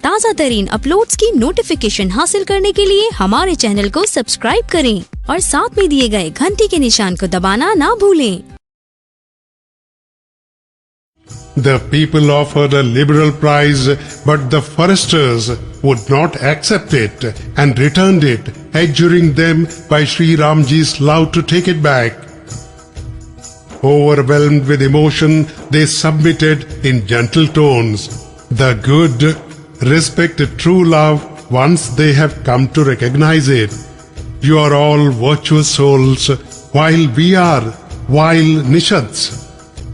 ताज़ा तरीन अपलोड्स की नोटिफिकेशन हासिल करने के लिए हमारे चैनल को सब्सक्राइब करें और साथ में दिए गए घंटी के निशान को दबाना ना भूलें। The people offered a liberal price, but the foresters would not accept it and returned it, adjuring them by Shri Ramji's love to take it back. Overwhelmed with emotion, they submitted in gentle tones. The good respect true love once they have come to recognize it. You are all virtuous souls, while we are vile nishads.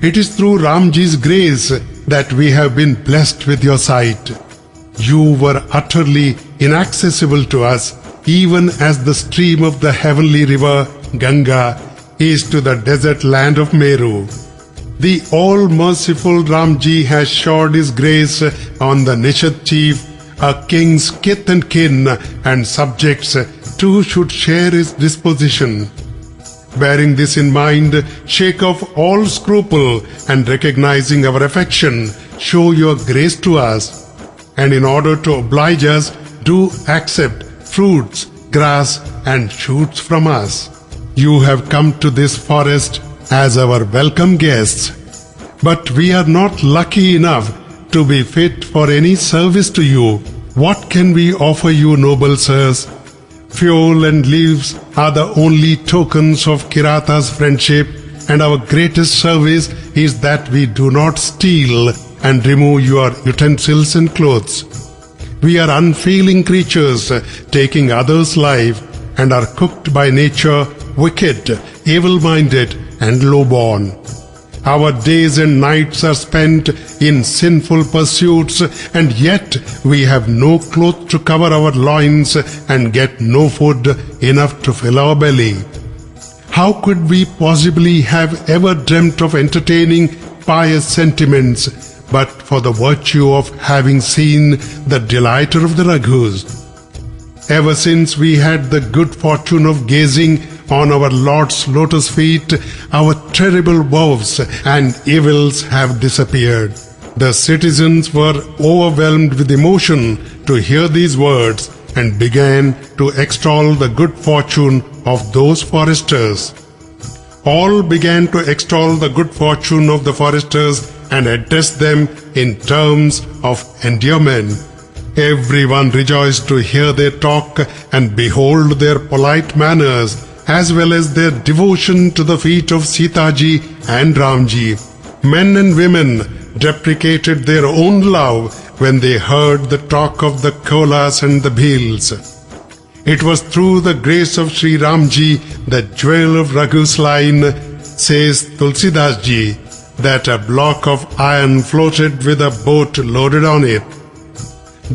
It is through Ramji's grace that we have been blessed with your sight. You were utterly inaccessible to us, even as the stream of the heavenly river Ganga is to the desert land of Meru. The all-merciful Ramji has showered his grace on the Nishad chief, a king's kith and kin, and subjects too should share his disposition. Bearing this in mind, shake off all scruple and recognizing our affection, show your grace to us. And in order to oblige us, do accept fruits, grass and shoots from us. You have come to this forest as our welcome guests. But we are not lucky enough to be fit for any service to you. What can we offer you, noble sirs? Fuel and leaves are the only tokens of Kirata's friendship, and our greatest service is that we do not steal and remove your utensils and clothes. We are unfeeling creatures, taking others' life, and are cooked by nature, wicked, evil-minded, and low-born. Our days and nights are spent in sinful pursuits, and yet we have no cloth to cover our loins and get no food enough to fill our belly. How could we possibly have ever dreamt of entertaining pious sentiments but for the virtue of having seen the delighter of the Raghus? Ever since we had the good fortune of gazing on our Lord's lotus feet, our terrible woes and evils have disappeared. The citizens were overwhelmed with emotion to hear these words and began to extol the good fortune of those foresters. All began to extol the good fortune of the foresters and address them in terms of endearment. Everyone rejoiced to hear their talk and behold their polite manners, as well as their devotion to the feet of Sita ji and Ramji. Men and women deprecated their own love when they heard the talk of the kolas and the bhils. It was through the grace of Shri Ramji, the jewel of Raghu's line, says Tulsidas ji, that a block of iron floated with a boat loaded on it.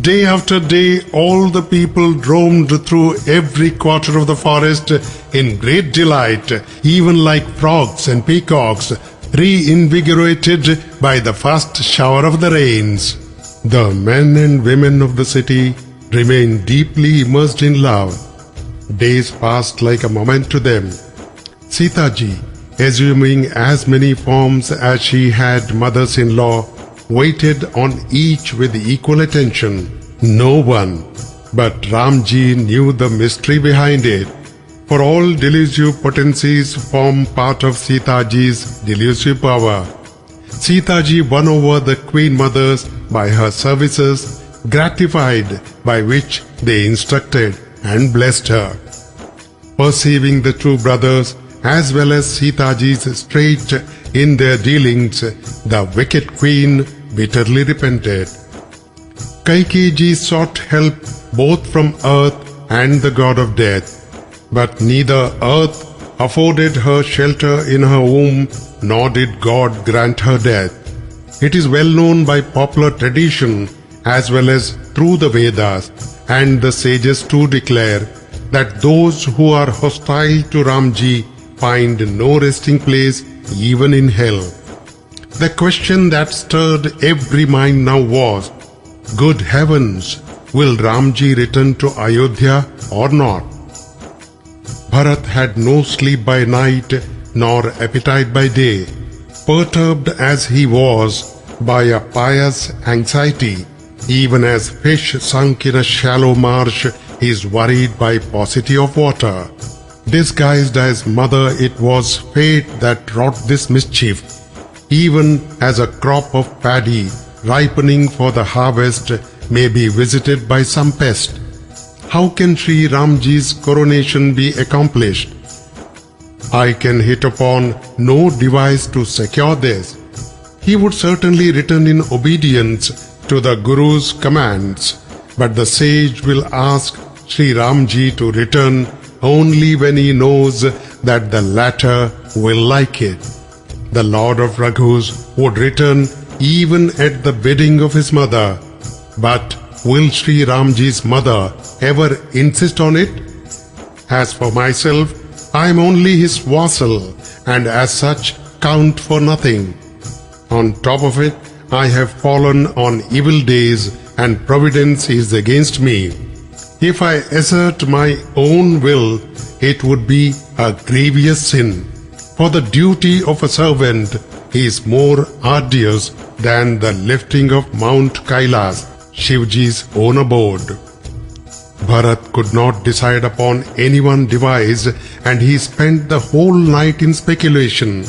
Day after day, all the people roamed through every quarter of the forest in great delight, even like frogs and peacocks, reinvigorated by the first shower of the rains. The men and women of the city remained deeply immersed in love. Days passed like a moment to them. Sita ji, assuming as many forms as she had mothers-in-law, waited on each with equal attention. No one but Ramji knew the mystery behind it, for all delusive potencies form part of Sita ji's delusive power. Sita ji won over the queen mothers by her services, gratified by which they instructed and blessed her. Perceiving the two brothers as well as Sita ji's strait in their dealings, the wicked queen bitterly repented. Kaikeyi ji sought help both from earth and the god of death, but neither earth afforded her shelter in her womb, nor did God grant her death. It is well known by popular tradition as well as through the Vedas, and the sages too declare that those who are hostile to Ramji find no resting place even in hell. The question that stirred every mind now was, good heavens, will Ramji return to Ayodhya or not? Bharat had no sleep by night nor appetite by day, perturbed as he was by a pious anxiety Even as fish sunk in a shallow marsh is worried by paucity of water, disguised as mother, it was fate that wrought this mischief. Even as a crop of paddy ripening for the harvest may be visited by some pest, how can Shri Ramji's coronation be accomplished? I can hit upon no device to secure this. He would certainly return in obedience to the Guru's commands, but the sage will ask Shri Ramji to return only when he knows that the latter will like it. The Lord of Raghus would return even at the bidding of his mother, but will Shri Ramji's mother ever insist on it? As for myself, I am only his vassal and as such count for nothing. On top of it, I have fallen on evil days and providence is against me. If I assert my own will, it would be a grievous sin. For the duty of a servant is more arduous than the lifting of Mount Kailas, Shivji's own abode. Bharat could not decide upon any one device, and he spent the whole night in speculation.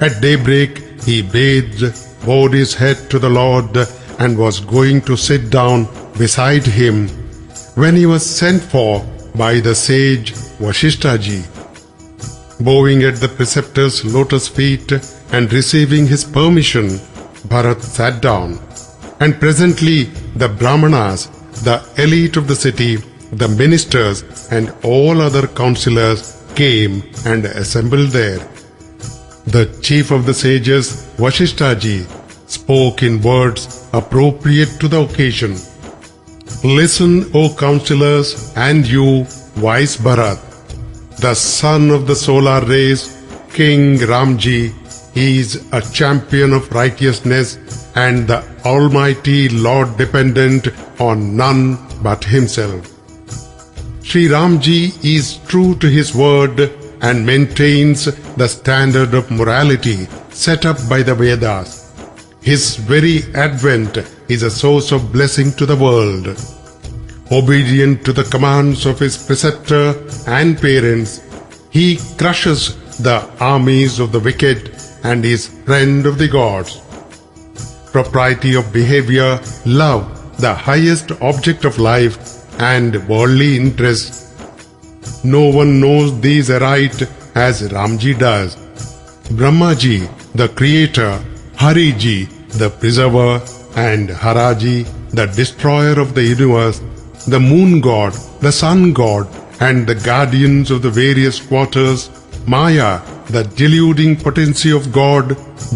At daybreak he bathed, bowed his head to the Lord, and was going to sit down beside him, when he was sent for by the sage Vashisth. Bowing at the preceptor's lotus feet and receiving his permission, Bharat sat down, and presently the Brahmanas, the elite of the city, the ministers and all other councillors came and assembled there. The chief of the sages, Vashisth, spoke in words appropriate to the occasion. Listen, O councillors, and you, wise Bharat. The son of the solar rays, King Ramji, is a champion of righteousness and the Almighty Lord dependent on none but himself. Shri Ramji is true to his word and maintains the standard of morality set up by the Vedas. His very advent is a source of blessing to the world. Obedient to the commands of his preceptor and parents, he crushes the armies of the wicked and is friend of the gods. Propriety of behavior, love, the highest object of life, and worldly interests. No one knows these aright as Ramji does. Brahmaji, the creator, Hariji, the preserver, and Haraji, the destroyer of the universe, the moon god, the sun god, and the guardians of the various quarters, Maya, the deluding potency of God,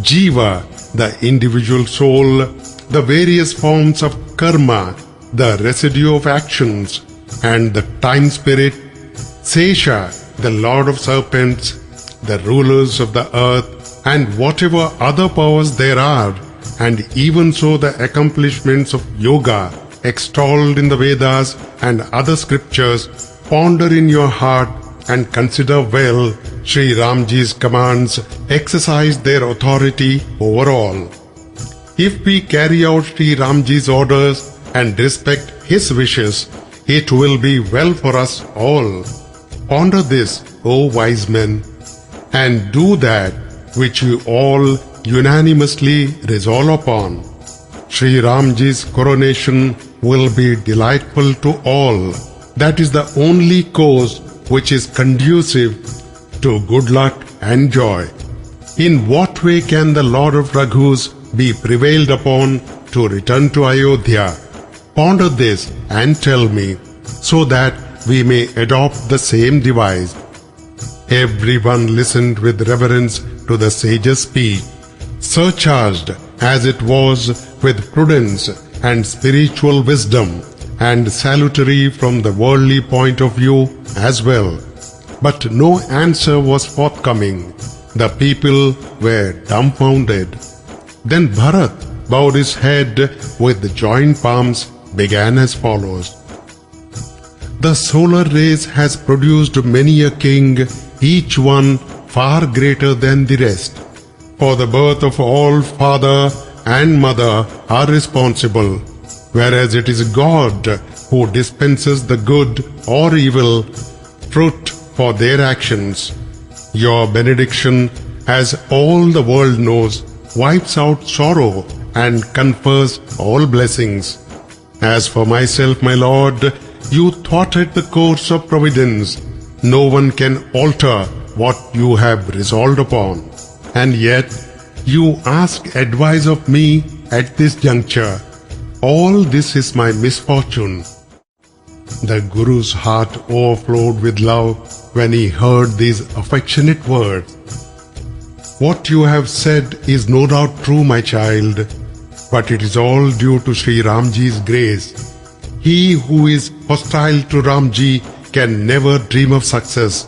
Jiva, the individual soul, the various forms of karma, the residue of actions, and the time spirit, Sesha, the lord of serpents, the rulers of the earth, and whatever other powers there are, and even so the accomplishments of yoga extolled in the Vedas and other scriptures, ponder in your heart and consider well Shri Ramji's commands exercise their authority over all. If we carry out Shri Ramji's orders and respect his wishes, it will be well for us all. Ponder this, O wise men, and do that which you all unanimously resolve upon. Shri Ramji's coronation will be delightful to all. That is the only cause which is conducive to good luck and joy. In what way can the Lord of Raghus be prevailed upon to return to Ayodhya? Ponder this and tell me, so that we may adopt the same device. Everyone listened with reverence to the sage's speech, surcharged as it was with prudence and spiritual wisdom, and salutary from the worldly point of view as well. But no answer was forthcoming. The people were dumbfounded. Then Bharat bowed his head with the joined palms, began as follows. The solar race has produced many a king, each one far greater than the rest. For the birth of all father and mother are responsible. whereas it is God who dispenses the good or evil fruit for their actions. Your benediction, as all the world knows, wipes out sorrow and confers all blessings. As for myself, my Lord, you thwarted the course of providence. No one can alter what you have resolved upon. And yet, you ask advice of me at this juncture. All this is my misfortune. The Guru's heart overflowed with love when he heard these affectionate words. What you have said is no doubt true, my child, but it is all due to Shri Ramji's grace. He who is hostile to Ramji can never dream of success.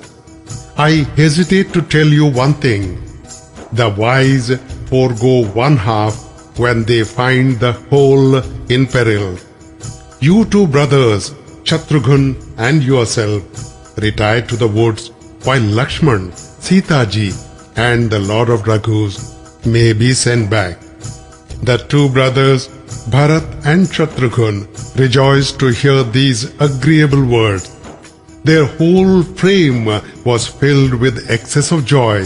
I hesitate to tell you one thing. The wise forego one half when they find the whole in peril. You two brothers, Shatrughan and yourself, retired to the woods while Lakshman, Sita ji and the Lord of Raghus may be sent back. The two brothers, Bharat and Shatrughan, rejoiced to hear these agreeable words. Their whole frame was filled with excess of joy.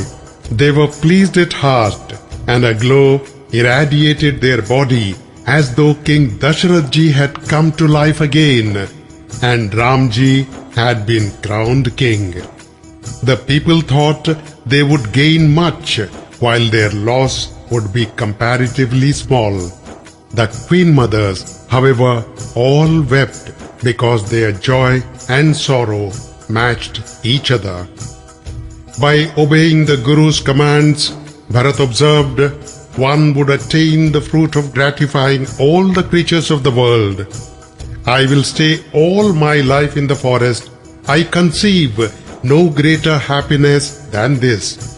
They were pleased at heart, and a glow irradiated their body as though King Dasharath ji had come to life again, and Ramji had been crowned king. The people thought they would gain much, while their loss would be comparatively small. The queen mothers, however, all wept because their joy and sorrow matched each other. By obeying the Guru's commands, Bharat observed, one would attain the fruit of gratifying all the creatures of the world. I will stay all my life in the forest. I conceive no greater happiness than this.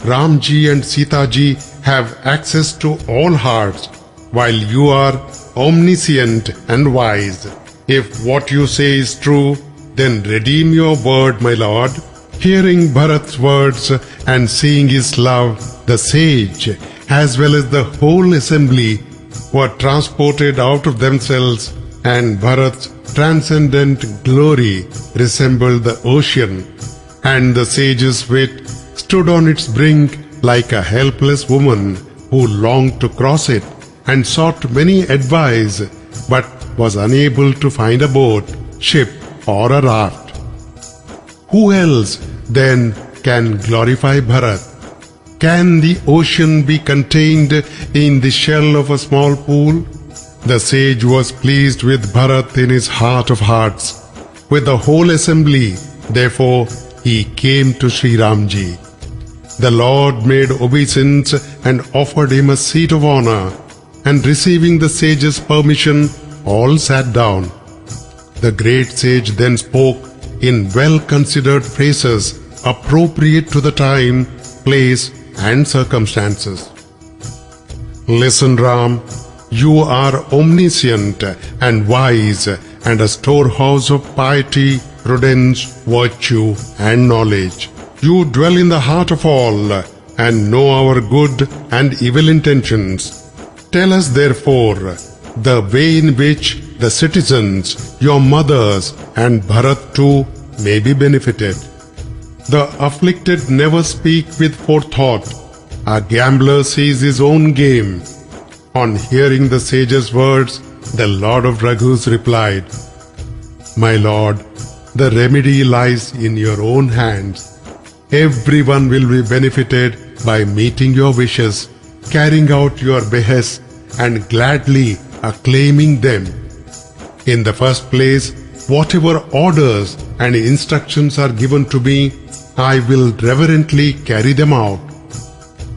Ramji and Sita ji have access to all hearts, while you are omniscient and wise. If what you say is true, then redeem your word, my lord. Hearing Bharat's words and seeing his love, the sage, as well as the whole assembly, were transported out of themselves, and Bharat's transcendent glory resembled the ocean, and the sage's wit stood on its brink like a helpless woman who longed to cross it and sought many advice but was unable to find a boat, ship or a raft. Who else then can glorify Bharat? Can the ocean be contained in the shell of a small pool? The sage was pleased with Bharat in his heart of hearts. With the whole assembly, therefore, he came to Shri Ramji. The Lord made obeisance and offered him a seat of honor, and receiving the sage's permission, all sat down. The great sage then spoke in well-considered phrases appropriate to the time, place, and circumstances. Listen, Ram, you are omniscient and wise, and a storehouse of piety, prudence, virtue, and knowledge. You dwell in the heart of all, and know our good and evil intentions. Tell us, therefore, the way in which the citizens, your mothers, and Bharat too may be benefited. The afflicted never speak with forethought. A gambler sees his own game. On hearing the sage's words, the Lord of Raghus replied, My lord, the remedy lies in your own hands. Everyone will be benefited by meeting your wishes, carrying out your behests, and gladly acclaiming them. In the first place, whatever orders and instructions are given to me, I will reverently carry them out.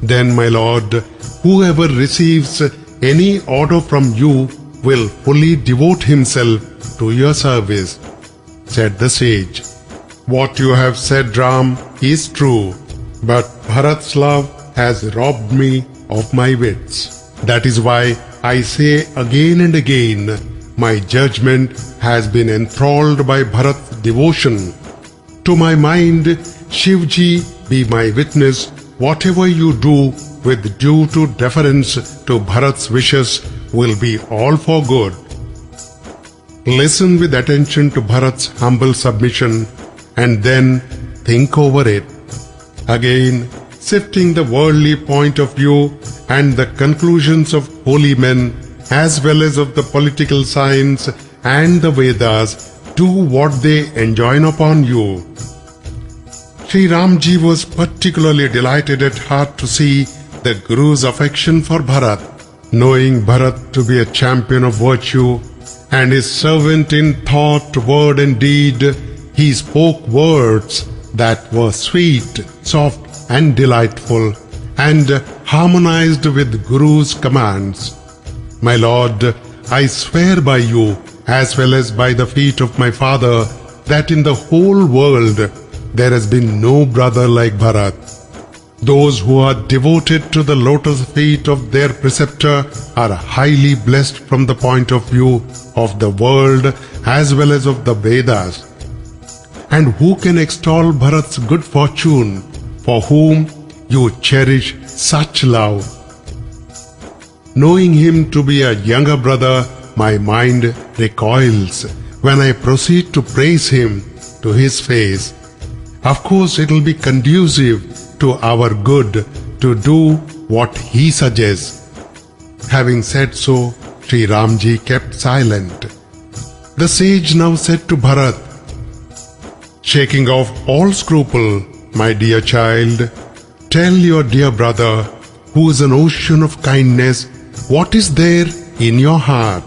Then, my lord, whoever receives any order from you will fully devote himself to your service, said the sage. What you have said, Ram, is true, but Bharat's love has robbed me of my wits. That is why I say again and again, my judgment has been enthralled by Bharat's devotion. To my mind, Shivji be my witness, whatever you do with due to deference to Bharat's wishes will be all for good. Listen with attention to Bharat's humble submission and then think over it. Again, sifting the worldly point of view and the conclusions of holy men as well as of the political science and the Vedas, do what they enjoin upon you. Sri Ramji was particularly delighted at heart to see the Guru's affection for Bharat. Knowing Bharat to be a champion of virtue and his servant in thought, word and deed, he spoke words that were sweet, soft and delightful and harmonized with Guru's commands. My Lord, I swear by you as well as by the feet of my father that in the whole world there has been no brother like Bharat. Those who are devoted to the lotus feet of their preceptor are highly blessed from the point of view of the world as well as of the Vedas. And who can extol Bharat's good fortune, for whom you cherish such love? Knowing him to be a younger brother, my mind recoils when I proceed to praise him to his face. Of course, it will be conducive to our good to do what he suggests. Having said so, Sri Ramji kept silent. The sage now said to Bharat, shaking off all scruple, my dear child, tell your dear brother, who is an ocean of kindness, what is there in your heart.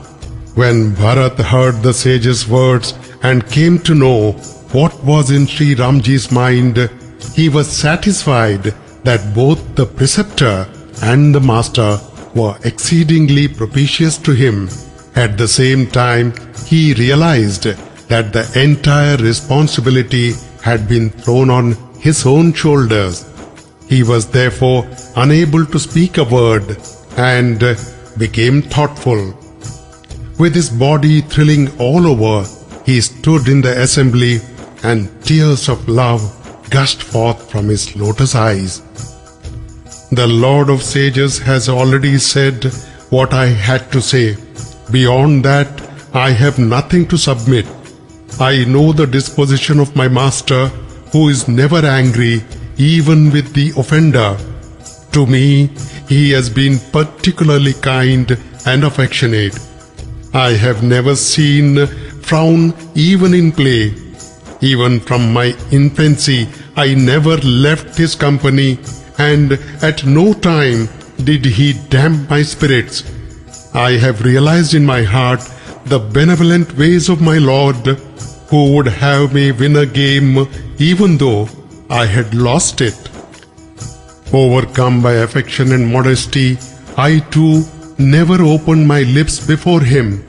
When Bharat heard the sage's words and came to know what was in Sri Ramji's mind, he was satisfied that both the preceptor and the master were exceedingly propitious to him. At the same time, he realized that the entire responsibility had been thrown on his own shoulders. He was therefore unable to speak a word and became thoughtful. With his body thrilling all over, he stood in the assembly and tears of love gushed forth from his lotus eyes. The Lord of Sages has already said what I had to say. Beyond that, I have nothing to submit. I know the disposition of my master, who is never angry, even with the offender. To me, he has been particularly kind and affectionate. I have never seen frown even in play. Even from my infancy, I never left his company, and at no time did he damp my spirits. I have realized in my heart the benevolent ways of my Lord, who would have me win a game even though I had lost it. Overcome by affection and modesty, I too never opened my lips before him,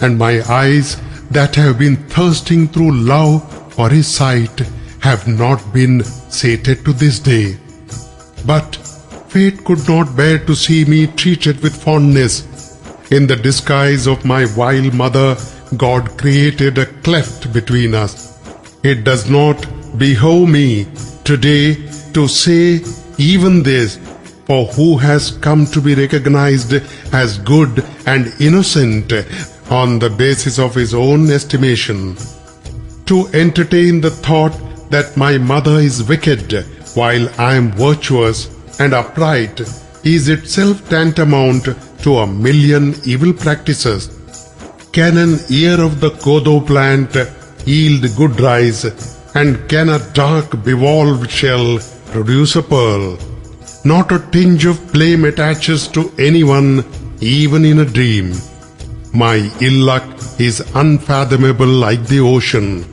and my eyes that have been thirsting through love for his sight have not been sated to this day. But fate could not bear to see me treated with fondness. In the disguise of my vile mother, God created a cleft between us. It does not behove me today to say even this, for who has come to be recognized as good and innocent on the basis of his own estimation. To entertain the thought that my mother is wicked while I am virtuous and upright is itself tantamount to 1,000,000 evil practices. Can an ear of the kodo plant yield good rice, and can a dark bivalve shell produce a pearl? Not a tinge of blame attaches to anyone, even in a dream. My ill luck is unfathomable like the ocean.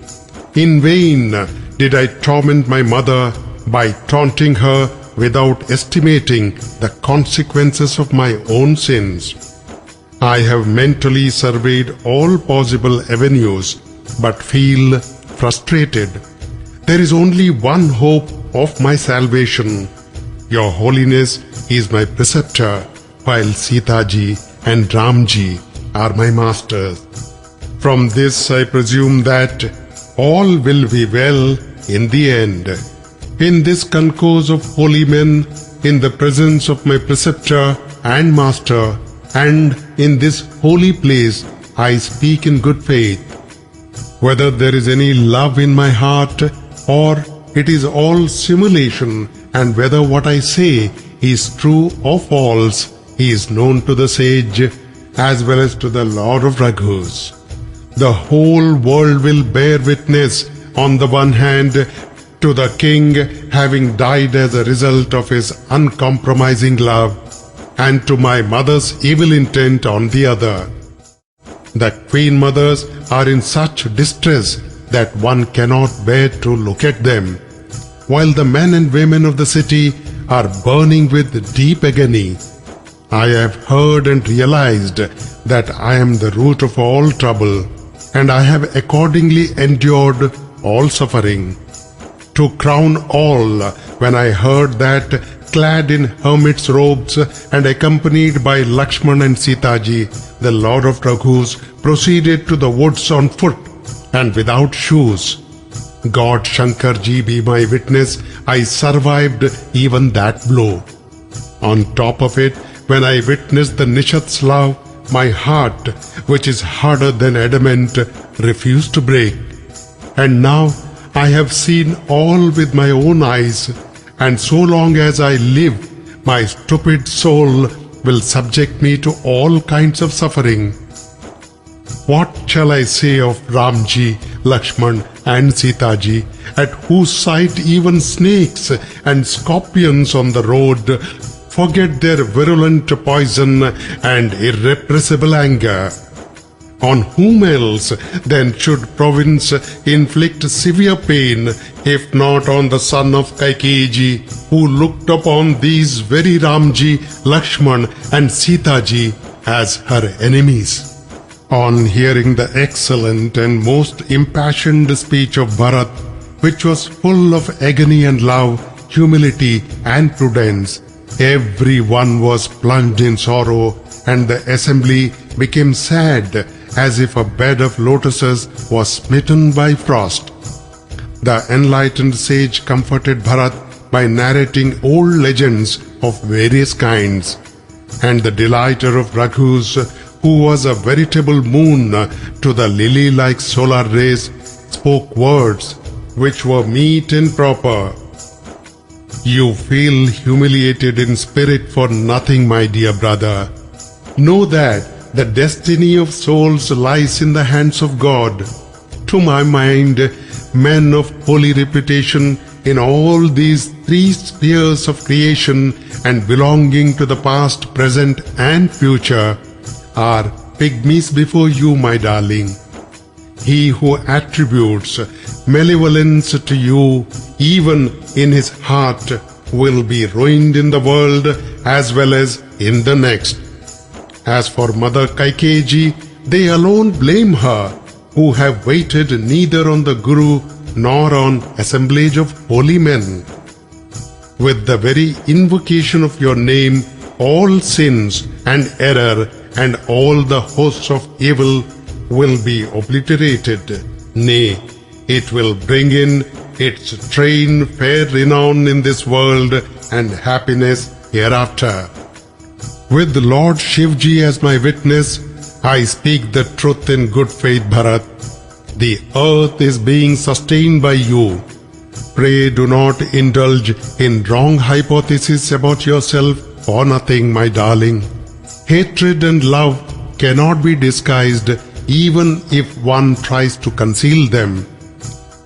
In vain did I torment my mother by taunting her without estimating the consequences of my own sins. I have mentally surveyed all possible avenues, but feel frustrated. There is only one hope of my salvation. Your Holiness is my preceptor, while Sita ji and Ram ji are my masters. From this I presume that all will be well in the end. In this concourse of holy men, in the presence of my preceptor and master, and in this holy place I speak in good faith. Whether there is any love in my heart or it is all simulation, and whether what I say is true or false, is known to the sage as well as to the Lord of Raghus. The whole world will bear witness, on the one hand, to the king having died as a result of his uncompromising love, and to my mother's evil intent on the other. The queen mothers are in such distress that one cannot bear to look at them, while the men and women of the city are burning with deep agony. I have heard and realized that I am the root of all trouble, and I have accordingly endured all suffering. To crown all, when I heard that, clad in hermit's robes and accompanied by Lakshman and Sita ji, the Lord of Raghus proceeded to the woods on foot and without shoes. God Shankar ji be my witness, I survived even that blow. On top of it, when I witnessed the Nishat's love, my heart, which is harder than adamant, refused to break. And now I have seen all with my own eyes, and so long as I live, my stupid soul will subject me to all kinds of suffering. What shall I say of Ramji, Lakshman and Sita ji, at whose sight even snakes and scorpions on the road forget their virulent poison and irrepressible anger? On whom else then should province inflict severe pain, if not on the son of Kaikeyi ji, who looked upon these very Ramji, Lakshman and Sita ji as her enemies? On hearing the excellent and most impassioned speech of Bharat, which was full of agony and love, humility and prudence, every one was plunged in sorrow, and the assembly became sad, as if a bed of lotuses was smitten by frost. The enlightened sage comforted Bharat by narrating old legends of various kinds, and the delighter of Raghus, who was a veritable moon to the lily-like solar rays, spoke words which were meet and proper. You feel humiliated in spirit for nothing, my dear brother. Know that the destiny of souls lies in the hands of God. To my mind, men of holy reputation in all these three spheres of creation and belonging to the past, present and future are pygmies before you, my darling. He who attributes malevolence to you, even in his heart, will be ruined in the world as well as in the next. As for Mother Kaikeyi ji, they alone blame her, who have waited neither on the Guru nor on assemblage of holy men. With the very invocation of your name, all sins and error and all the hosts of evil will be obliterated. Nay, it will bring in its train fair renown in this world and happiness hereafter. With Lord Shivji as my witness, I speak the truth in good faith, Bharat. The earth is being sustained by you. Pray do not indulge in wrong hypotheses about yourself for nothing, my darling. Hatred and love cannot be disguised even if one tries to conceal them.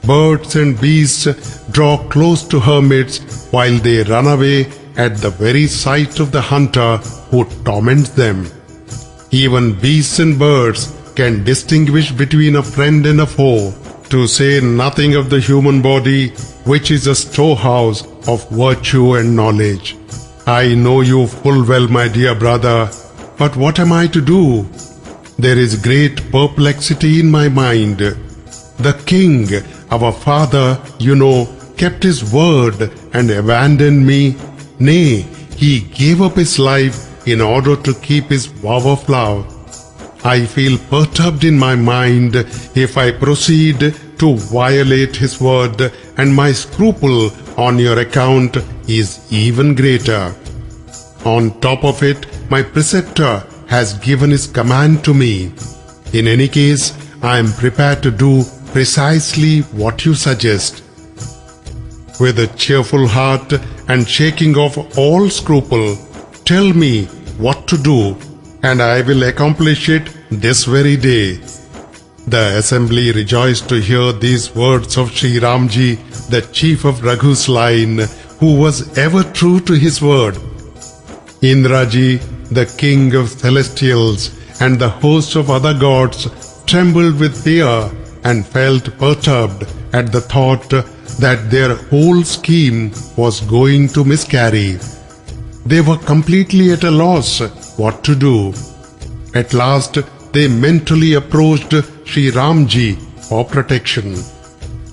Birds and beasts draw close to hermits while they run away at the very sight of the hunter who torments them. Even beasts and birds can distinguish between a friend and a foe, to say nothing of the human body, which is a storehouse of virtue and knowledge. I know you full well, my dear brother, but what am I to do? There is great perplexity in my mind. The king, our father, you know, kept his word and abandoned me. Nay, he gave up his life in order to keep his vow of love. I feel perturbed in my mind if I proceed to violate his word, and my scruple on your account is even greater. On top of it, my preceptor has given his command to me. In any case, I am prepared to do precisely what you suggest. With a cheerful heart and shaking off all scruple, tell me what to do, and I will accomplish it this very day." The assembly rejoiced to hear these words of Shri Ramji, the chief of Raghu's line, who was ever true to his word. Indraji, the king of celestials, and the host of other gods trembled with fear and felt perturbed at the thought that their whole scheme was going to miscarry. They were completely at a loss what to do. At last, they mentally approached Shri Ramji for protection.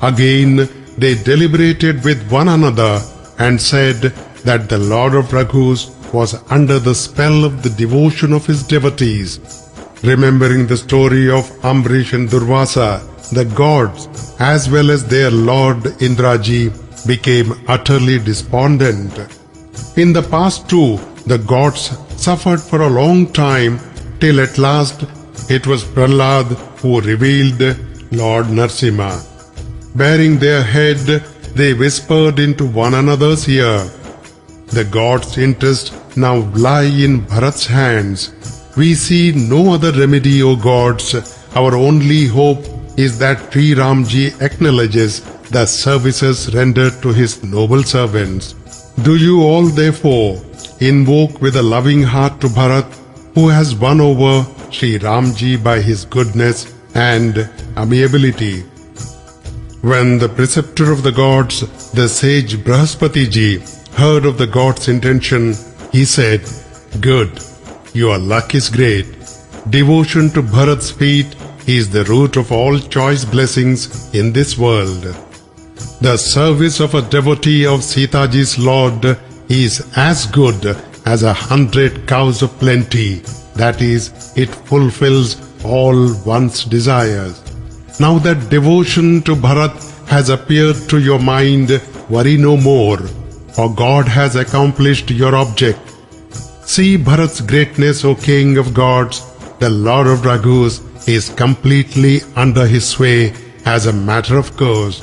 Again, they deliberated with one another and said that the Lord of Raghus was under the spell of the devotion of his devotees. Remembering the story of Ambrish and Durvasa, the gods as well as their lord Indraji became utterly despondent. In the past too, the gods suffered for a long time, till at last it was Prahlad who revealed Lord Narsimha. Bearing their head, they whispered into one another's ear, "The gods' interest now lie in Bharat's hands. We see no other remedy, O gods. Our only hope is that Sri Ramji acknowledges the services rendered to his noble servants. Do you all therefore invoke with a loving heart to Bharat, who has won over Sri Ramji by his goodness and amiability." When the preceptor of the gods, the sage Brahaspati ji, heard of the god's intention, he said, "Good, your luck is great. Devotion to Bharat's feet is the root of all choice blessings in this world. The service of a devotee of Sita ji's Lord is as good as 100 cows of plenty. That is, it fulfills all one's desires. Now that devotion to Bharat has appeared to your mind, worry no more, for God has accomplished your object. See Bharat's greatness, O King of gods. The Lord of Raghus is completely under his sway as a matter of course.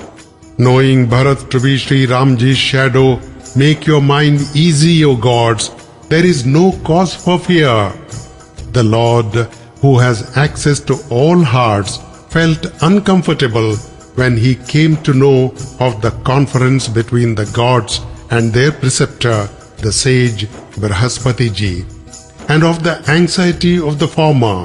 Knowing Bharat to be Sri Ramji's shadow, make your mind easy, O gods. There is no cause for fear." The Lord, who has access to all hearts, felt uncomfortable when he came to know of the conference between the gods and their preceptor, the sage Brahaspati ji, and of the anxiety of the former.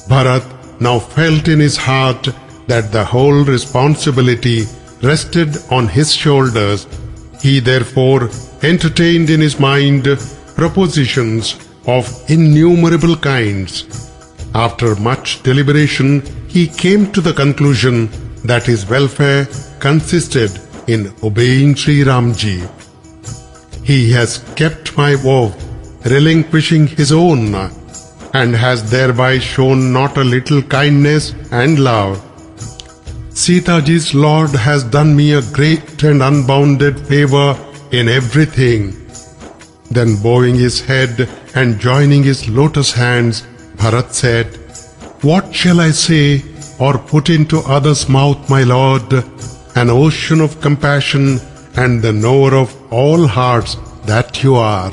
Bharat now felt in his heart that the whole responsibility rested on his shoulders. He therefore entertained in his mind propositions of innumerable kinds. After much deliberation, he came to the conclusion that his welfare consisted in obeying Sri Ramji. He has kept my vow, relinquishing his own, and has thereby shown not a little kindness and love. Sita ji's Lord has done me a great and unbounded favor in everything. Then bowing his head and joining his lotus hands, Bharat said, "What shall I say or put into others' mouth, my Lord? An ocean of compassion and the knower of all hearts that you are.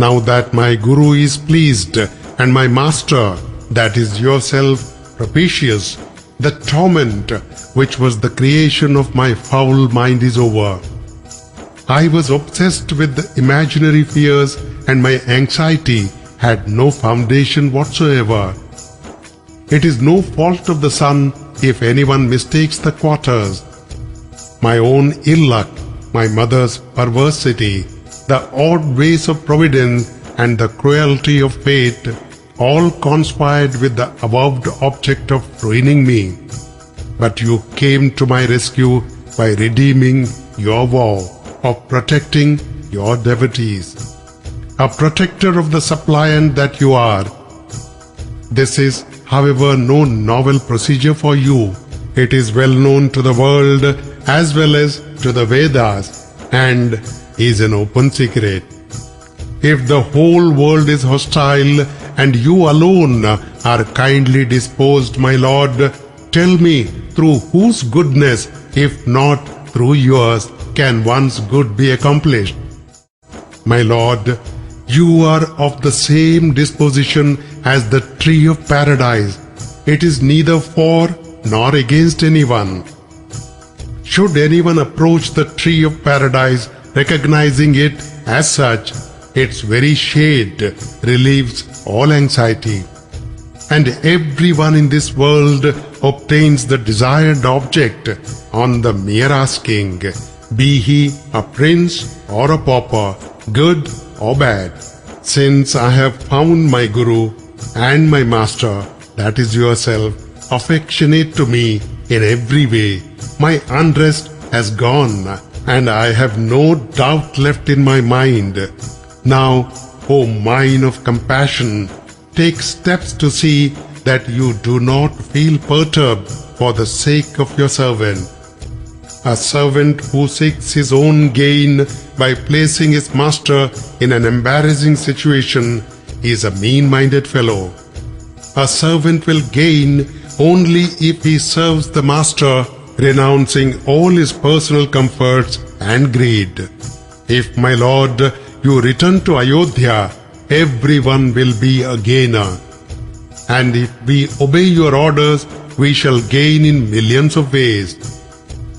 Now that my Guru is pleased and my Master, that is yourself, propitious, the torment which was the creation of my foul mind is over. I was obsessed with the imaginary fears and my anxiety had no foundation whatsoever. It is no fault of the sun if anyone mistakes the quarters. My own ill luck, my mother's perversity, the odd ways of providence and the cruelty of fate all conspired with the avowed object of ruining me. But you came to my rescue by redeeming your vow of protecting your devotees. A protector of the suppliant that you are. This is, however, no novel procedure for you. It is well known to the world as well as to the Vedas and is an open secret. If the whole world is hostile and you alone are kindly disposed, my lord, tell me through whose goodness, if not through yours, can one's good be accomplished? My lord, you are of the same disposition as the tree of paradise. It is neither for nor against anyone. Should anyone approach the tree of paradise, recognizing it as such, its very shade relieves all anxiety. And everyone in this world obtains the desired object on the mere asking, be he a prince or a pauper, good or bad. Since I have found my Guru and my Master, that is yourself, affectionate to me in every way, my unrest has gone, and I have no doubt left in my mind. Now, O mine of compassion, take steps to see that you do not feel perturbed for the sake of your servant. A servant who seeks his own gain by placing his master in an embarrassing situation is a mean-minded fellow. A servant will gain only if he serves the master, renouncing all his personal comforts and greed. If, my lord, you return to Ayodhya, everyone will be a gainer. And if we obey your orders, we shall gain in millions of ways.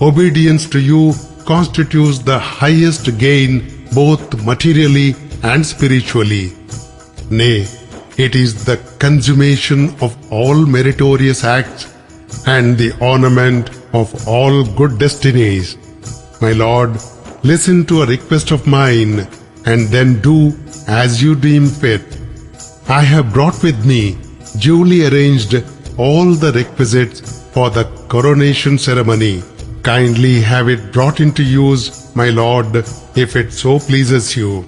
Obedience to you constitutes the highest gain both materially and spiritually. Nay, it is the consummation of all meritorious acts and the ornament of all good destinies. My lord, listen to a request of mine and then do as you deem fit. I have brought with me, duly arranged, all the requisites for the coronation ceremony. Kindly have it brought into use, my lord, if it so pleases you.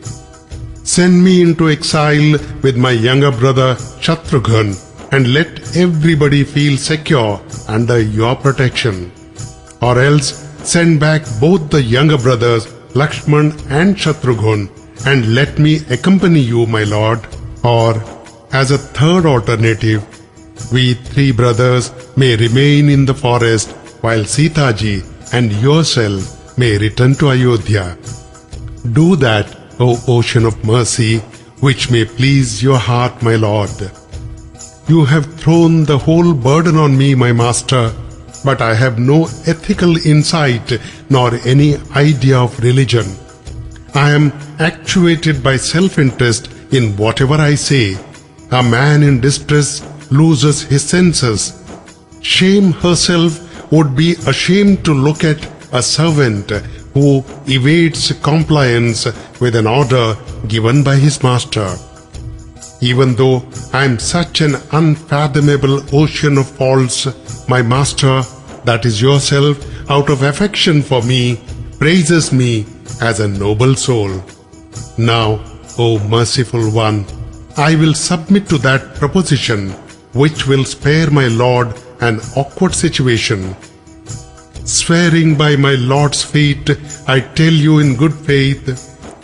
Send me into exile with my younger brother Shatrughan, and let everybody feel secure under your protection. Or else send back both the younger brothers Lakshman and Shatrughan, and let me accompany you, my lord. Or, as a third alternative, we three brothers may remain in the forest while Sita ji and yourself may return to Ayodhya. Do that, O ocean of mercy, which may please your heart, my lord. You have thrown the whole burden on me, my master, but I have no ethical insight nor any idea of religion. I am actuated by self-interest in whatever I say. A man in distress loses his senses. Shame herself would be ashamed to look at a servant who evades compliance with an order given by his master. Even though I am such an unfathomable ocean of faults, my master, that is yourself, out of affection for me, praises me as a noble soul. Now, O merciful one, I will submit to that proposition which will spare my lord an awkward situation. Swearing by my Lord's feet, I tell you in good faith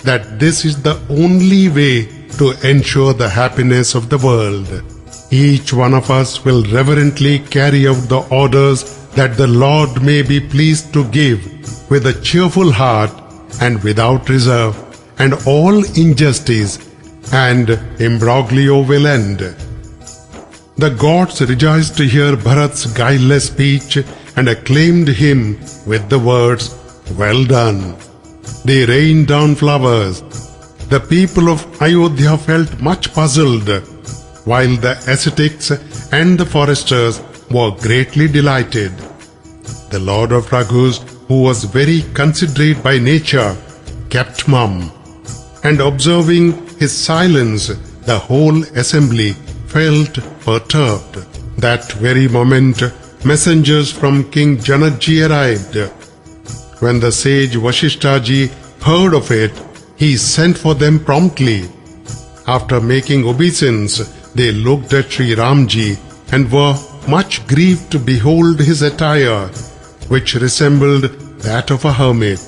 that this is the only way to ensure the happiness of the world. Each one of us will reverently carry out the orders that the Lord may be pleased to give with a cheerful heart and without reserve, and all injustice and imbroglio will end. The gods rejoiced to hear Bharat's guileless speech and acclaimed him with the words, "Well done." They rained down flowers. The people of Ayodhya felt much puzzled, while the ascetics and the foresters were greatly delighted. The Lord of Raghus, who was very considerate by nature, kept mum, and observing his silence, the whole assembly felt perturbed. That very moment, messengers from King Jana arrived. When the sage Vashisth heard of it, he sent for them promptly. After making obeisance, they looked at Shri Ramji and were much grieved to behold his attire, which resembled that of a hermit.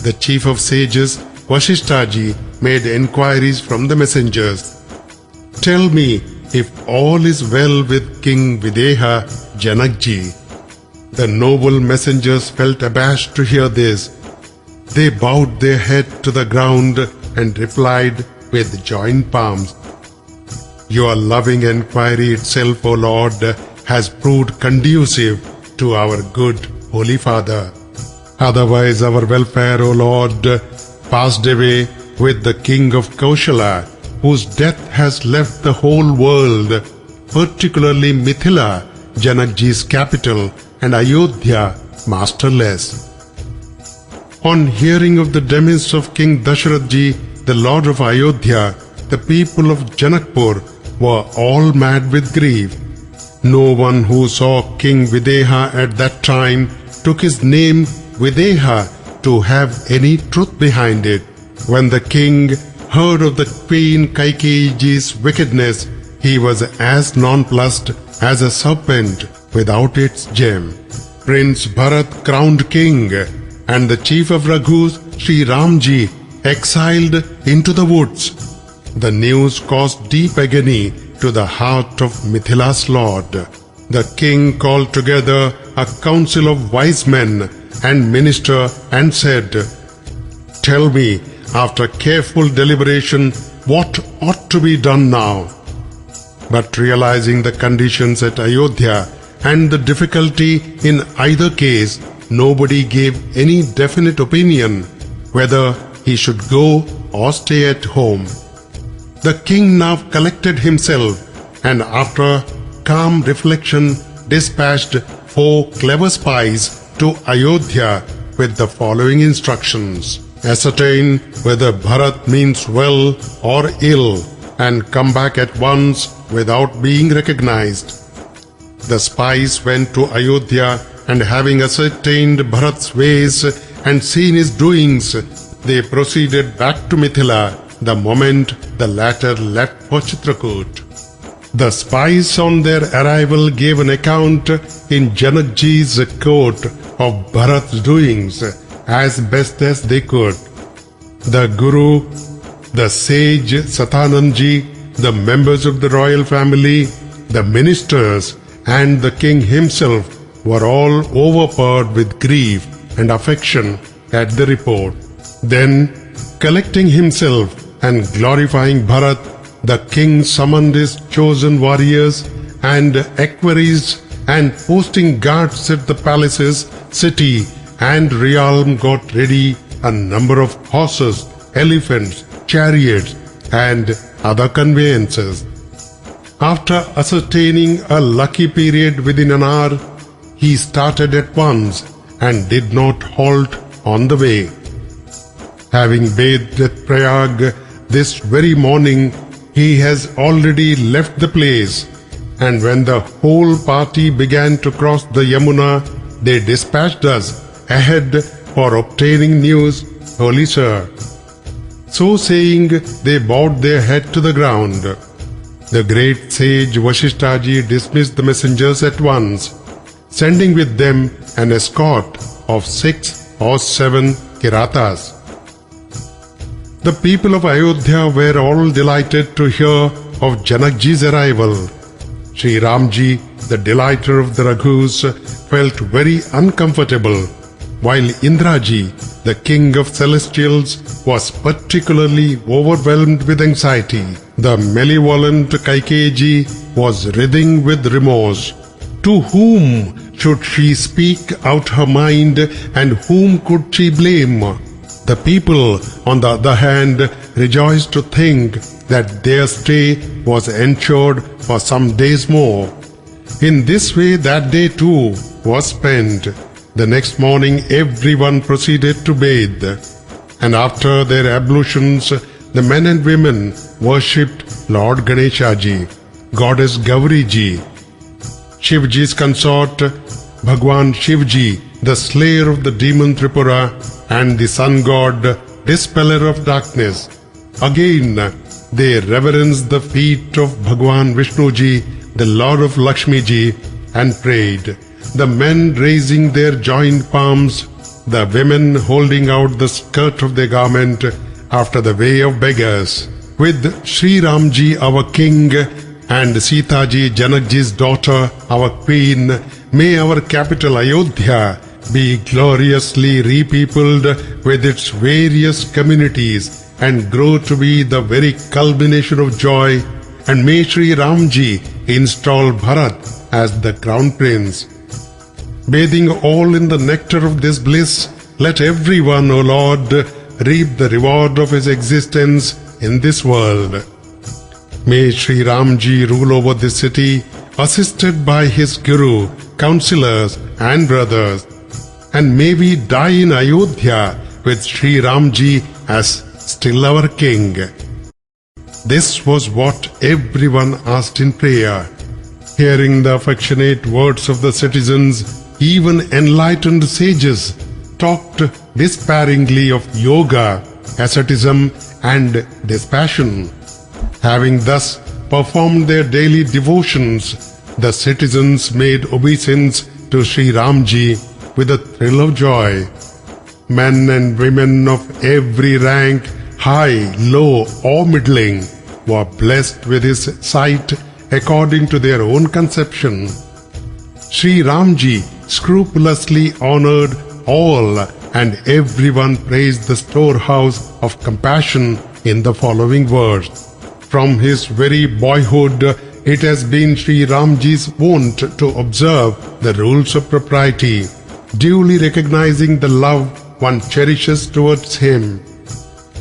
The chief of sages, Vashisth, made enquiries from the messengers. "Tell me if all is well with King Videha Janakji." The noble messengers felt abashed to hear this. They bowed their head to the ground and replied with joined palms, "Your loving enquiry itself, O Lord, has proved conducive to our good Holy Father. Otherwise our welfare, O Lord, passed away with the King of Kaushala, whose death has left the whole world, particularly Mithila, Janakji's capital, and Ayodhya masterless." On hearing of the demise of King Dasharathji, the Lord of Ayodhya, the people of Janakpur were all mad with grief. No one who saw King Videha at that time took his name Videha to have any truth behind it. When the king heard of the Queen Kaikeyiji's wickedness, he was as nonplussed as a serpent without its gem. Prince Bharat crowned king, and the chief of Raghus, Shri Ramji, exiled into the woods. The news caused deep agony to the heart of Mithila's lord. The king called together a council of wise men and minister and said, "Tell me, after careful deliberation, what ought to be done now?" But realizing the conditions at Ayodhya and the difficulty in either case, nobody gave any definite opinion whether he should go or stay at home. The king now collected himself and after calm reflection dispatched 4 clever spies to Ayodhya with the following instructions: "Ascertain whether Bharat means well or ill and come back at once without being recognized." The spies went to Ayodhya and having ascertained Bharat's ways and seen his doings, they proceeded back to Mithila the moment the latter left for Chitrakoot. The spies on their arrival gave an account in Janakji's court of Bharat's doings as best as they could. The Guru, the sage Satanandji, the members of the royal family, the ministers, and the king himself were all overpowered with grief and affection at the report. Then, collecting himself and glorifying Bharat, the king summoned his chosen warriors and equerries, and posting guards at the palaces, city, and realm, got ready a number of horses, elephants, chariots, and other conveyances. After ascertaining a lucky period within an hour, he started at once and did not halt on the way. Having bathed at Prayag this very morning, he has already left the place, and when the whole party began to cross the Yamuna, they dispatched us ahead for obtaining news, Holy Sir. So saying, they bowed their head to the ground. The great sage Vashishthaji dismissed the messengers at once, sending with them an escort of 6 or 7 Kiratas. The people of Ayodhya were all delighted to hear of Janakji's arrival. Shri Ramji, the delighter of the Raghus, felt very uncomfortable, while Indraji, the king of celestials, was particularly overwhelmed with anxiety. The malevolent Kaikeyi was writhing with remorse. To whom should she speak out her mind, and whom could she blame? The people, on the other hand, rejoiced to think that their stay was ensured for some days more. In this way that day too was spent. The next morning everyone proceeded to bathe, and after their ablutions the men and women worshipped Lord Ganeshaji, Goddess Gauriji, Shivji's consort, Bhagwan Shivji, the slayer of the demon Tripura, and the sun god, dispeller of darkness. Again, they reverenced the feet of Bhagwan Vishnuji, the Lord of Lakshmiji, and prayed, the men raising their joined palms, the women holding out the skirt of their garment, after the way of beggars. With Shri Ramji, our king, and Sita ji, Janakji's daughter, our queen, may our capital Ayodhya be gloriously repeopled with its various communities and grow to be the very culmination of joy, and may Shri Ramji install Bharat as the crown prince. Bathing all in the nectar of this bliss, let everyone, O Lord, reap the reward of his existence in this world. May Shri Ramji rule over this city, assisted by his guru, counselors and brothers, and may we die in Ayodhya with Shri Ramji as still our king. This was what everyone asked in prayer. Hearing the affectionate words of the citizens, even enlightened sages talked despairingly of yoga, asceticism and dispassion. Having thus performed their daily devotions, the citizens made obeisance to Shri Ramji with a thrill of joy. Men and women of every rank, high, low or middling, were blessed with his sight according to their own conception. Shri Ramji scrupulously honored all, and everyone praised the storehouse of compassion in the following words. From his very boyhood, it has been Shri Ramji's wont to observe the rules of propriety, duly recognizing the love one cherishes towards him.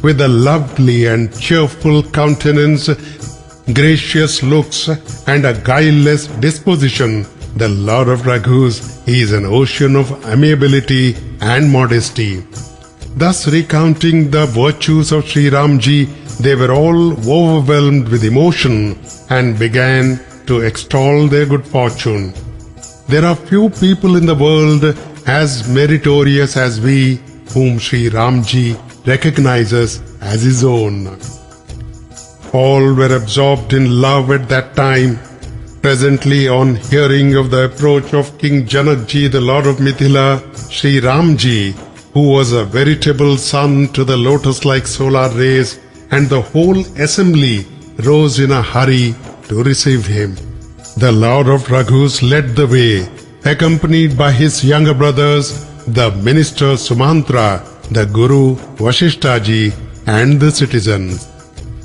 With a lovely and cheerful countenance, gracious looks, and a guileless disposition, the Lord of Raghus is an ocean of amiability and modesty. Thus recounting the virtues of Shri Ramji, they were all overwhelmed with emotion and began to extol their good fortune. There are few people in the world as meritorious as we, whom Shri Ramji recognizes as his own. All were absorbed in love at that time. Presently, on hearing of the approach of King Janakji, the Lord of Mithila, Shri Ramji, who was a veritable sun to the lotus-like solar rays, and the whole assembly rose in a hurry to receive him. The Lord of Raghus led the way, accompanied by his younger brothers, the minister Sumantra, the Guru Vashisth ji, and the citizens.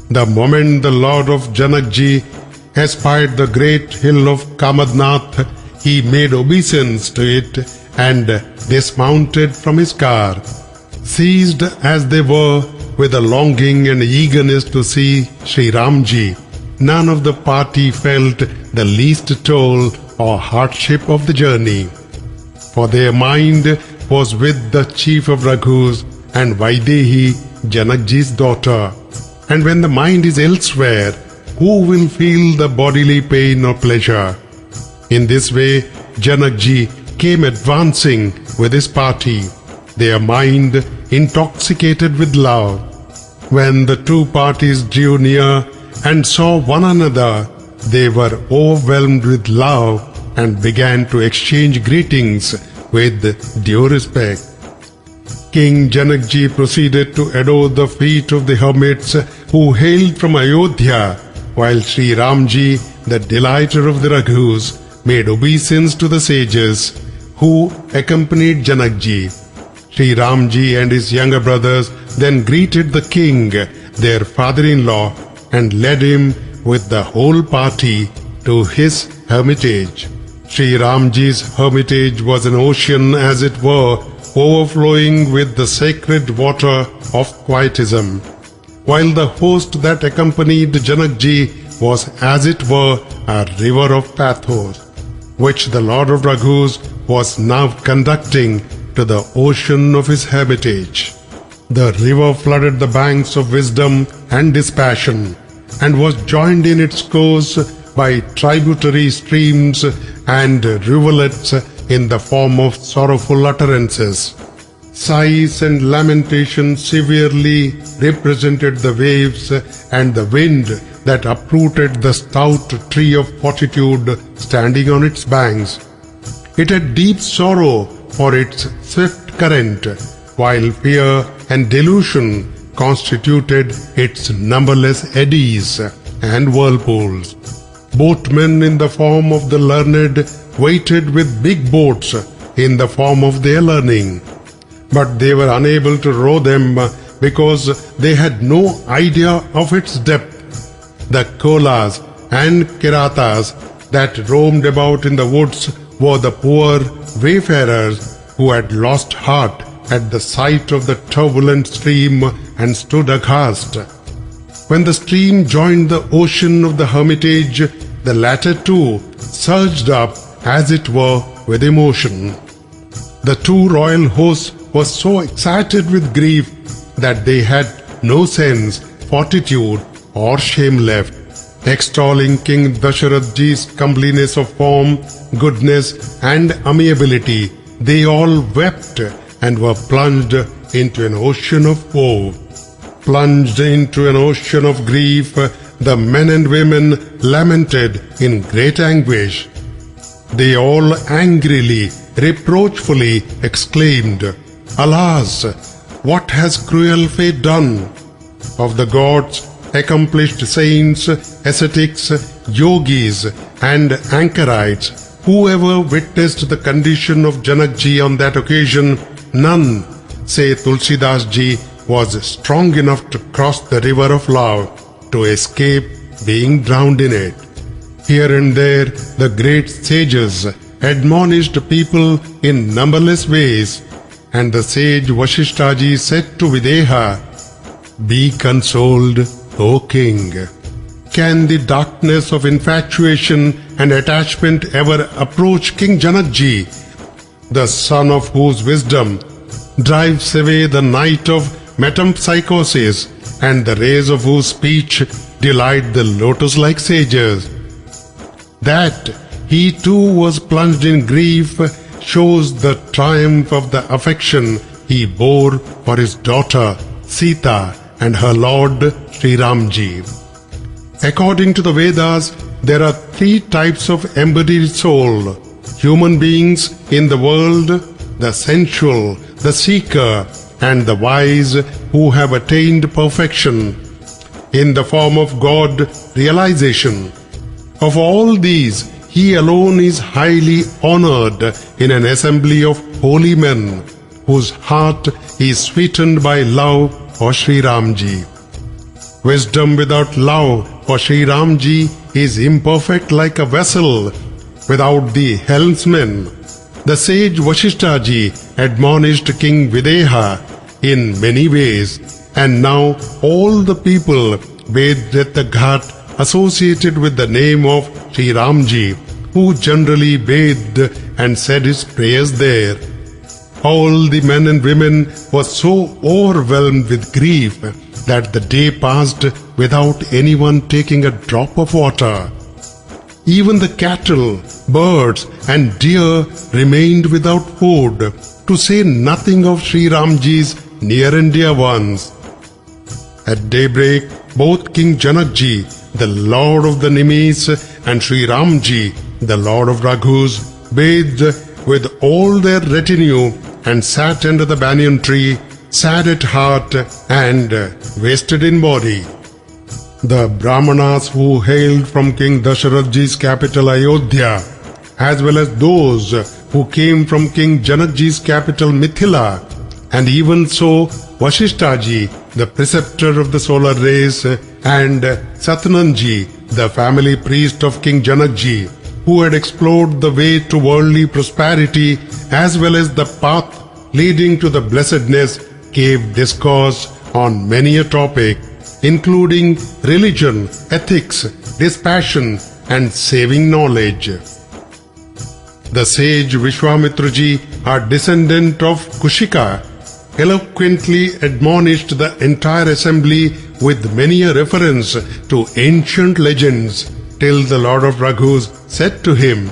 The moment the Lord of Janakji espied the great hill of Kamadnath, he made obeisance to it and dismounted from his car. Seized as they were with a longing and eagerness to see Shri Ramji, none of the party felt the least toll or hardship of the journey. For their mind was with the chief of Raghus and Vaidehi, Janakji's daughter. And when the mind is elsewhere, who will feel the bodily pain or pleasure? In this way, Janakji came advancing with his party, their mind intoxicated with love. When the two parties drew near and saw one another, they were overwhelmed with love and began to exchange greetings with due respect. King Janakji proceeded to adore the feet of the hermits who hailed from Ayodhya, while Shri Ramji, the delighter of the Raghus, made obeisance to the sages who accompanied Janakji. Shri Ramji and his younger brothers then greeted the king, their father-in-law, and led him with the whole party to his hermitage. Shri Ramji's hermitage was an ocean, as it were, overflowing with the sacred water of quietism, while the host that accompanied Janakji was, as it were, a river of pathos, which the Lord of Raghus was now conducting to the ocean of his hermitage. The river flooded the banks of wisdom and dispassion, and was joined in its course by tributary streams and rivulets in the form of sorrowful utterances. Sighs and lamentations severely represented the waves and the wind that uprooted the stout tree of fortitude standing on its banks. It had deep sorrow for its swift current, while fear and delusion constituted its numberless eddies and whirlpools. Boatmen in the form of the learned waited with big boats in the form of their learning, but they were unable to row them because they had no idea of its depth. The kolas and kiratas that roamed about in the woods were the poor wayfarers who had lost heart at the sight of the turbulent stream and stood aghast. When the stream joined the ocean of the hermitage, the latter too surged up as it were with emotion. The two royal hosts were so excited with grief that they had no sense, fortitude or shame left. Extolling King Dasharatha Ji's comeliness of form, goodness and amiability, they all wept and were plunged into an ocean of woe. Plunged into an ocean of grief, the men and women lamented in great anguish. They all angrily, reproachfully exclaimed, "Alas, what has cruel fate done?" Of the gods, accomplished saints, ascetics, yogis and anchorites, whoever witnessed the condition of Janak Ji on that occasion, none, say Tulsidas Ji, was strong enough to cross the river of love to escape being drowned in it. Here and there, the great sages admonished people in numberless ways, and the sage Vashisth Ji said to Videha, "Be consoled, O king. Can the darkness of infatuation and attachment ever approach King Janak Ji, the son of whose wisdom drives away the night of metempsychosis and the rays of whose speech delight the lotus-like sages? That he too was plunged in grief shows the triumph of the affection he bore for his daughter Sita and her lord Shri Ram Ji. According to the Vedas, there are three types of embodied soul: human beings in the world, the sensual, the seeker, and the wise who have attained perfection in the form of God realization. Of all these, he alone is highly honored in an assembly of holy men, whose heart is sweetened by love for Shri Ram Ji. Wisdom without love for Shri Ram Ji is imperfect like a vessel without the helmsman. The sage Vashisth Ji admonished King Videha in many ways, and now all the people bathed at the ghat associated with the name of Shri Ram Ji, who generally bathed and said his prayers there. All the men and women were so overwhelmed with grief that the day passed without anyone taking a drop of water. Even the cattle, birds and deer remained without food, to say nothing of Shri Ram Ji's near and dear ones. At daybreak, both King Janak Ji, the lord of the Nimis, and Shri Ram Ji, the lord of Raghus, bathed with all their retinue and sat under the banyan tree, sad at heart and wasted in body. The Brahmanas who hailed from King Dasharatha Ji's capital Ayodhya, as well as those who came from King Janak Ji's capital Mithila, and even so Vashisth Ji, the preceptor of the solar race, and Satyanan Ji, the family priest of King Janak Ji, who had explored the way to worldly prosperity as well as the path leading to the blessedness, gave discourse on many a topic, including religion, ethics, dispassion, and saving knowledge. The sage Vishwamitra Ji, a descendant of Kushika, eloquently admonished the entire assembly with many a reference to ancient legends, till the Lord of Raghus said to him,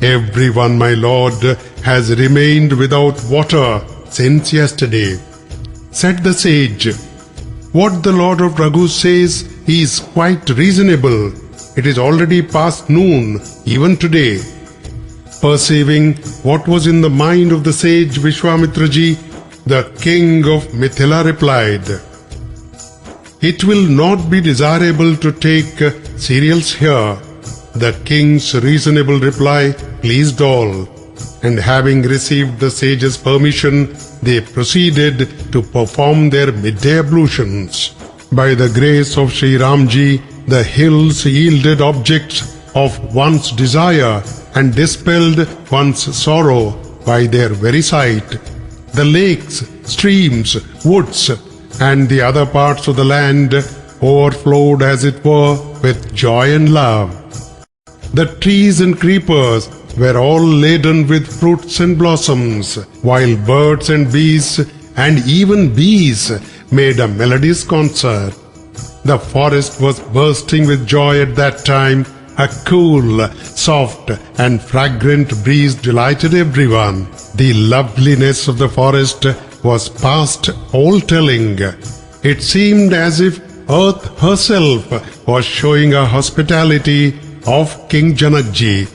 "Everyone, my lord, has remained without water since yesterday." Said the sage, "What the Lord of Raghus says is quite reasonable. It is already past noon, even today." Perceiving what was in the mind of the sage Vishwamitra Ji, The king of Mithila replied, "It will not be desirable to take cereals here." The king's reasonable reply pleased all, and having received the sage's permission, they proceeded to perform their midday ablutions. By the grace of Shri Ramji, the hills yielded objects of one's desire and dispelled one's sorrow by their very sight. The lakes, streams, woods, and the other parts of the land overflowed, as it were, with joy and love. The trees and creepers were all laden with fruits and blossoms, while birds and bees, and even bees, made a melodious concert. The forest was bursting with joy at that time. A cool, soft, and fragrant breeze delighted everyone. The loveliness of the forest was past all telling. It seemed as if earth herself was showing her hospitality of King Janakji.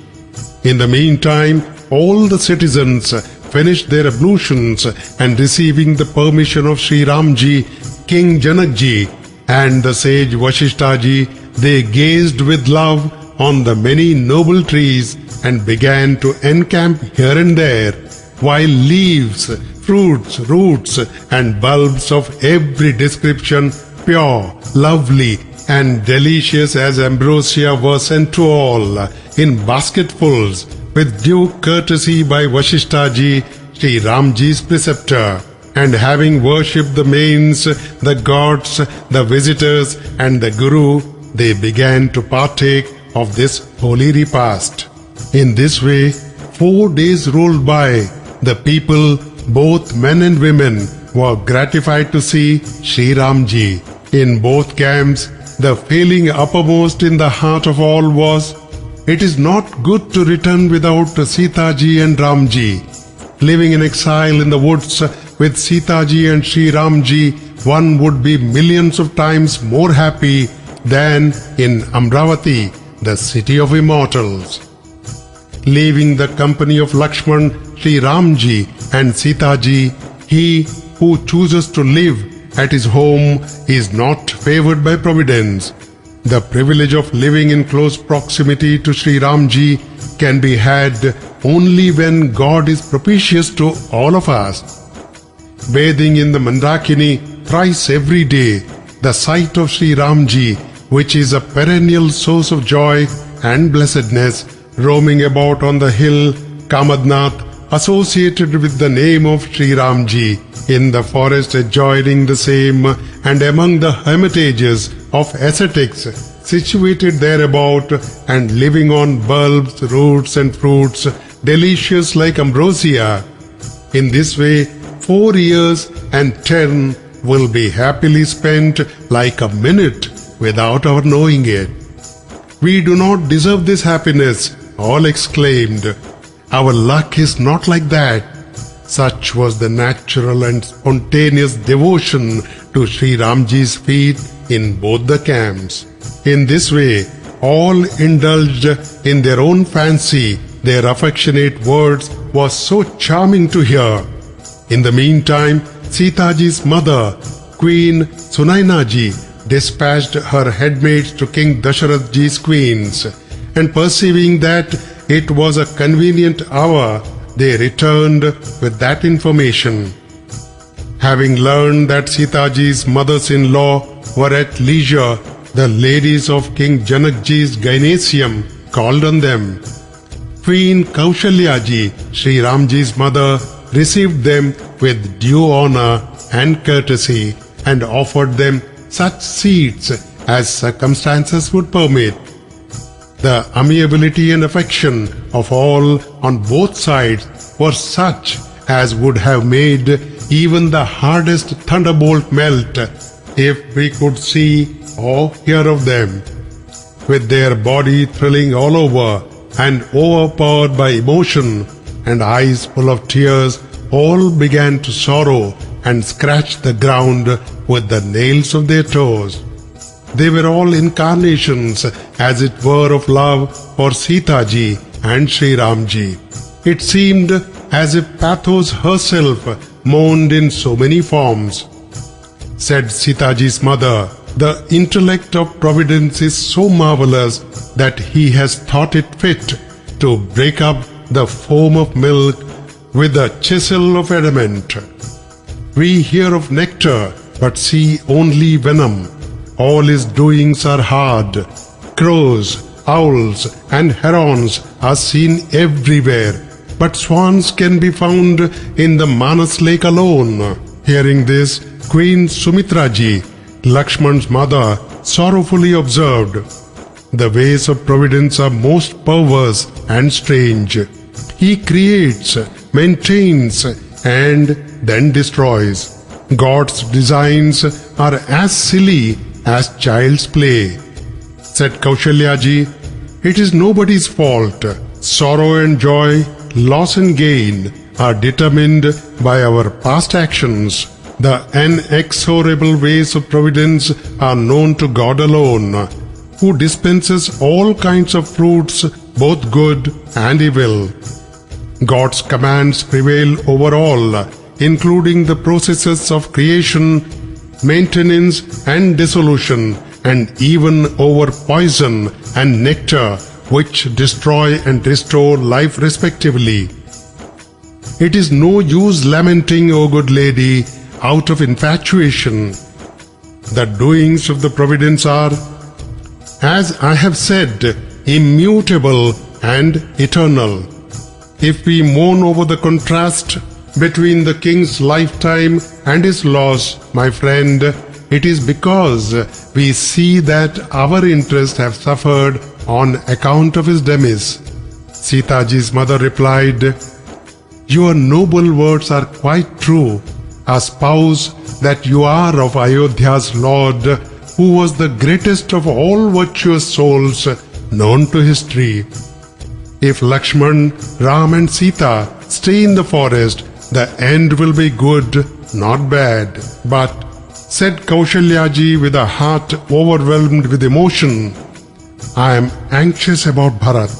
In the meantime, all the citizens finished their ablutions, and receiving the permission of Shri Ramji, King Janakji, and the sage Vashishthaji, they gazed with love on the many noble trees and began to encamp here and there, while leaves, fruits, roots, and bulbs of every description, pure, lovely, and delicious as ambrosia, were sent to all in basketfuls, with due courtesy by Vashishthaji, Shri Ramji's preceptor. And having worshipped the mains, the gods, the visitors, and the Guru, they began to partake of this holy repast. In this way, 4 days rolled by. The people, both men and women, were gratified to see Shri Ramji. In both camps, the feeling uppermost in the heart of all was, it is not good to return without Sita ji and Ramji. Living in exile in the woods with Sita ji and Shri Ramji, one would be millions of times more happy than in Amravati, the city of immortals. Leaving the company of Lakshman, Shri Ramji and Sita ji, he who chooses to live at his home is not favored by providence. The privilege of living in close proximity to Shri Ramji can be had only when God is propitious to all of us. Bathing in the Mandakini thrice every day, the sight of Shri Ramji, which is a perennial source of joy and blessedness, roaming about on the hill Kamadnath, associated with the name of Shri Ramji, in the forest adjoining the same, and among the hermitages of ascetics situated thereabout, and living on bulbs, roots, and fruits, delicious like ambrosia. In this way, 4 years and 10 will be happily spent like a minute without our knowing it. We do not deserve this happiness, all exclaimed. Our luck is not like that. Such was the natural and spontaneous devotion to Shri Ramji's feet in both the camps. In this way, all indulged in their own fancy. Their affectionate words was so charming to hear. In the meantime, Sitaji's mother, Queen Sunainaji, dispatched her headmaids to King Dasharathji's queens, and perceiving that it was a convenient hour, they returned with that information. Having learned that Sitaji's mothers-in-law were at leisure, the ladies of King Janakji's gynecium called on them. Queen Kaushalyaji, Shri Ramji's mother, received them with due honor and courtesy, and offered them such seats as circumstances would permit. The amiability and affection of all on both sides were such as would have made even the hardest thunderbolt melt if we could see or hear of them. With their body thrilling all over and overpowered by emotion and eyes full of tears, all began to sorrow and scratch the ground with the nails of their toes. They were all incarnations, as it were, of love for Sita ji and Shri Ramji. It seemed as if Pathos herself mourned in so many forms. Said Sitaji's mother, the intellect of Providence is so marvelous that he has thought it fit to break up the foam of milk with the chisel of adamant. We hear of nectar, but see only venom. All his doings are hard. Crows, owls, and herons are seen everywhere, but swans can be found in the Manas lake alone. Hearing this, Queen Sumitraji, Lakshman's mother, sorrowfully observed, "The ways of Providence are most perverse and strange. He creates, maintains, and then destroys. God's designs are as silly as child's play." Said Kaushalyaji, "It is nobody's fault. Sorrow and joy, loss and gain are determined by our past actions. The inexorable ways of Providence are known to God alone, who dispenses all kinds of fruits, both good and evil. God's commands prevail over all, including the processes of creation, maintenance and dissolution, and even over poison and nectar, which destroy and restore life respectively. It is no use lamenting, O good lady, out of infatuation. The doings of the Providence are, as I have said, immutable and eternal. If we mourn over the contrast between the king's lifetime and his loss, my friend, it is because we see that our interests have suffered on account of his demise." Sitaji's mother replied, "Your noble words are quite true. A spouse that you are of Ayodhya's Lord, who was the greatest of all virtuous souls known to history. If Lakshman, Ram and Sita stay in the forest, the end will be good, not bad. But," said Kaushalyaji with a heart overwhelmed with emotion, "I am anxious about Bharat.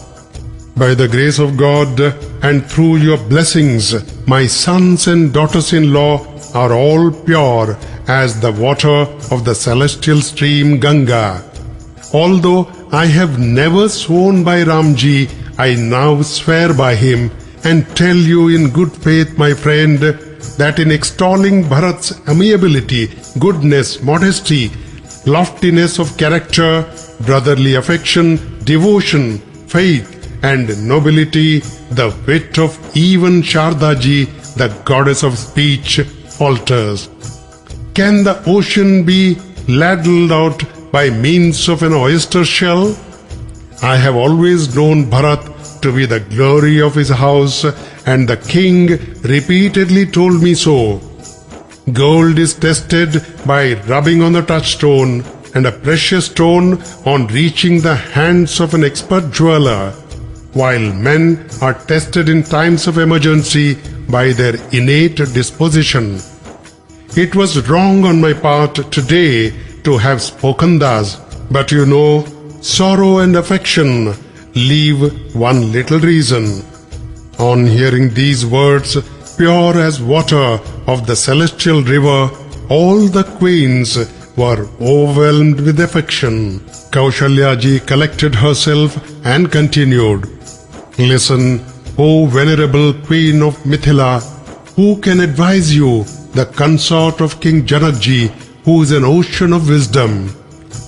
By the grace of God and through your blessings, my sons and daughters-in-law are all pure as the water of the celestial stream Ganga. Although I have never sworn by Ramji, I now swear by him and tell you in good faith, my friend, that in extolling Bharat's amiability, goodness, modesty, loftiness of character, brotherly affection, devotion, faith, and nobility, the wit of even Shardaji, the goddess of speech, falters. Can the ocean be ladled out by means of an oyster shell? I have always known Bharat to be the glory of his house, and the king repeatedly told me so. Gold is tested by rubbing on the touchstone, and a precious stone on reaching the hands of an expert jeweler, while men are tested in times of emergency by their innate disposition. It was wrong on my part today to have spoken thus, but you know, sorrow and affection leave one little reason." On hearing these words, pure as water of the celestial river, all the queens were overwhelmed with affection. Kaushalyaji collected herself and continued, "Listen, O venerable Queen of Mithila, who can advise you, the consort of King Janakji, who is an ocean of wisdom?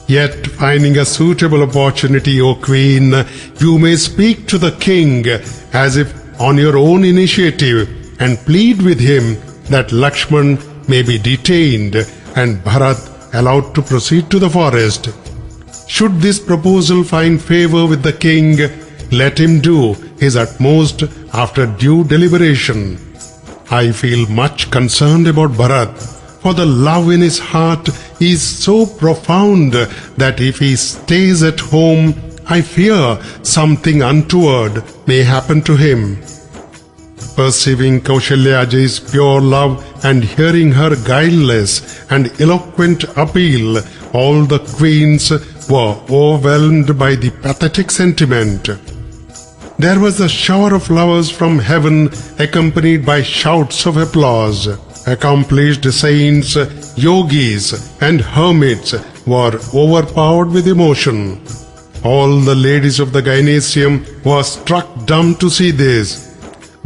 Yet, finding a suitable opportunity, O Queen, you may speak to the king as if on your own initiative and plead with him that Lakshman may be detained and Bharat allowed to proceed to the forest. Should this proposal find favor with the king, let him do his utmost after due deliberation. I feel much concerned about Bharat, for the love in his heart is so profound that if he stays at home, I fear something untoward may happen to him." Perceiving Kaushalyaji's pure love and hearing her guileless and eloquent appeal, all the queens were overwhelmed by the pathetic sentiment. There was a shower of flowers from heaven accompanied by shouts of applause. accomplished saints, yogis, and hermits were overpowered with emotion. All the ladies of the gymnasium were struck dumb to see this.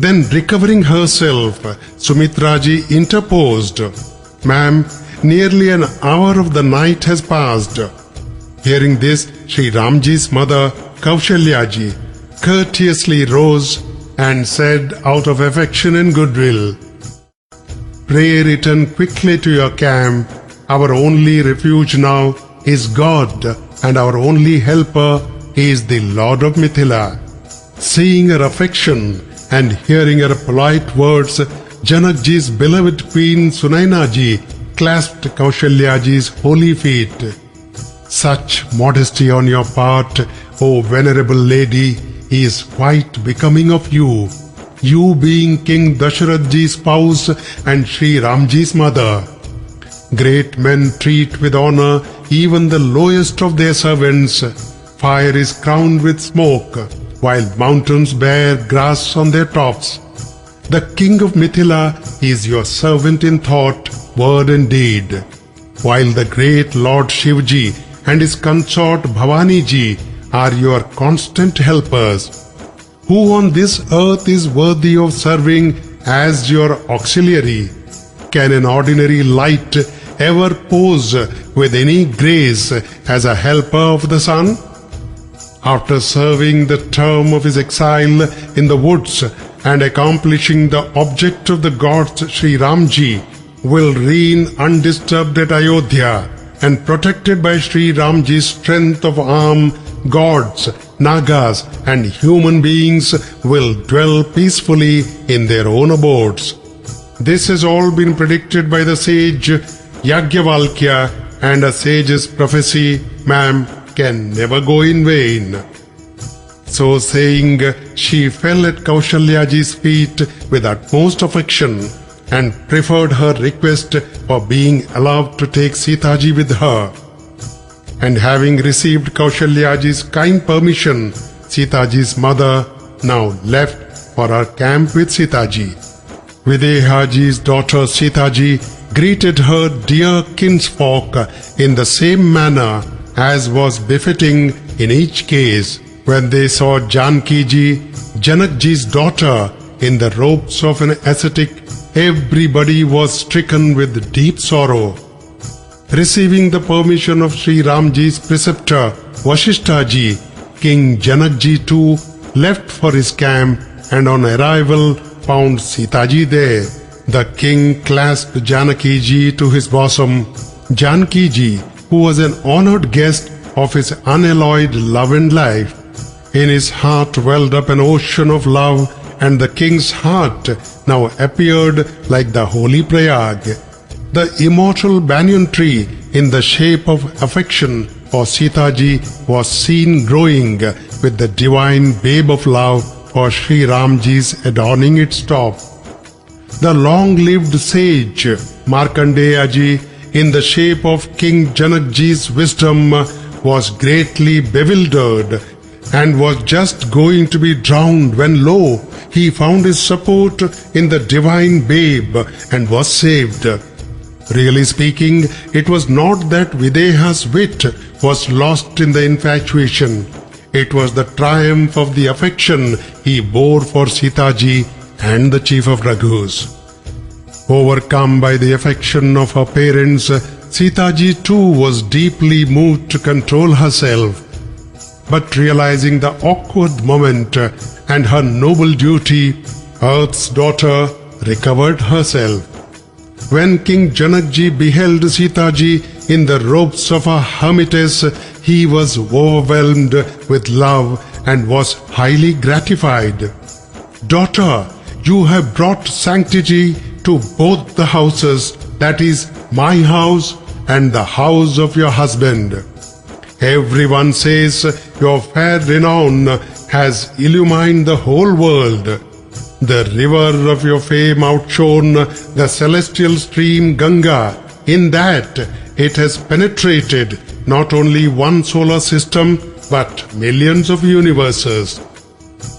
Then, recovering herself, Sumitraji interposed, "Ma'am, nearly an hour of the night has passed." Hearing this, Shri Ramji's mother, Kaushalyaji, courteously rose and said out of affection and goodwill, "Pray return quickly to your camp. Our only refuge now is God, and our only helper is the Lord of Mithila." Seeing her affection and hearing her polite words, Janakji's beloved queen Sunainaji clasped Kaushalyaji's holy feet. "Such modesty on your part, O venerable lady, is quite becoming of you. You being King Dasharathji's spouse and Shri Ramji's mother. Great men treat with honor even the lowest of their servants. Fire is crowned with smoke, while mountains bear grass on their tops. The King of Mithila is your servant in thought, word and deed, while the great Lord Shivji and his consort Bhavaniji are your constant helpers. Who on this earth is worthy of serving as your auxiliary? Can an ordinary light ever pose with any grace as a helper of the sun? After serving the term of his exile in the woods and accomplishing the object of the gods, Shri Ramji will reign undisturbed at Ayodhya, and protected by Shri Ramji's strength of arm, gods, nagas and human beings will dwell peacefully in their own abodes. This has all been predicted by the sage Yajnavalkya, and a sage's prophecy, ma'am, can never go in vain." So saying, she fell at Kaushalyaji's feet with utmost affection and preferred her request for being allowed to take Sitaji with her. And having received Kaushalyaji's kind permission, Sitaji's mother now left for her camp with Sitaji. Videhaji's daughter Sitaji greeted her dear kinsfolk in the same manner as was befitting in each case. When they saw Janki-ji, Janakji's daughter, in the robes of an ascetic, everybody was stricken with deep sorrow. Receiving the permission of Shri Ramji's preceptor Vashishthaji, King Janakji too left for his camp, and on arrival found Sitaji there. The king clasped Janaki-ji to his bosom. Janki-ji, who was an honored guest of his unalloyed love and life, in his heart welled up an ocean of love, and the king's heart now appeared like the holy Prayag. The immortal banyan tree in the shape of affection for Sitaji was seen growing with the divine babe of love for Shri Ramji's adorning its top. The long-lived sage Markandeyaji, in the shape of King Janakji's wisdom, was greatly bewildered and was just going to be drowned when lo, he found his support in the divine babe and was saved. Really speaking, it was not that Videha's wit was lost in the infatuation. It was the triumph of the affection he bore for Sitaji and the chief of Raghus. Overcome by the affection of her parents, Sitaji too was deeply moved to control herself. But realizing the awkward moment and her noble duty, Earth's daughter recovered herself. When King Janakji beheld Sitaji in the robes of a hermitess, he was overwhelmed with love and was highly gratified. "Daughter, you have brought sanctity to both the houses, that is, my house and the house of your husband. Everyone says your fair renown has illumined the whole world. The river of your fame outshone the celestial stream Ganga, in that it has penetrated not only one solar system but millions of universes.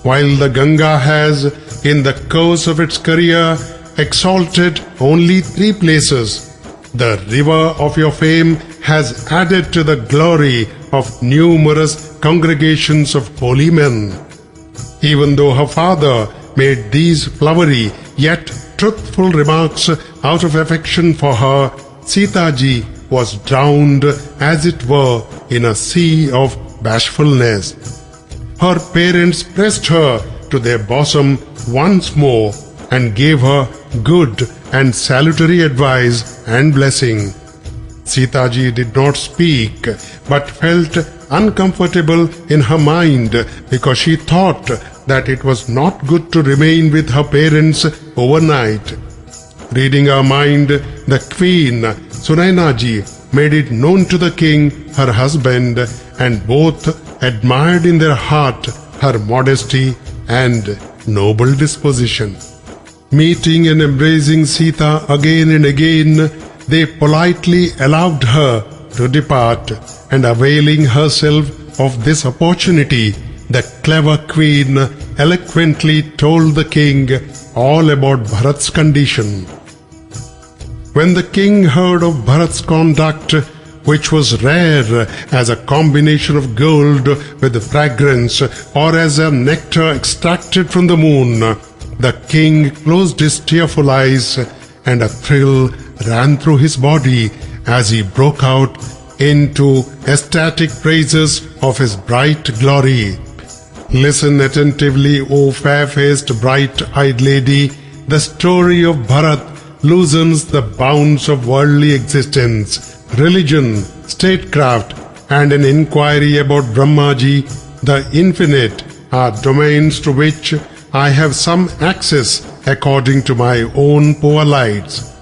While the Ganga has, in the course of its career, exalted only 3 places. The river of your fame has added to the glory of numerous congregations of holy men. Even though her father made these flowery yet truthful remarks out of affection for her, Sita ji was drowned, as it were, in a sea of bashfulness. Her parents pressed her to their bosom once more and gave her good and salutary advice and blessing. Sita ji did not speak, but felt uncomfortable in her mind because she thought that it was not good to remain with her parents overnight. Reading her mind, the queen Sunaina ji made it known to the king, her husband, and both admired in their heart her modesty and noble disposition. Meeting and embracing Sita again and again, they politely allowed her to depart, and availing herself of this opportunity, the clever queen eloquently told the king all about Bharat's condition. When the king heard of Bharat's conduct, which was rare as a combination of gold with fragrance or as a nectar extracted from the moon, the king closed his tearful eyes, and a thrill ran through his body as he broke out into ecstatic praises of his bright glory. Listen attentively, O fair-faced, bright-eyed lady. The story of Bharat loosens the bounds of worldly existence, religion, statecraft, and an inquiry about Brahmaji, the infinite, are domains to which I have some access according to my own poor lights.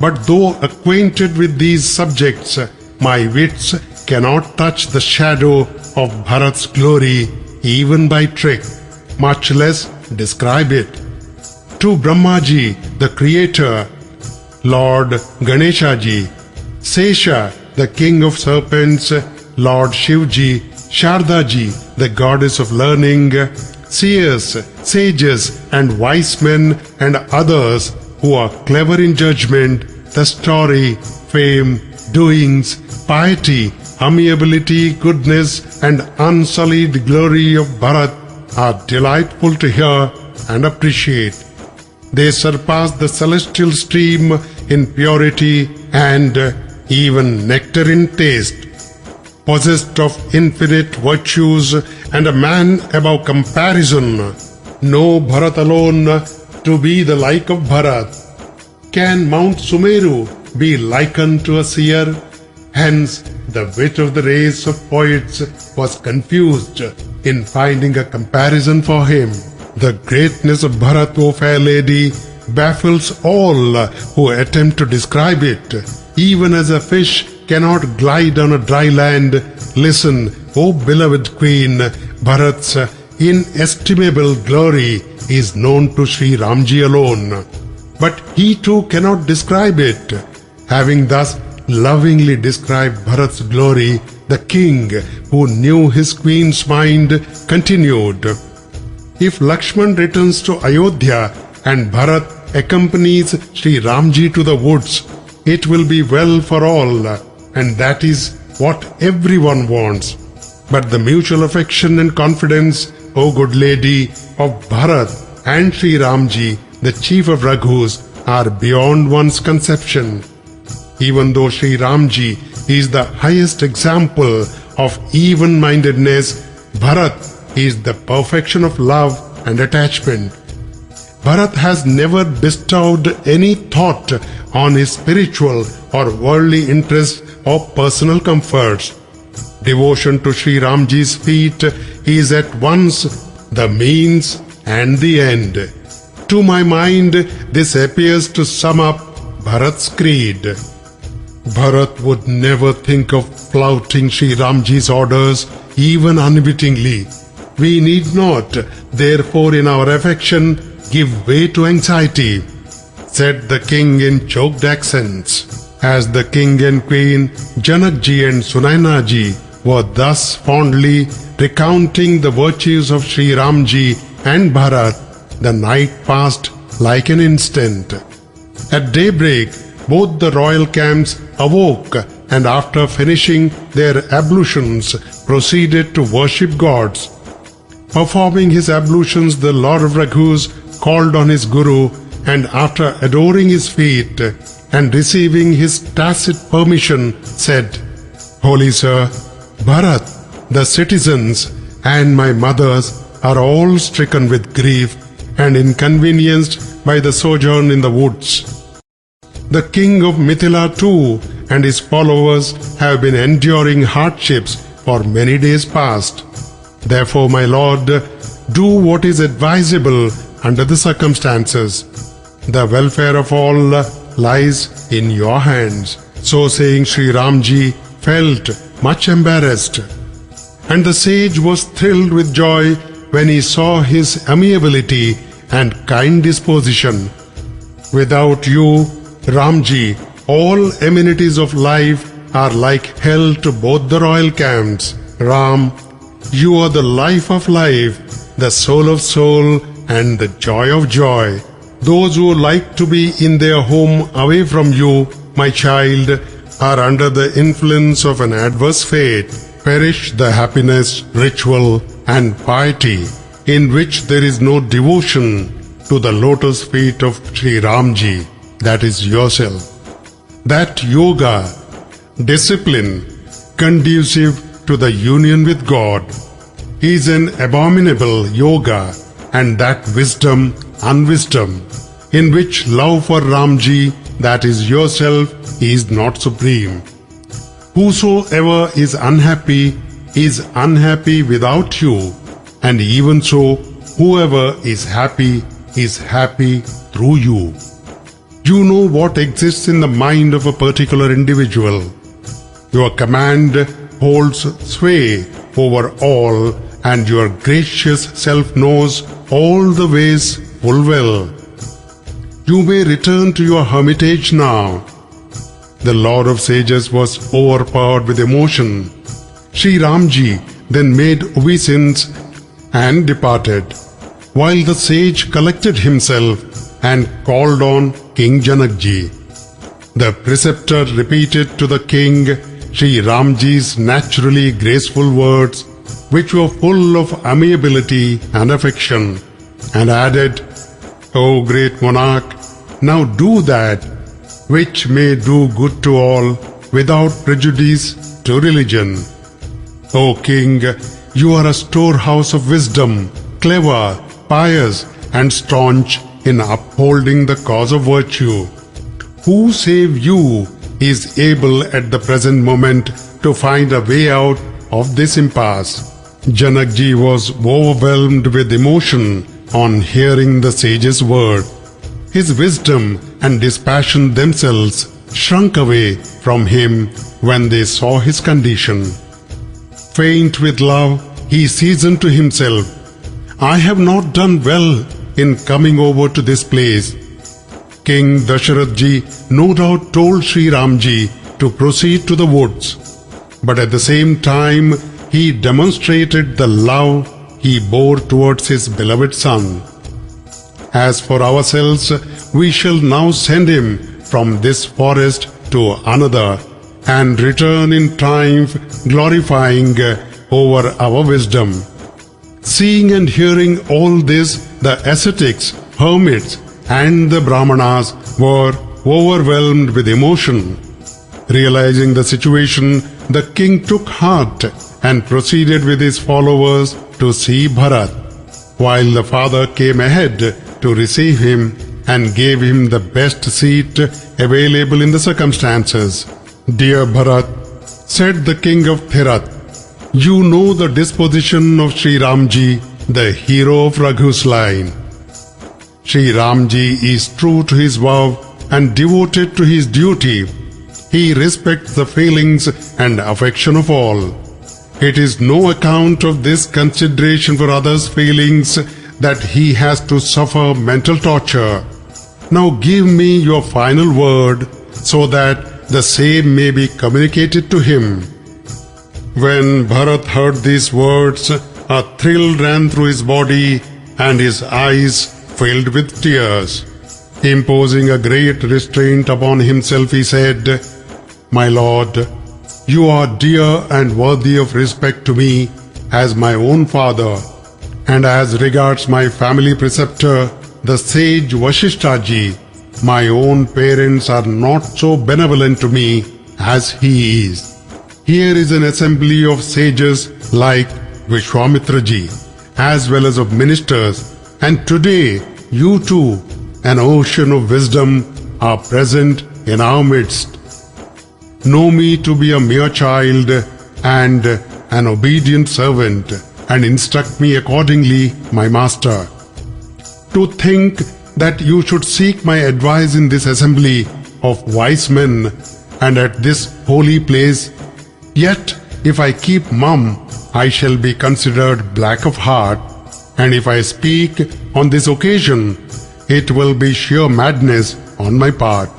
But though acquainted with these subjects, my wits cannot touch the shadow of Bharat's glory even by trick, much less describe it. To Brahmaji, the creator, Lord Ganeshaji, Sesha, the king of serpents, Lord Shivji, Shardaji, the goddess of learning, seers, sages, and wise men, and others who are clever in judgment, the story, fame, doings, piety, amiability, goodness, and unsullied glory of Bharat are delightful to hear and appreciate. They surpass the celestial stream in purity and even nectar in taste. Possessed of infinite virtues and a man above comparison, know Bharat alone to be the like of Bharat. Can Mount Sumeru be likened to a seer? Hence, the wit of the race of poets was confused in finding a comparison for him. The greatness of Bharat, O fair lady, baffles all who attempt to describe it. Even as a fish cannot glide on a dry land, listen, O beloved queen, Bharat's inestimable glory is known to Shri Ramji alone. But he too cannot describe it. Having thus lovingly described Bharat's glory, the king, who knew his queen's mind, continued, If Lakshman returns to Ayodhya and Bharat accompanies Shri Ramji to the woods, it will be well for all, and that is what everyone wants. But the mutual affection and confidence, O good lady, of Bharat and Shri Ramji, the chief of Raghus, are beyond one's conception. Even though Shri Ramji is the highest example of even-mindedness, Bharat is the perfection of love and attachment. Bharat has never bestowed any thought on his spiritual or worldly interests or personal comforts. Devotion to Shri Ramji's feet is at once the means and the end. To my mind, this appears to sum up Bharat's creed. Bharat would never think of flouting Shri Ramji's orders, even unwittingly. We need not, therefore, in our affection, give way to anxiety, said the king in choked accents. As the king and queen, Janakji and Sunainaji, were thus fondly recounting the virtues of Shri Ramji and Bharat, the night passed like an instant. At daybreak, both the royal camps awoke and after finishing their ablutions, proceeded to worship gods. Performing his ablutions, the Lord of Raghus called on his Guru, and after adoring his feet and receiving his tacit permission, said, "Holy Sir, Bharat, the citizens and my mothers are all stricken with grief and inconvenienced by the sojourn in the woods. The king of Mithila too and his followers have been enduring hardships for many days past. Therefore, my lord, do what is advisable under the circumstances. The welfare of all lies in your hands." So saying, Shri Ramji felt much embarrassed. And the sage was thrilled with joy when he saw his amiability and kind disposition. "Without you, Ramji, all amenities of life are like hell to both the royal camps. Ram, you are the life of life, the soul of soul, and the joy of joy. Those who like to be in their home away from you, my child, are under the influence of an adverse fate. Perish the happiness, ritual, and piety, in which there is no devotion to the lotus feet of Shri Ramji, that is yourself. That yoga, discipline, conducive to the union with God, is an abominable yoga, and that wisdom, unwisdom, in which love for Ramji, that is yourself, is not supreme. Whosoever is unhappy without you, and even so, whoever is happy through you. You know what exists in the mind of a particular individual. Your command holds sway over all, and your gracious self knows all the ways full well. You may return to your hermitage now." The Lord of Sages was overpowered with emotion. Shri Ramji then made obeisance and departed, while the sage collected himself and called on King Janakji. The preceptor repeated to the king Shri Ramji's naturally graceful words, which were full of amiability and affection, and added, "O great monarch, now do that which may do good to all without prejudice to religion. O king, you are a storehouse of wisdom, clever, pious, and staunch in upholding the cause of virtue. Who save you is able at the present moment to find a way out of this impasse?" Janakji was overwhelmed with emotion on hearing the sage's word. His wisdom and dispassion themselves shrunk away from him when they saw his condition. Faint with love, he seasoned to himself, "I have not done well in coming over to this place." King Dasharathji no doubt told Shri Ramji to proceed to the woods, but at the same time he demonstrated the love he bore towards his beloved son. "As for ourselves, we shall now send him from this forest to another and return in triumph, glorifying over our wisdom." Seeing and hearing all this, the ascetics, hermits, and the Brahmanas were overwhelmed with emotion. Realizing the situation, the king took heart and proceeded with his followers to see Bharat, while the father came ahead to receive him and gave him the best seat available in the circumstances. "Dear Bharat," said the king of Thirat, "you know the disposition of Shri Ramji, the hero of Raghu's line. Shri Ramji is true to his vow and devoted to his duty. He respects the feelings and affection of all. It is no account of this consideration for others' feelings that he has to suffer mental torture. Now give me your final word so that the same may be communicated to him." When Bharat heard these words, a thrill ran through his body and his eyes filled with tears. Imposing a great restraint upon himself, he said, "My lord, you are dear and worthy of respect to me as my own father, and as regards my family preceptor, the sage Vashisth ji, my own parents are not so benevolent to me as he is. Here is an assembly of sages like Vishwamitra ji, as well as of ministers, and today you too, an ocean of wisdom, are present in our midst. Know me to be a mere child and an obedient servant, and instruct me accordingly, my master. To think that you should seek my advice in this assembly of wise men and at this holy place, yet if I keep mum, I shall be considered black of heart, and if I speak on this occasion, it will be sheer madness on my part.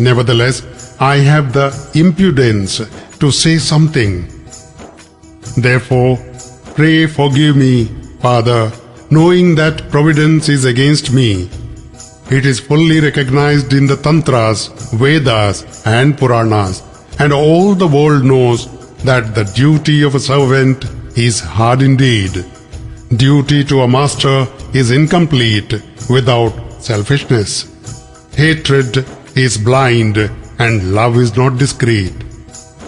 Nevertheless, I have the impudence to say something. Therefore, pray forgive me, Father, knowing that providence is against me. It is fully recognized in the Tantras, Vedas and Puranas, and all the world knows that the duty of a servant is hard indeed. Duty to a master is incomplete without selfishness. Hatred is blind and love is not discreet.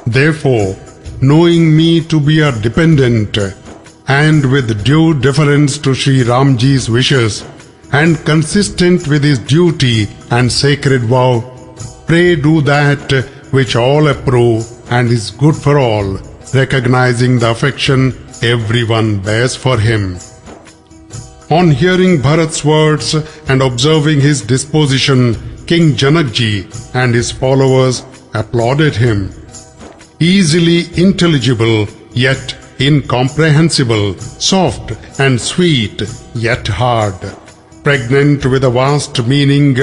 Therefore, knowing me to be a dependent, and with due deference to Shri Ramji's wishes, and consistent with his duty and sacred vow, pray do that which all approve and is good for all, recognizing the affection everyone bears for him." On hearing Bharat's words and observing his disposition, King Janak ji and his followers applauded him. Easily intelligible, yet incomprehensible, soft and sweet, yet hard, pregnant with a vast meaning,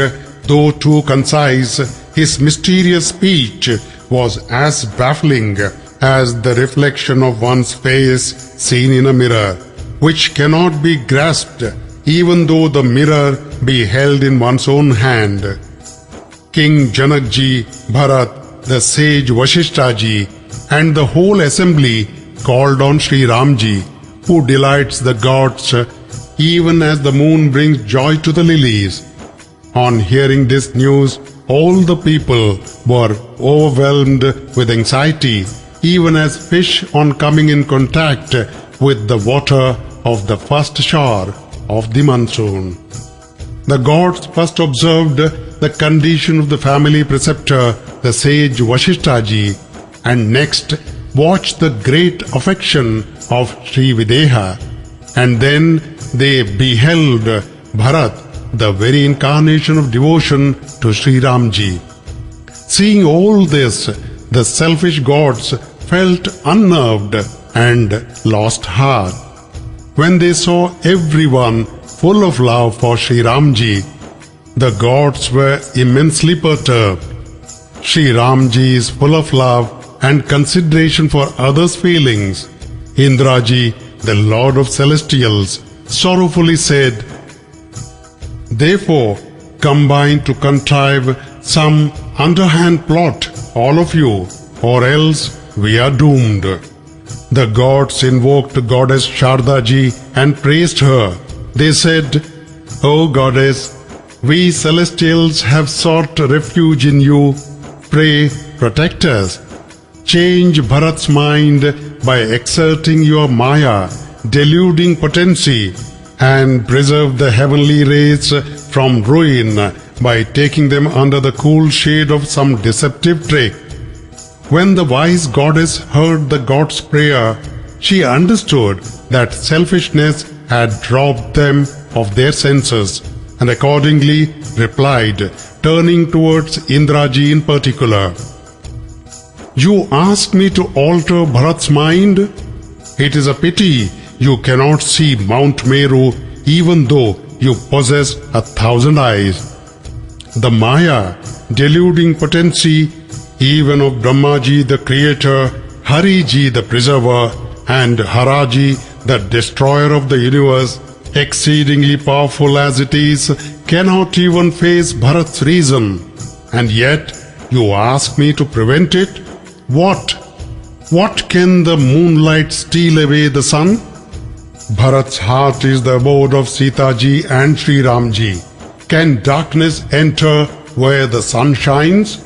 though too concise, his mysterious speech was as baffling as the reflection of one's face seen in a mirror, which cannot be grasped even though the mirror be held in one's own hand. King Janak ji, Bharat, the sage Vashisth ji, and the whole assembly called on Shri Ramji, who delights the gods even as the moon brings joy to the lilies. On hearing this news, all the people were overwhelmed with anxiety, even as fish on coming in contact with the water of the first shower of the monsoon. The gods first observed the condition of the family preceptor, the sage Vashisth ji, and next watched the great affection of Sri Videha, and then they beheld Bharat, the very incarnation of devotion to Sri Ramji. Seeing all this, the selfish gods felt unnerved and lost heart. When they saw everyone full of love for Sri Ramji, the gods were immensely perturbed. Sri Ramji is full of love and consideration for others' feelings. Indraji, the Lord of Celestials, sorrowfully said, "Therefore, combine to contrive some underhand plot, all of you, or else we are doomed." The gods invoked Goddess Shardaji and praised her. They said, "O Goddess, we celestials have sought refuge in you. Pray, protect us. Change Bharat's mind by exerting your Maya, deluding potency, and preserve the heavenly race from ruin by taking them under the cool shade of some deceptive trick." When the wise goddess heard the god's prayer, she understood that selfishness had robbed them of their senses, and accordingly replied, turning towards Indraji in particular, "You ask me to alter Bharat's mind? It is a pity you cannot see Mount Meru even though you possess 1,000 eyes. The Maya, deluding potency, even of Brahmaji the creator, Hariji the preserver, and Haraji the destroyer of the universe, exceedingly powerful as it is, cannot even face Bharat's reason. And yet you ask me to prevent it? What can the moonlight steal away the sun? Bharat's heart is the abode of Sita ji and Shri Ram ji. Can darkness enter where the sun shines?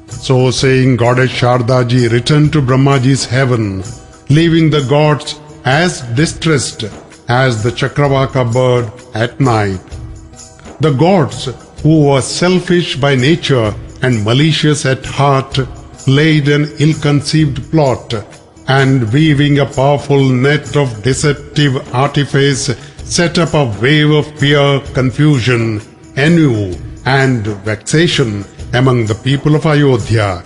So saying, Goddess Sharda ji returned to Brahmaji's heaven, leaving the gods as distressed as the Chakravaka bird at night. The gods, who were selfish by nature and malicious at heart, laid an ill-conceived plot, and weaving a powerful net of deceptive artifice, set up a wave of fear, confusion, ennui, and vexation among the people of Ayodhya.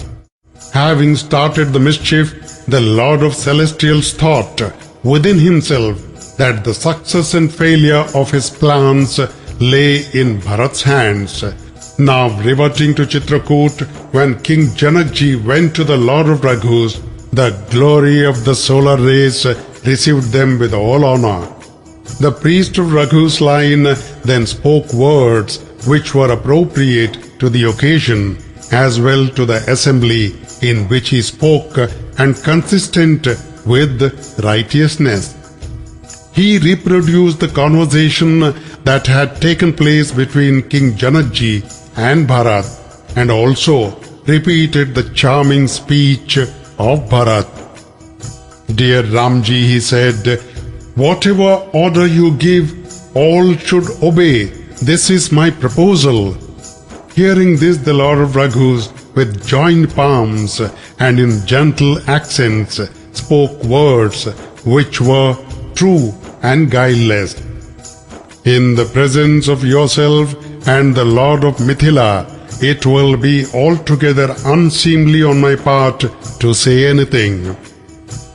Having started the mischief, the Lord of Celestials thought within himself that the success and failure of his plans lay in Bharat's hands. Now reverting to Chitrakoot, when King Janak ji went to the Lord of Raghus, the glory of the solar rays received them with all honor. The priest of Raghu's line then spoke words which were appropriate to the occasion as well to the assembly in which he spoke and consistent with righteousness. He reproduced the conversation that had taken place between King Janak ji and Bharat, and also repeated the charming speech of Bharat. Dear Ramji, he said, whatever order you give, all should obey. This is my proposal. Hearing this, the Lord of Raghus, with joined palms and in gentle accents, spoke words which were true and guileless. In the presence of yourself and the Lord of Mithila, it will be altogether unseemly on my part to say anything.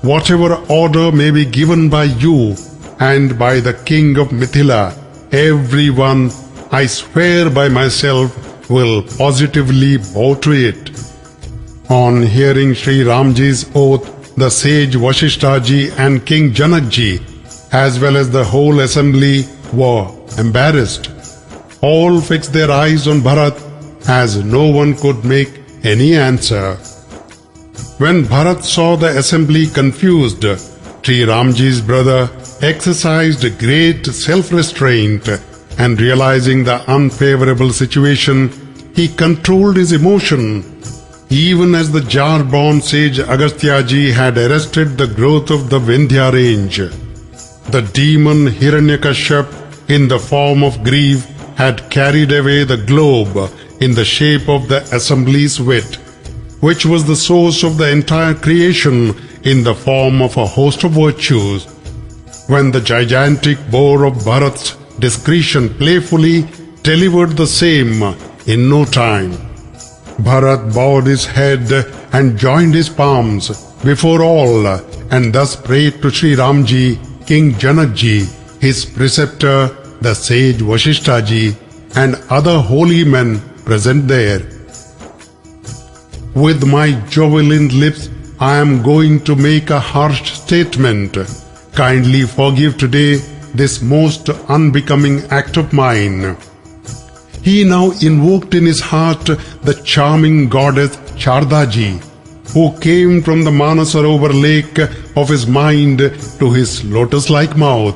Whatever order may be given by you and by the king of Mithila, everyone, I swear by myself, will positively bow to it. On hearing Shri Ramji's oath, the sage Vashisth ji and King Janak ji, as well as the whole assembly, were embarrassed. All fixed their eyes on Bharat, as no one could make any answer. When Bharat saw the assembly confused, Shri Ramji's brother exercised great self-restraint, and realizing the unfavorable situation, he controlled his emotion. Even as the jar-born sage Agastya ji had arrested the growth of the Vindhya range, the demon Hiranyakashyap, in the form of grief, had carried away the globe in the shape of the assembly's wit, which was the source of the entire creation in the form of a host of virtues. When the gigantic boar of Bharat's discretion playfully delivered the same in no time, Bharat bowed his head and joined his palms before all, and thus prayed to Shri Ramji, King Janak ji, his preceptor, the sage Vashisth ji, and other holy men present there. With my javelined lips, I am going to make a harsh statement. Kindly forgive today this most unbecoming act of mine. He now invoked in his heart the charming goddess Sharda ji, who came from the Manasarovar lake of his mind to his lotus-like mouth.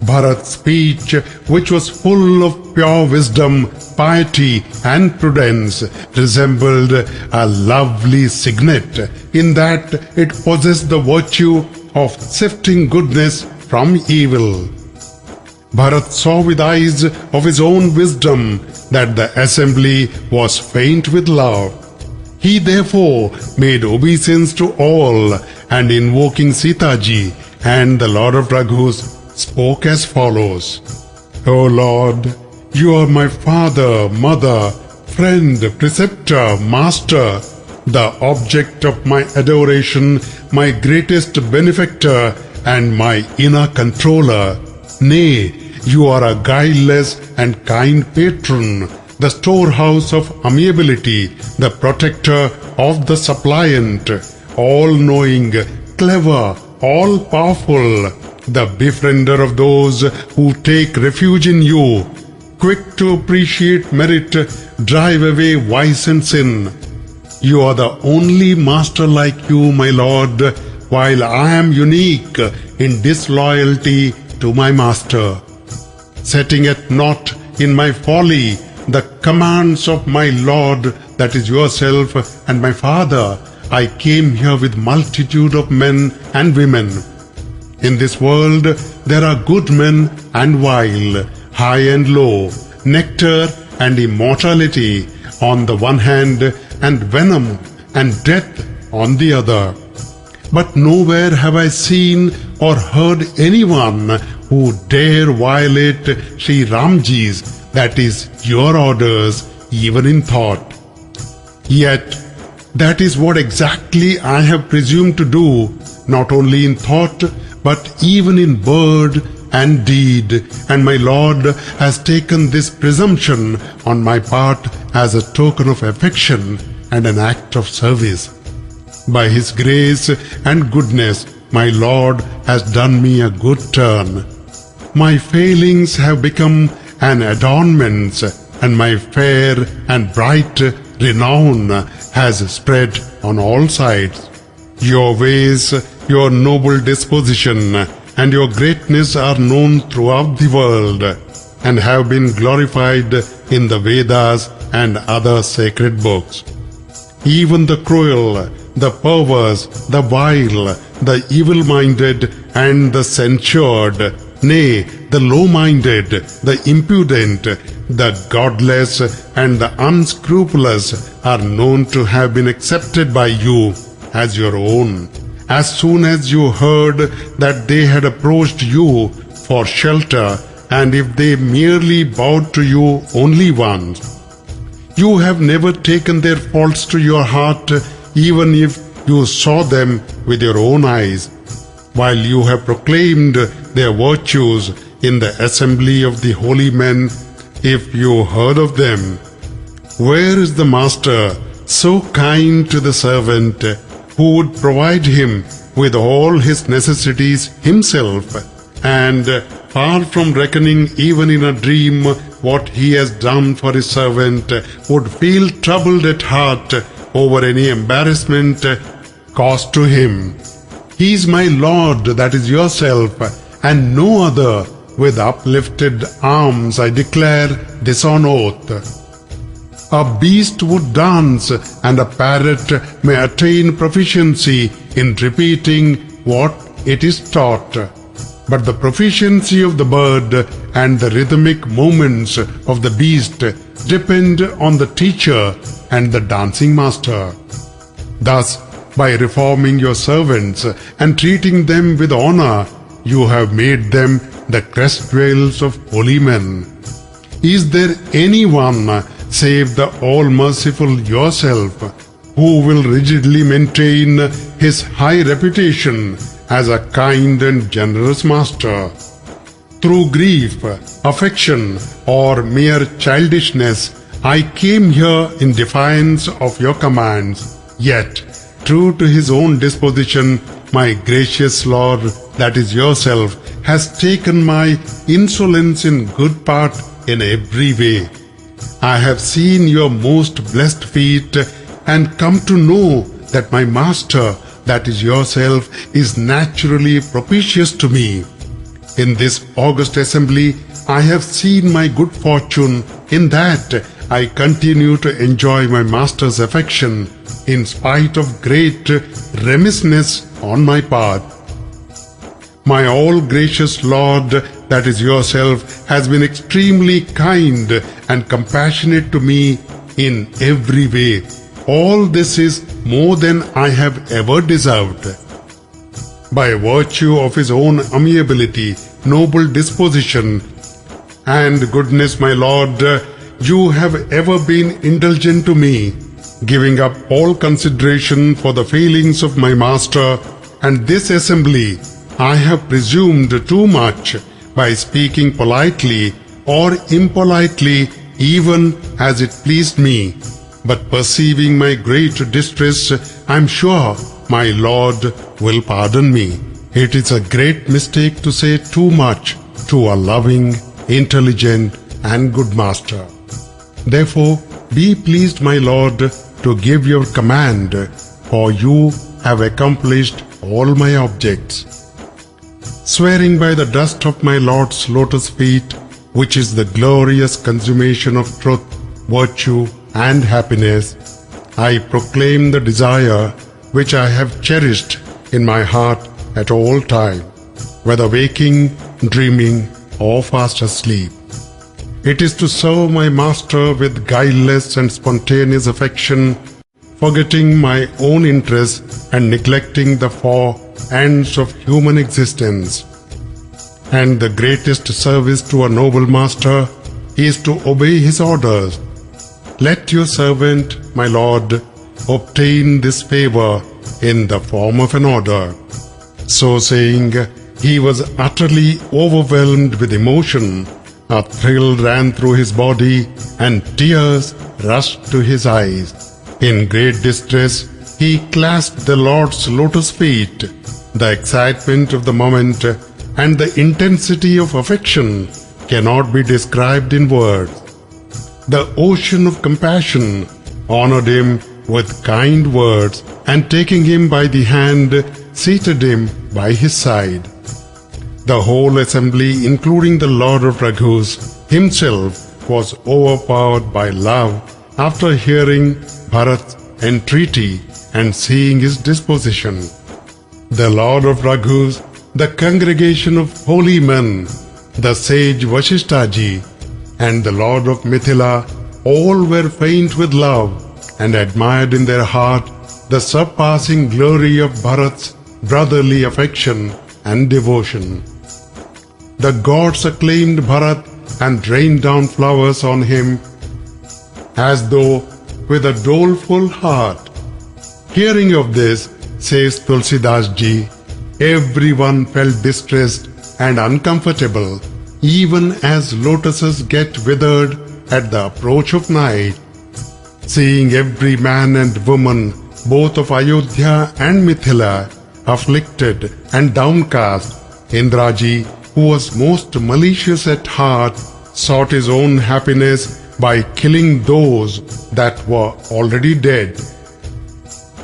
Bharat's speech, which was full of pure wisdom, piety and prudence, resembled a lovely signet in that it possessed the virtue of sifting goodness from evil. Bharat saw with eyes of his own wisdom that the assembly was faint with love. He therefore made obeisance to all, and invoking Sita ji and the Lord of Raghus, spoke as follows. O Lord, you are my father, mother, friend, preceptor, master, the object of my adoration, my greatest benefactor, and my inner controller. Nay, you are a guileless and kind patron, the storehouse of amiability, the protector of the suppliant, all-knowing, clever, all-powerful, the befriender of those who take refuge in you, quick to appreciate merit, drive away vice and sin. You are the only master like you, my Lord, while I am unique in disloyalty to my master. Setting at naught in my folly the commands of my Lord, that is yourself and my Father, I came here with multitude of men and women. In this world there are good men and vile, high and low, nectar and immortality on the one hand, and venom and death on the other. But nowhere have I seen or heard anyone who dare violate Shri Ramji's, that is your orders, even in thought. Yet that is what exactly I have presumed to do, not only in thought but even in word and deed, and my Lord has taken this presumption on my part as a token of affection and an act of service. By His grace and goodness, my Lord has done me a good turn. My failings have become an adornment, and my fair and bright renown has spread on all sides. Your ways, your noble disposition, and your greatness are known throughout the world, and have been glorified in the Vedas and other sacred books. Even the cruel, the perverse, the vile, the evil-minded, and the censured, nay, the low-minded, the impudent, the godless, and the unscrupulous are known to have been accepted by you as your own, as soon as you heard that they had approached you for shelter, and if they merely bowed to you only once. You have never taken their faults to your heart, even if you saw them with your own eyes, while you have proclaimed their virtues in the assembly of the holy men, if you heard of them. Where is the master so kind to the servant, who would provide him with all his necessities himself, and far from reckoning even in a dream what he has done for his servant, would feel troubled at heart over any embarrassment caused to him? He is my Lord, that is yourself, and no other. With uplifted arms I declare this on oath. A beast would dance, and a parrot may attain proficiency in repeating what it is taught. But the proficiency of the bird and the rhythmic movements of the beast depend on the teacher and the dancing master. Thus, by reforming your servants and treating them with honor, you have made them the crest-jewels of holy men. Is there anyone save the all-merciful yourself who will rigidly maintain his high reputation as a kind and generous master? Through grief, affection, or mere childishness, I came here in defiance of your commands. Yet, true to his own disposition, my gracious Lord, that is yourself, has taken my insolence in good part in every way. I have seen your most blessed feet and come to know that my master, that is yourself, is naturally propitious to me. In this august assembly, I have seen my good fortune in that I continue to enjoy my master's affection in spite of great remissness on my part. My all-gracious Lord, that is yourself, has been extremely kind and compassionate to me in every way. All this is more than I have ever deserved. By virtue of his own amiability, noble disposition, and goodness, my Lord, you have ever been indulgent to me, giving up all consideration for the failings of my master, and this assembly I have presumed too much by speaking politely or impolitely, even as it pleased me. But perceiving my great distress, I am sure my Lord will pardon me. It is a great mistake to say too much to a loving, intelligent, and good master. Therefore, be pleased, my lord, to give your command, for you have accomplished all my objects. Swearing by the dust of my lord's lotus feet, which is the glorious consummation of truth, virtue, and happiness, I proclaim the desire which I have cherished in my heart at all time, whether waking, dreaming, or fast asleep. It is to serve my master with guileless and spontaneous affection, forgetting my own interests and neglecting the four ends of human existence. And the greatest service to a noble master is to obey his orders. Let your servant, my lord, obtain this favor in the form of an order. So saying, he was utterly overwhelmed with emotion. A thrill ran through his body and tears rushed to his eyes. In great distress, he clasped the Lord's lotus feet. The excitement of the moment and the intensity of affection cannot be described in words. The ocean of compassion honored him with kind words and taking him by the hand, seated him by his side. The whole assembly, including the Lord of Raghus himself, was overpowered by love after hearing Bharat's entreaty and seeing his disposition. The Lord of Raghus, the congregation of holy men, the sage Vashisth, and the Lord of Mithila, all were faint with love and admired in their heart the surpassing glory of Bharat's brotherly affection and devotion. The gods acclaimed Bharat and rained down flowers on him as though with a doleful heart. Hearing of this, says Tulsidas ji, everyone felt distressed and uncomfortable, even as lotuses get withered at the approach of night. Seeing every man and woman, both of Ayodhya and Mithila, afflicted and downcast, Indraji, who was most malicious at heart, sought his own happiness by killing those that were already dead.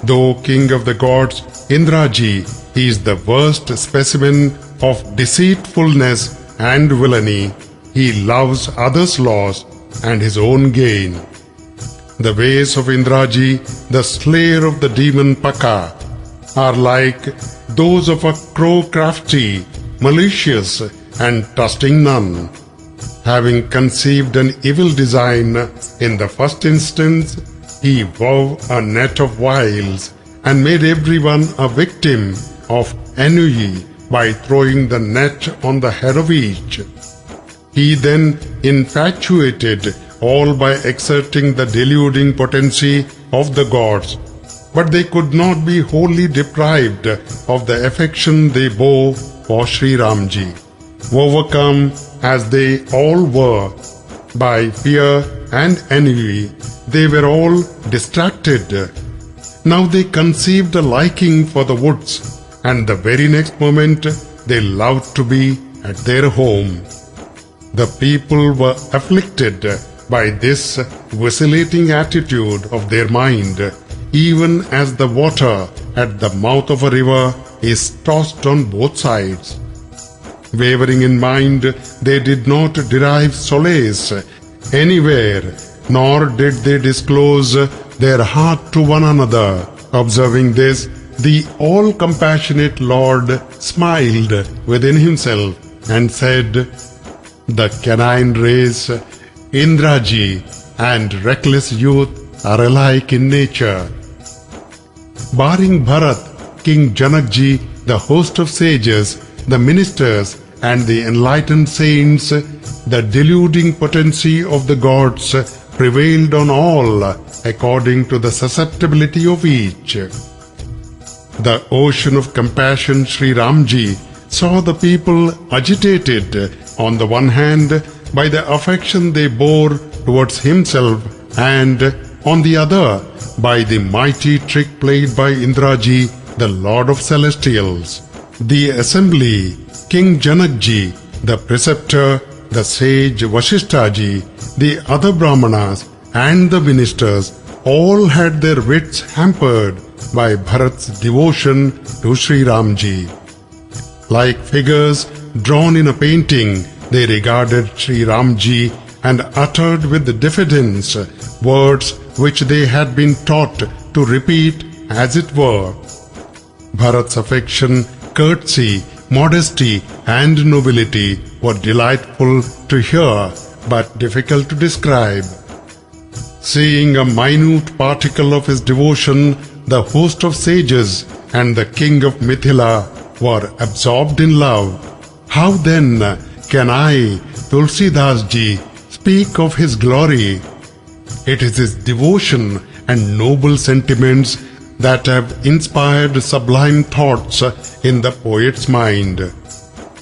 Though king of the gods, Indraji, he is the worst specimen of deceitfulness and villainy. He loves others' loss and his own gain. The ways of Indraji, the slayer of the demon Paka, are like those of a crow-crafty, malicious, and trusting nun. Having conceived an evil design in the first instance, he wove a net of wiles and made everyone a victim of ennui by throwing the net on the head of each. He then infatuated all by exerting the deluding potency of the gods, but they could not be wholly deprived of the affection they bore for Shri Ramji. Overcome as they all were by fear and ennui, they were all distracted. Now they conceived a liking for the woods, and the very next moment they loved to be at their home. The people were afflicted by this vacillating attitude of their mind, even as the water at the mouth of a river is tossed on both sides. Wavering in mind, they did not derive solace anywhere, nor did they disclose their heart to one another. Observing this, the all-compassionate Lord smiled within himself and said, "The canine race, Indraji, and reckless youth are alike in nature." Barring Bharat, King Janakji, the host of sages, the ministers, and the enlightened saints, the deluding potency of the gods prevailed on all according to the susceptibility of each. The ocean of compassion Shri Ramji saw the people agitated on the one hand by the affection they bore towards himself, and on the other by the mighty trick played by Indraji, the Lord of Celestials. The assembly, King Janak ji, the preceptor, the sage Vashisth ji, the other Brahmanas and the ministers all had their wits hampered by Bharat's devotion to Shri Ram ji. Like figures drawn in a painting, they regarded Shri Ram ji and uttered with diffidence words which they had been taught to repeat as it were. Bharat's affection, courtesy, modesty and nobility were delightful to hear but difficult to describe. Seeing a minute particle of his devotion, the host of sages and the king of Mithila were absorbed in love. How then can I, Tulsidas ji, speak of his glory? It is his devotion and noble sentiments that have inspired sublime thoughts in the poet's mind.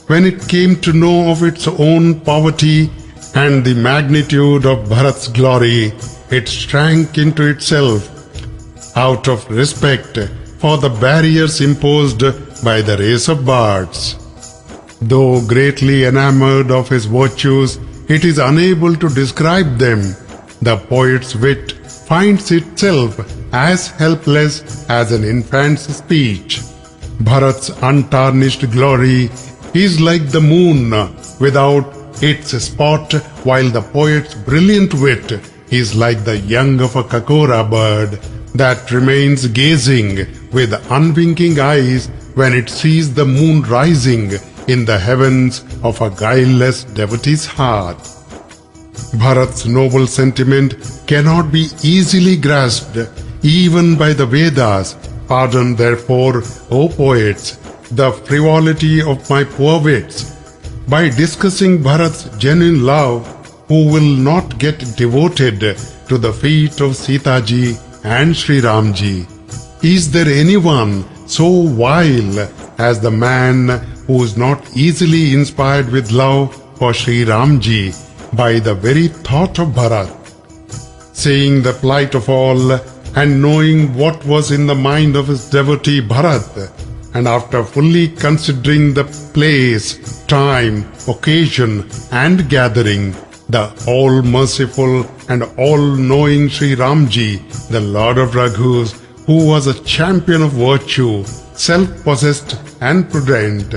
When it came to know of its own poverty and the magnitude of Bharat's glory, it shrank into itself out of respect for the barriers imposed by the race of bards. Though greatly enamored of his virtues, it is unable to describe them. The poet's wit finds itself as helpless as an infant's speech. Bharat's untarnished glory is like the moon without its spot, while the poet's brilliant wit is like the young of a kakora bird that remains gazing with unwinking eyes when it sees the moon rising in the heavens of a guileless devotee's heart. Bharat's noble sentiment cannot be easily grasped even by the Vedas. Pardon therefore, O poets, the frivolity of my poor wits. By discussing Bharat's genuine love, who will not get devoted to the feet of Sita ji and Shri Ram ji? Is there anyone so vile as the man who is not easily inspired with love for Shri Ram ji by the very thought of Bharat? Seeing the plight of all and knowing what was in the mind of his devotee Bharat, and after fully considering the place, time, occasion and gathering, the all-merciful and all-knowing Shri Ram ji, the Lord of Raghus, who was a champion of virtue, self-possessed and prudent,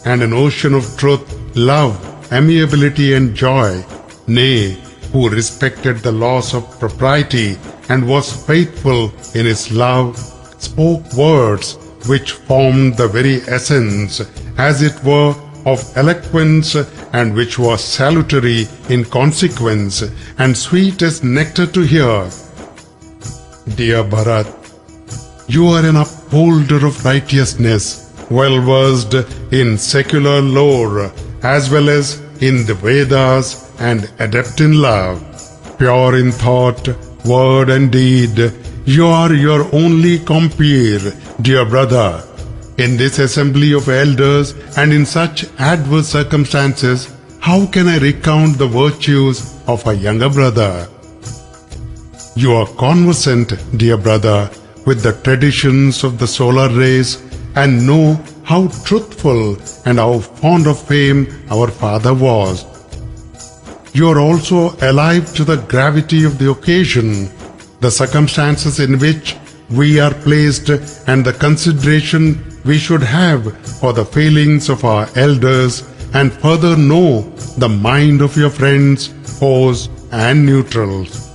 and an ocean of truth, love, amiability and joy, nay, who respected the laws of propriety and was faithful in his love, spoke words which formed the very essence, as it were, of eloquence, and which was salutary in consequence, and sweet as nectar to hear. Dear Bharat, you are an upholder of righteousness, well versed in secular lore as well as in the Vedas, and adept in love. Pure in thought, word and deed, you are your only compeer, dear brother. In this assembly of elders and in such adverse circumstances, how can I recount the virtues of a younger brother? You are conversant, dear brother, with the traditions of the solar race and know how truthful and how fond of fame our father was. You are also alive to the gravity of the occasion, the circumstances in which we are placed, and the consideration we should have for the failings of our elders, and further know the mind of your friends, foes and neutrals.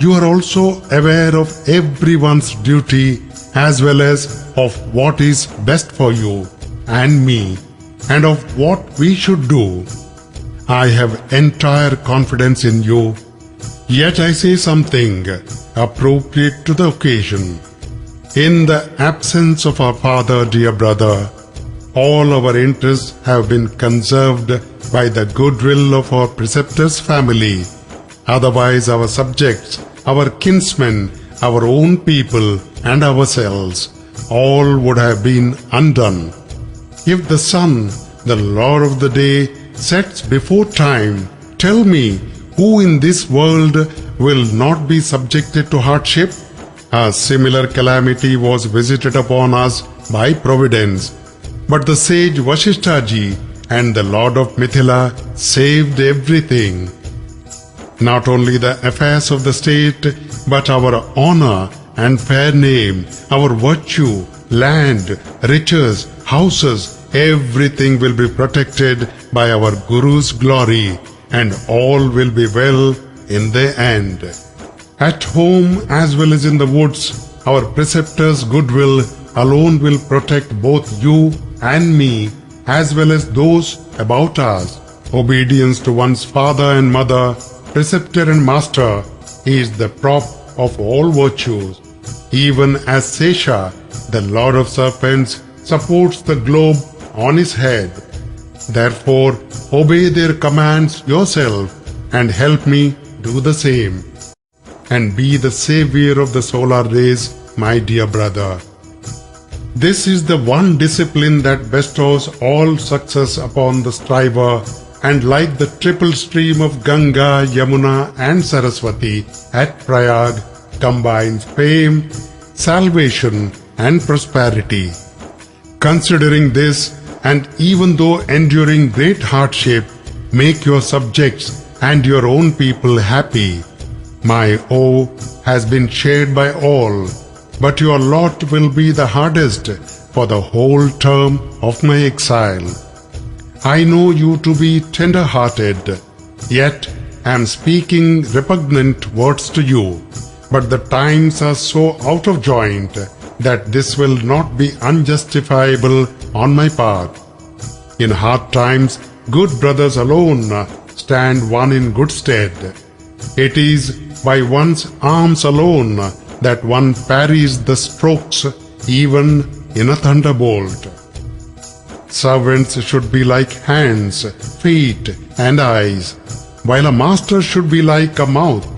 You are also aware of everyone's duty as well as of what is best for you and me, and of what we should do. I have entire confidence in you, yet I say something appropriate to the occasion. In the absence of our father, dear brother, all our interests have been conserved by the goodwill of our preceptor's family. Otherwise our subjects, our kinsmen, our own people and ourselves, all would have been undone. If the sun, the Lord of the day, sets before time, tell me who in this world will not be subjected to hardship? A similar calamity was visited upon us by Providence. But the sage Vashishtha ji and the Lord of Mithila saved everything. Not only the affairs of the state, but our honor and fair name, our virtue, land, riches, houses, everything will be protected by our Guru's glory, and all will be well in the end. At home as well as in the woods, our preceptor's goodwill alone will protect both you and me, as well as those about us. Obedience to one's father and mother, preceptor and master, is the prop of all virtues. Even as Sesha, the Lord of Serpents, supports the globe on his head. Therefore, obey their commands yourself and help me do the same. And be the savior of the solar rays, my dear brother. This is the one discipline that bestows all success upon the striver, and like the triple stream of Ganga, Yamuna and Saraswati at Prayag, combines fame, salvation and prosperity. Considering this, and even though enduring great hardship, make your subjects and your own people happy. My woe has been shared by all, but your lot will be the hardest for the whole term of my exile. I know you to be tender-hearted, yet am speaking repugnant words to you. But the times are so out of joint that this will not be unjustifiable on my part. In hard times, good brothers alone stand one in good stead. It is by one's arms alone that one parries the strokes even in a thunderbolt. Servants should be like hands, feet and eyes, while a master should be like a mouth.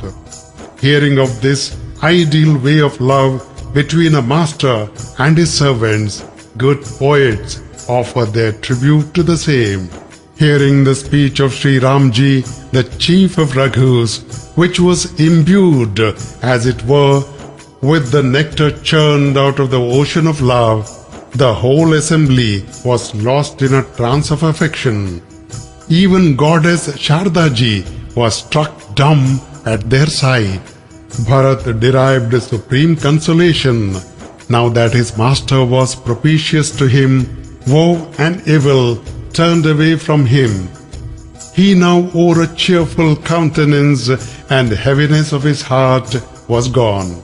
Hearing of this ideal way of love between a master and his servants, good poets offer their tribute to the same. Hearing the speech of Shri Ramji, the chief of Raghus, which was imbued, as it were, with the nectar churned out of the ocean of love, the whole assembly was lost in a trance of affection. Even goddess Sharda ji was struck dumb at their sight. Bharat derived supreme consolation. Now that his master was propitious to him, woe and evil turned away from him. He now wore a cheerful countenance, and heaviness of his heart was gone.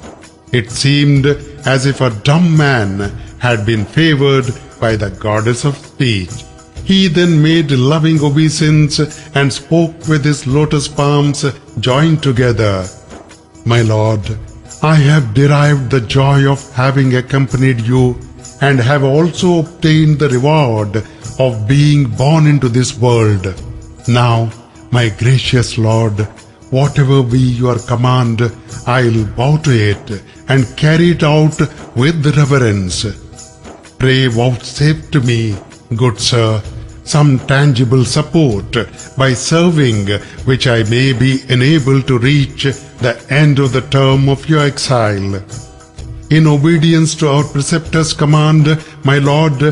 It seemed as if a dumb man had been favored by the goddess of speech. He then made loving obeisance and spoke with his lotus palms joined together. My lord, I have derived the joy of having accompanied you, and have also obtained the reward of being born into this world. Now, my gracious lord, whatever be your command, I'll bow to it and carry it out with reverence. Pray vouchsafe to me, good sir, some tangible support, by serving which I may be enabled to reach the end of the term of your exile. In obedience to our preceptor's command, my lord,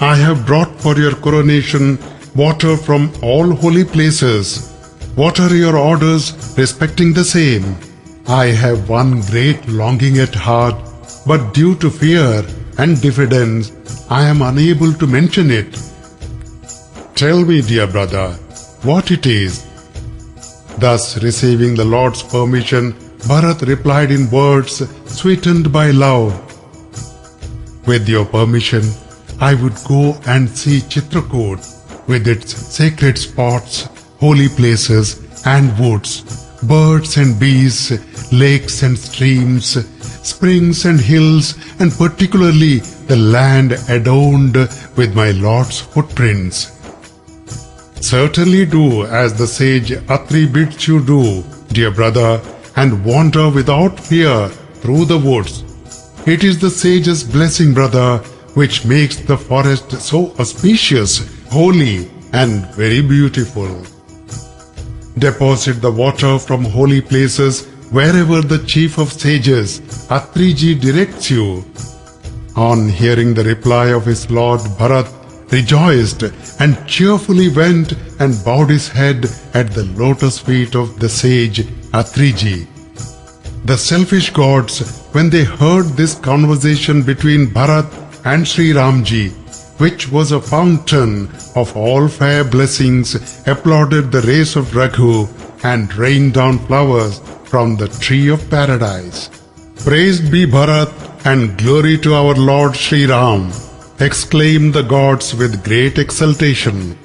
I have brought for your coronation water from all holy places. What are your orders respecting the same? I have one great longing at heart, but due to fear and diffidence, I am unable to mention it. Tell me, dear brother, what it is. Thus, receiving the Lord's permission, Bharat replied in words sweetened by love. With your permission, I would go and see Chitrakoot with its sacred spots, holy places and woods, birds and bees, lakes and streams, springs and hills, and particularly the land adorned with my Lord's footprints. Certainly do as the sage Atri bids you do, dear brother, and wander without fear through the woods. It is the sage's blessing, brother, which makes the forest so auspicious, holy, and very beautiful. Deposit the water from holy places wherever the chief of sages, Atri ji, directs you. On hearing the reply of his lord, Bharat rejoiced and cheerfully went and bowed his head at the lotus feet of the sage Atri ji. The selfish gods, when they heard this conversation between Bharat and Shri Ram ji, which was a fountain of all fair blessings, applauded the race of Raghu and rained down flowers from the tree of paradise. Praised be Bharat and glory to our Lord Shri Ram, exclaimed the gods with great exultation.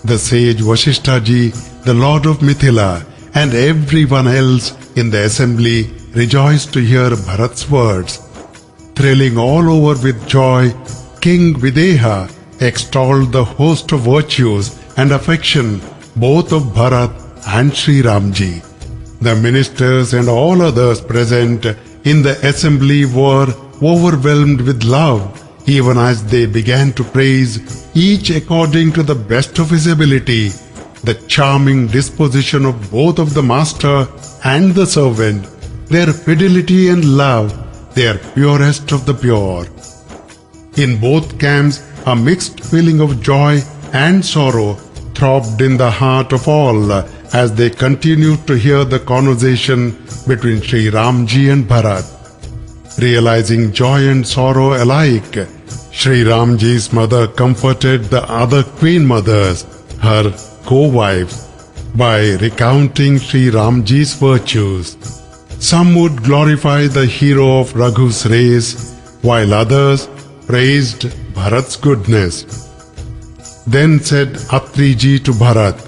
The sage Vashisth ji, the lord of Mithila, and everyone else in the assembly rejoiced to hear Bharat's words. Thrilling all over with joy, King Videha extolled the host of virtues and affection both of Bharat and Shri Ram ji. The ministers and all others present in the assembly were overwhelmed with love, even as they began to praise, each according to the best of his ability, the charming disposition of both of the master and the servant, their fidelity and love, their purest of the pure. In both camps, a mixed feeling of joy and sorrow throbbed in the heart of all as they continued to hear the conversation between Shri Ram ji and Bharat. Realizing joy and sorrow alike, Shri Ram ji's mother comforted the other queen mothers, her co-wives, by recounting Shri Ram ji's virtues. Some would glorify the hero of Raghu's race, while others praised Bharat's goodness. Then said Atri ji to Bharat,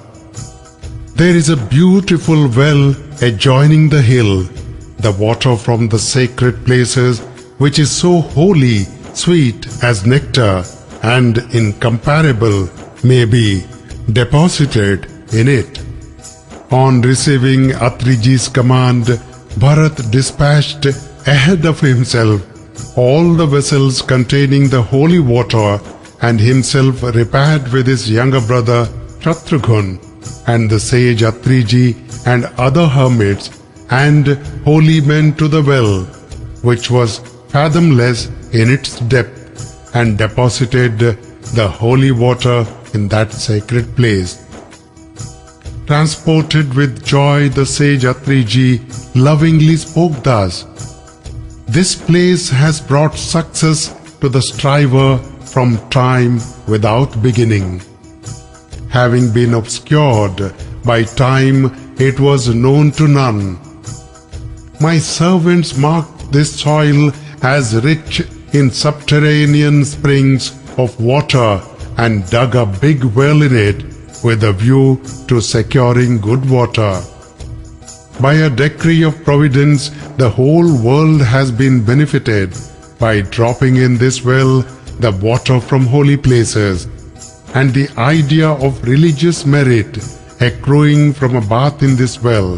"There is a beautiful well adjoining the hill, the water from the sacred places, which is so holy, sweet as nectar, and incomparable, may be deposited in it." On receiving Atri ji's command, Bharat dispatched ahead of himself all the vessels containing the holy water, and himself repaired with his younger brother Shatrughan and the sage Atri ji and other hermits and holy men to the well, which was fathomless in its depth, and deposited the holy water in that sacred place. Transported with joy, the sage Atri ji lovingly spoke thus, "This place has brought success to the striver from time without beginning. Having been obscured by time, it was known to none. My servants marked this soil as rich in subterranean springs of water and dug a big well in it with a view to securing good water. By a decree of providence, the whole world has been benefited by dropping in this well the water from holy places, and the idea of religious merit accruing from a bath in this well,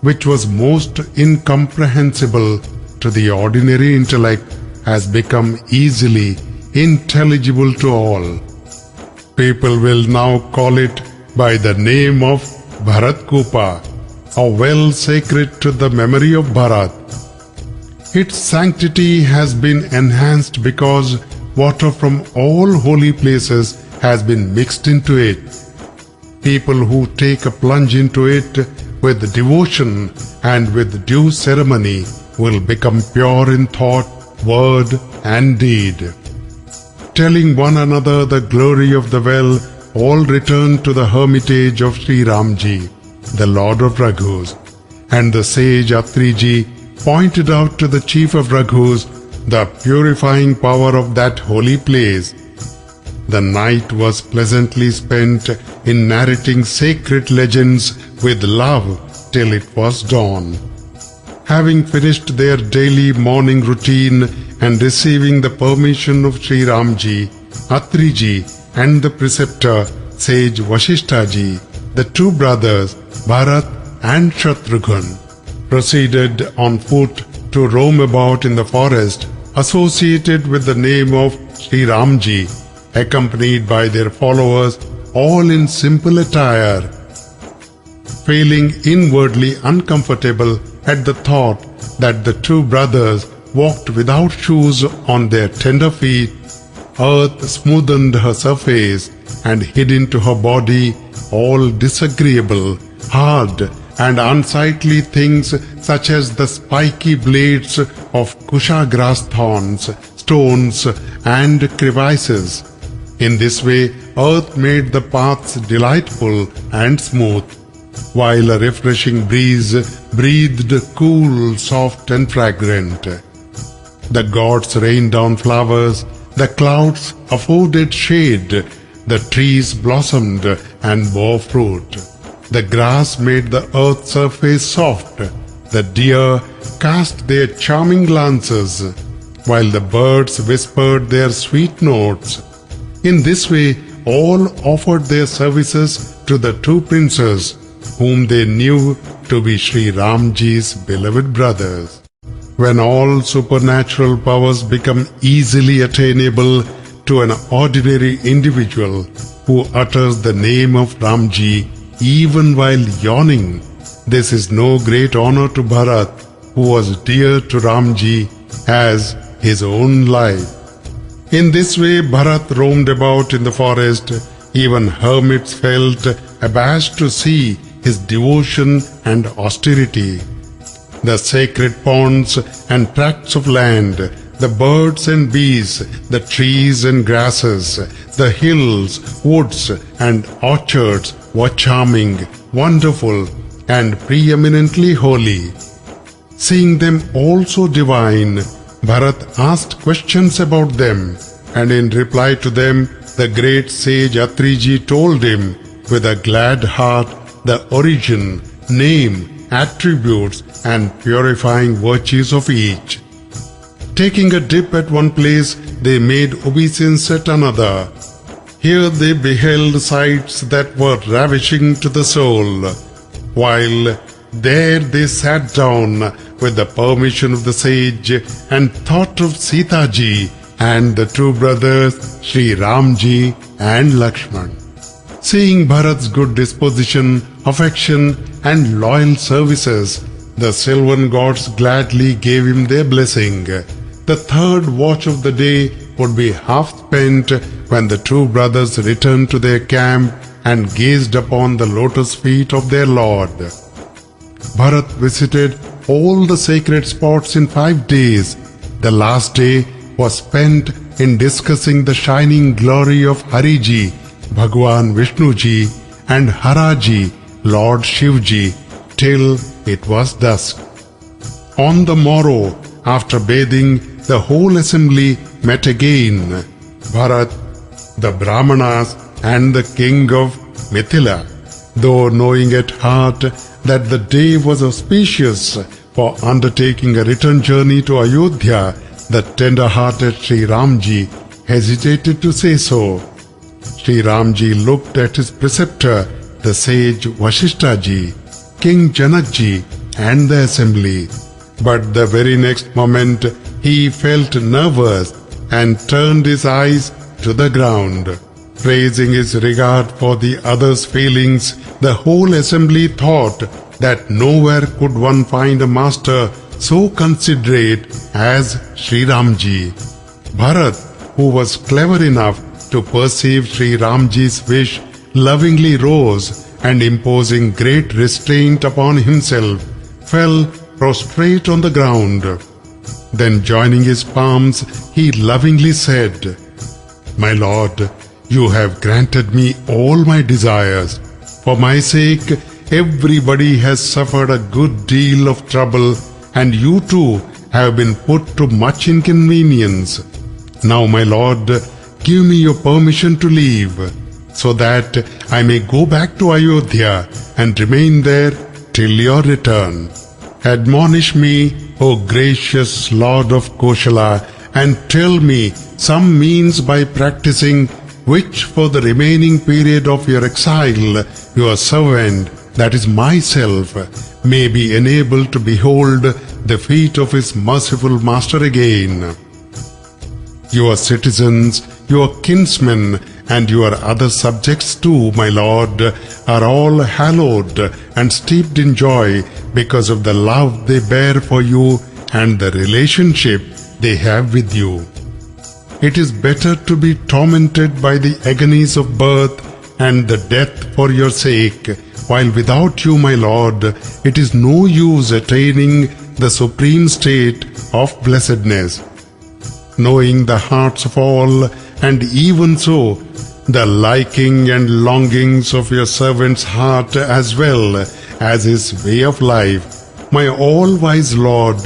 which was most incomprehensible to the ordinary intellect, has become easily intelligible to all. People will now call it by the name of Bharat Kupa, a well sacred to the memory of Bharat. Its sanctity has been enhanced because water from all holy places has been mixed into it. People who take a plunge into it with devotion and with due ceremony will become pure in thought, word and deed." Telling one another the glory of the well, all returned to the hermitage of Shri Ram ji, the Lord of Raghus, and the sage Atri ji pointed out to the chief of Raghus the purifying power of that holy place. The night was pleasantly spent in narrating sacred legends with love till it was dawn. Having finished their daily morning routine and receiving the permission of Shri Ram ji, Atri ji and the preceptor sage Vashisth ji, the two brothers Bharat and Shatrughan proceeded on foot to roam about in the forest associated with the name of Shri Ram ji, accompanied by their followers, all in simple attire. Feeling inwardly uncomfortable at the thought that the two brothers walked without shoes on their tender feet, earth smoothened her surface and hid into her body all disagreeable, hard and unsightly things such as the spiky blades of kusha grass thorns, stones and crevices. In this way, earth made the paths delightful and smooth, while a refreshing breeze breathed cool, soft and fragrant. The gods rained down flowers, the clouds afforded shade, the trees blossomed and bore fruit. The grass made the earth's surface soft, the deer cast their charming glances, while the birds whispered their sweet notes. In this way, all offered their services to the two princes, whom they knew to be Shri Ramji's beloved brothers. When all supernatural powers become easily attainable to an ordinary individual who utters the name of Ramji even while yawning, this is no great honor to Bharat, who was dear to Ramji as his own life. In this way, Bharat roamed about in the forest. Even hermits felt abashed to see his devotion and austerity. The sacred ponds and tracts of land, the birds and bees, the trees and grasses, the hills, woods and orchards were charming, wonderful and preeminently holy. Seeing them all so divine, Bharat asked questions about them, and in reply to them, the great sage Atri ji told him with a glad heart the origin, name, attributes and purifying virtues of each. Taking a dip at one place, they made obeisance at another. Here they beheld sights that were ravishing to the soul, while there they sat down with the permission of the sage and thought of Sita ji and the two brothers Shri Ramji and Lakshman. Seeing Bharat's good disposition, affection and loyal services, the sylvan gods gladly gave him their blessing. The third watch of the day would be half spent when the two brothers returned to their camp and gazed upon the lotus feet of their Lord. Bharat visited all the sacred spots in 5 days. The last day was spent in discussing the shining glory of Hariji, Bhagwan Vishnuji and Haraji, Lord Shivji, till it was dusk. On the morrow, after bathing, the whole assembly met again. Bharat, the Brahmanas and the king of Mithila, though knowing at heart that the day was auspicious for undertaking a return journey to Ayodhya, the tender-hearted Shri Ramji hesitated to say so. Shri Ramji looked at his preceptor, the sage Vashisth ji, King Janak ji and the assembly. But the very next moment he felt nervous and turned his eyes to the ground. Praising his regard for the others' feelings, the whole assembly thought that nowhere could one find a master so considerate as Shri Ramji. Bharat, who was clever enough to perceive Shri Ramji's wish, lovingly rose and imposing great restraint upon himself, fell prostrate on the ground. Then joining his palms, he lovingly said, "My Lord, you have granted me all my desires. For my sake, everybody has suffered a good deal of trouble, and you too have been put to much inconvenience. Now, my Lord, give me your permission to leave, so that I may go back to Ayodhya and remain there till your return. Admonish me, O gracious Lord of Koshala, and tell me some means by practicing which for the remaining period of your exile, your servant, that is myself, may be enabled to behold the feet of his merciful master again. Your citizens, your kinsmen, and your other subjects too, my Lord, are all hallowed and steeped in joy because of the love they bear for you and the relationship they have with you. it is better to be tormented by the agonies of birth and the death for your sake, while without you, my Lord, it is no use attaining the supreme state of blessedness. Knowing the hearts of all, and even so, the liking and longings of your servant's heart as well as his way of life, my all-wise Lord,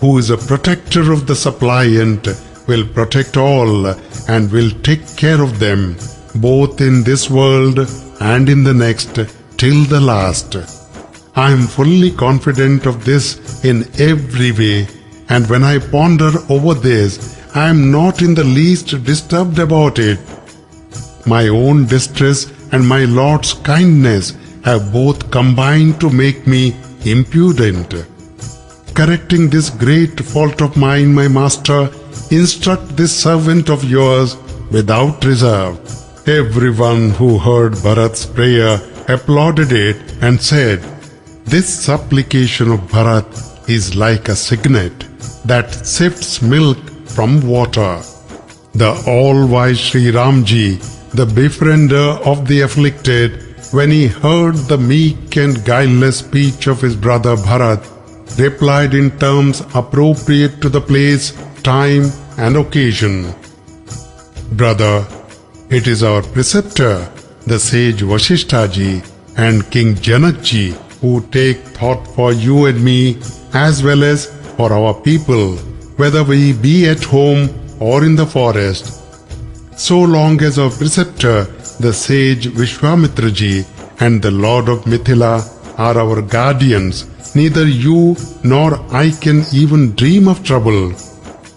who is a protector of the suppliant, will protect all and will take care of them, both in this world and in the next, till the last. I am fully confident of this in every way, and when I ponder over this, I am not in the least disturbed about it. My own distress and my Lord's kindness have both combined to make me impudent. Correcting this great fault of mine, my master, instruct this servant of yours without reserve. Everyone who heard Bharat's prayer applauded it and said, "This supplication of Bharat is like a signet that sifts milk from water." The all-wise Shri Ramji, the befriender of the afflicted, when he heard the meek and guileless speech of his brother Bharat, replied in terms appropriate to the place, time and occasion. "Brother, it is our preceptor, the sage Vashisth and King Janak ji, who take thought for you and me as well as for our people, whether we be at home or in the forest. So long as our preceptor, the sage Vishwamitra ji and the Lord of Mithila are our guardians, neither you nor I can even dream of trouble.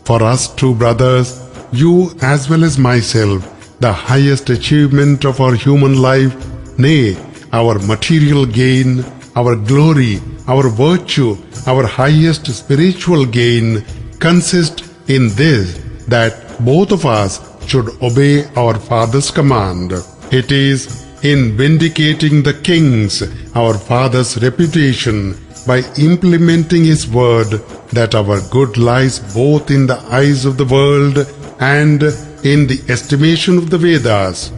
For us two brothers, you as well as myself, the highest achievement of our human life, nay, our material gain, our glory, our virtue, our highest spiritual gain, consist in this, that both of us should obey our father's command. It is in vindicating the king's, our father's reputation, by implementing his word, that our good lies both in the eyes of the world and in the estimation of the Vedas.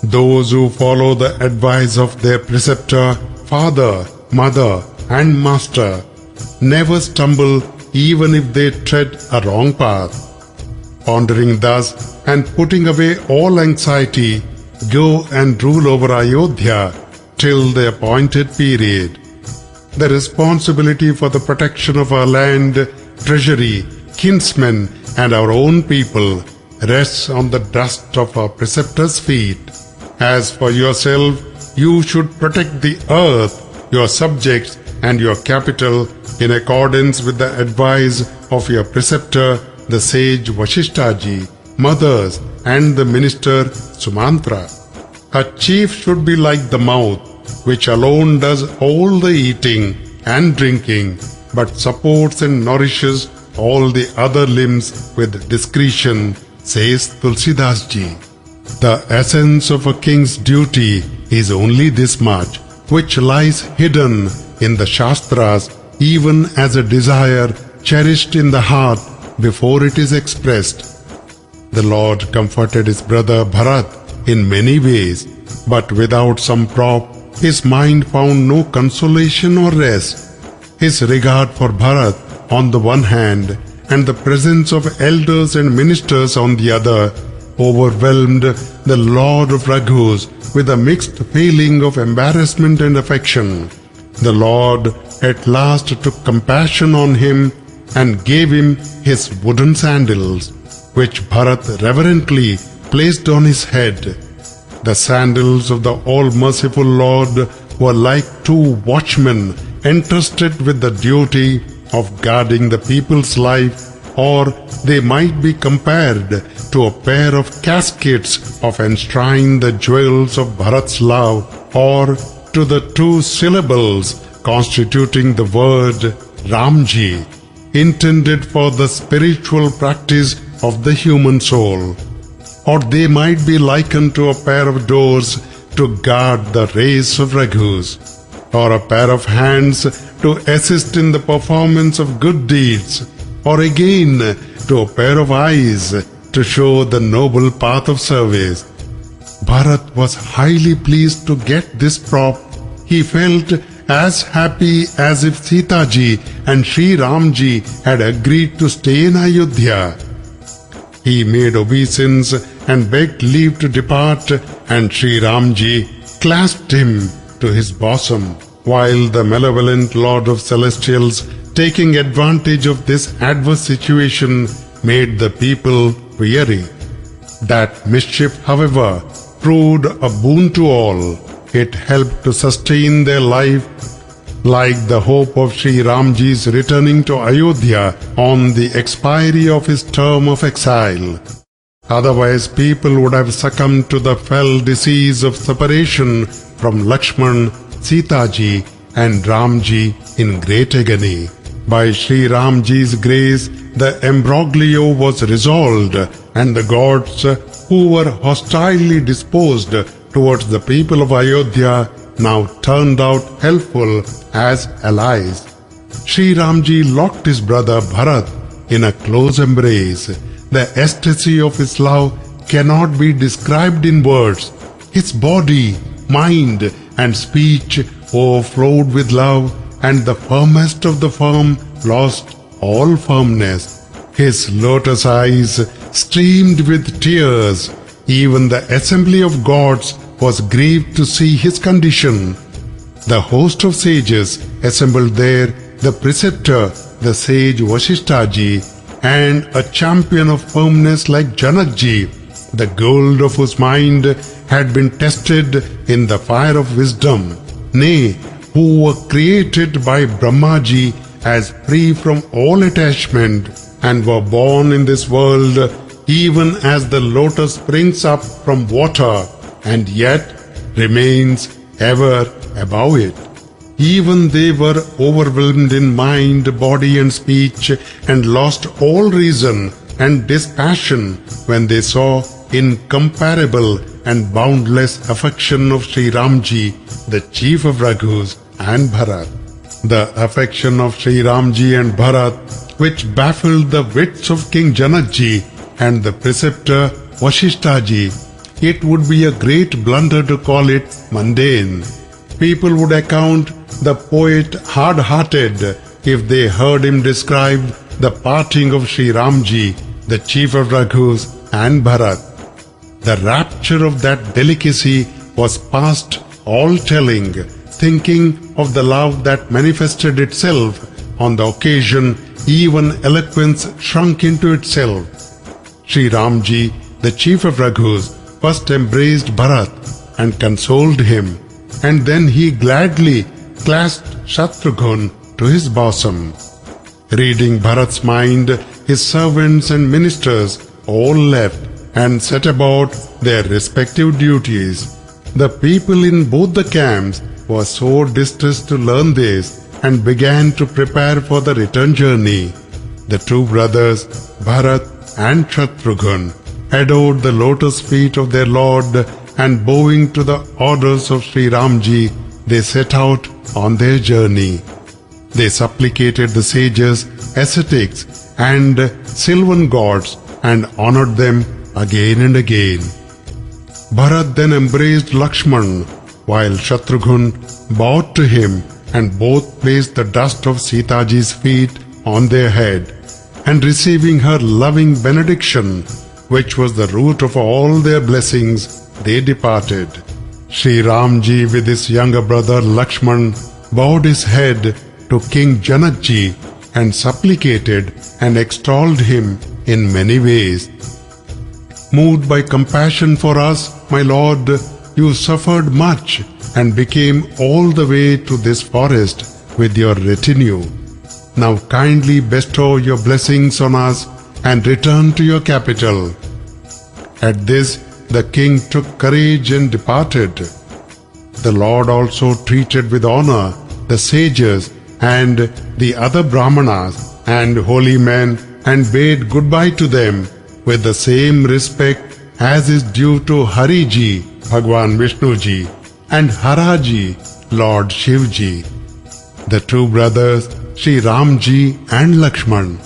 Those who follow the advice of their preceptor, father, mother and master never stumble even if they tread a wrong path. Pondering thus and putting away all anxiety, go and rule over Ayodhya till the appointed period. The responsibility for the protection of our land, treasury, kinsmen and our own people rests on the dust of our preceptor's feet. As for yourself, you should protect the earth, your subjects and your capital in accordance with the advice of your preceptor, the sage Vashisth, mothers and the minister Sumantra. A chief should be like the mouth, which alone does all the eating and drinking, but supports and nourishes all the other limbs with discretion, says Tulsidas ji. The essence of a king's duty is only this much, which lies hidden in the Shastras, even as a desire cherished in the heart before it is expressed. The Lord comforted his brother Bharat in many ways, but without some prop, his mind found no consolation or rest. His regard for Bharat on the one hand and the presence of elders and ministers on the other overwhelmed the Lord of Raghus with a mixed feeling of embarrassment and affection. The Lord at last took compassion on him and gave him his wooden sandals, which Bharat reverently placed on his head. The sandals of the all-merciful Lord were like two watchmen entrusted with the duty of guarding the people's life, or they might be compared to a pair of caskets of enshrine the jewels of Bharat's love, or to the two syllables constituting the word Ramji, intended for the spiritual practice of the human soul. Or they might be likened to a pair of doors to guard the race of Raghus, or a pair of hands to assist in the performance of good deeds, or again to a pair of eyes to show the noble path of service. Bharat was highly pleased to get this prop. He felt as happy as if Sita ji and Shri Ram ji had agreed to stay in Ayodhya. He made obeisance and begged leave to depart, and Shri Ram ji clasped him to his bosom, while the malevolent Lord of Celestials, taking advantage of this adverse situation, made the people weary. That mischief, however, proved a boon to all. It helped to sustain their life, like the hope of Shri Ramji's returning to Ayodhya on the expiry of his term of exile. Otherwise, people would have succumbed to the fell disease of separation from Lakshman, Sita ji and Ramji in great agony. By Shri Ramji's grace, the imbroglio was resolved, and the gods who were hostilely disposed towards the people of Ayodhya now turned out helpful as allies. Shri Ramji locked his brother Bharat in a close embrace. The ecstasy of his love cannot be described in words. His body, mind and speech overflowed with love, and the firmest of the firm lost all firmness. His lotus eyes streamed with tears. Even the assembly of gods was grieved to see his condition. The host of sages assembled there, the preceptor, the sage Vashisth ji, and a champion of firmness like Janak ji, the gold of whose mind had been tested in the fire of wisdom, nay, who were created by Brahma ji as free from all attachment, and were born in this world even as the lotus springs up from water, and yet remains ever above it. Even they were overwhelmed in mind, body and speech, and lost all reason and dispassion when they saw incomparable and boundless affection of Shri Ramji, the chief of Raghus, and Bharat. The affection of Shri Ramji and Bharat, which baffled the wits of King Janak ji and the preceptor Vashisth ji, it would be a great blunder to call it mundane. People would account the poet hard-hearted if they heard him describe the parting of Shri Ramji, the chief of Raghus, and Bharat. The rapture of that delicacy was past all telling. Thinking of the love that manifested itself on the occasion, even eloquence shrunk into itself. Shri Ramji, the chief of Raghus, first embraced Bharat and consoled him, and then he gladly clasped Shatrughan to his bosom. Reading Bharat's mind, his servants and ministers all left and set about their respective duties. The people in both the camps were so distressed to learn this and began to prepare for the return journey. The two brothers, Bharat and Shatrughan, adored the lotus feet of their Lord, and bowing to the orders of Shri Ramji, they set out on their journey. They supplicated the sages, ascetics, and sylvan gods and honored them again and again. Bharat then embraced Lakshman, while Shatrughan bowed to him, and both placed the dust of Sita ji's feet on their head, and receiving her loving benediction, which was the root of all their blessings, they departed. Shri Ramji with his younger brother Lakshman bowed his head to King Janak ji and supplicated and extolled him in many ways. Moved by compassion for us, my Lord, you suffered much and became all the way to this forest with your retinue. Now kindly bestow your blessings on us and return to your capital. At this, the king took courage and departed. The Lord also treated with honor the sages and the other Brahmanas and holy men, and bade goodbye to them with the same respect as is due to Hari ji, Bhagwan Vishnu ji, and Hara ji, Lord Shiv ji. The two brothers, Shri Ram ji and Lakshman,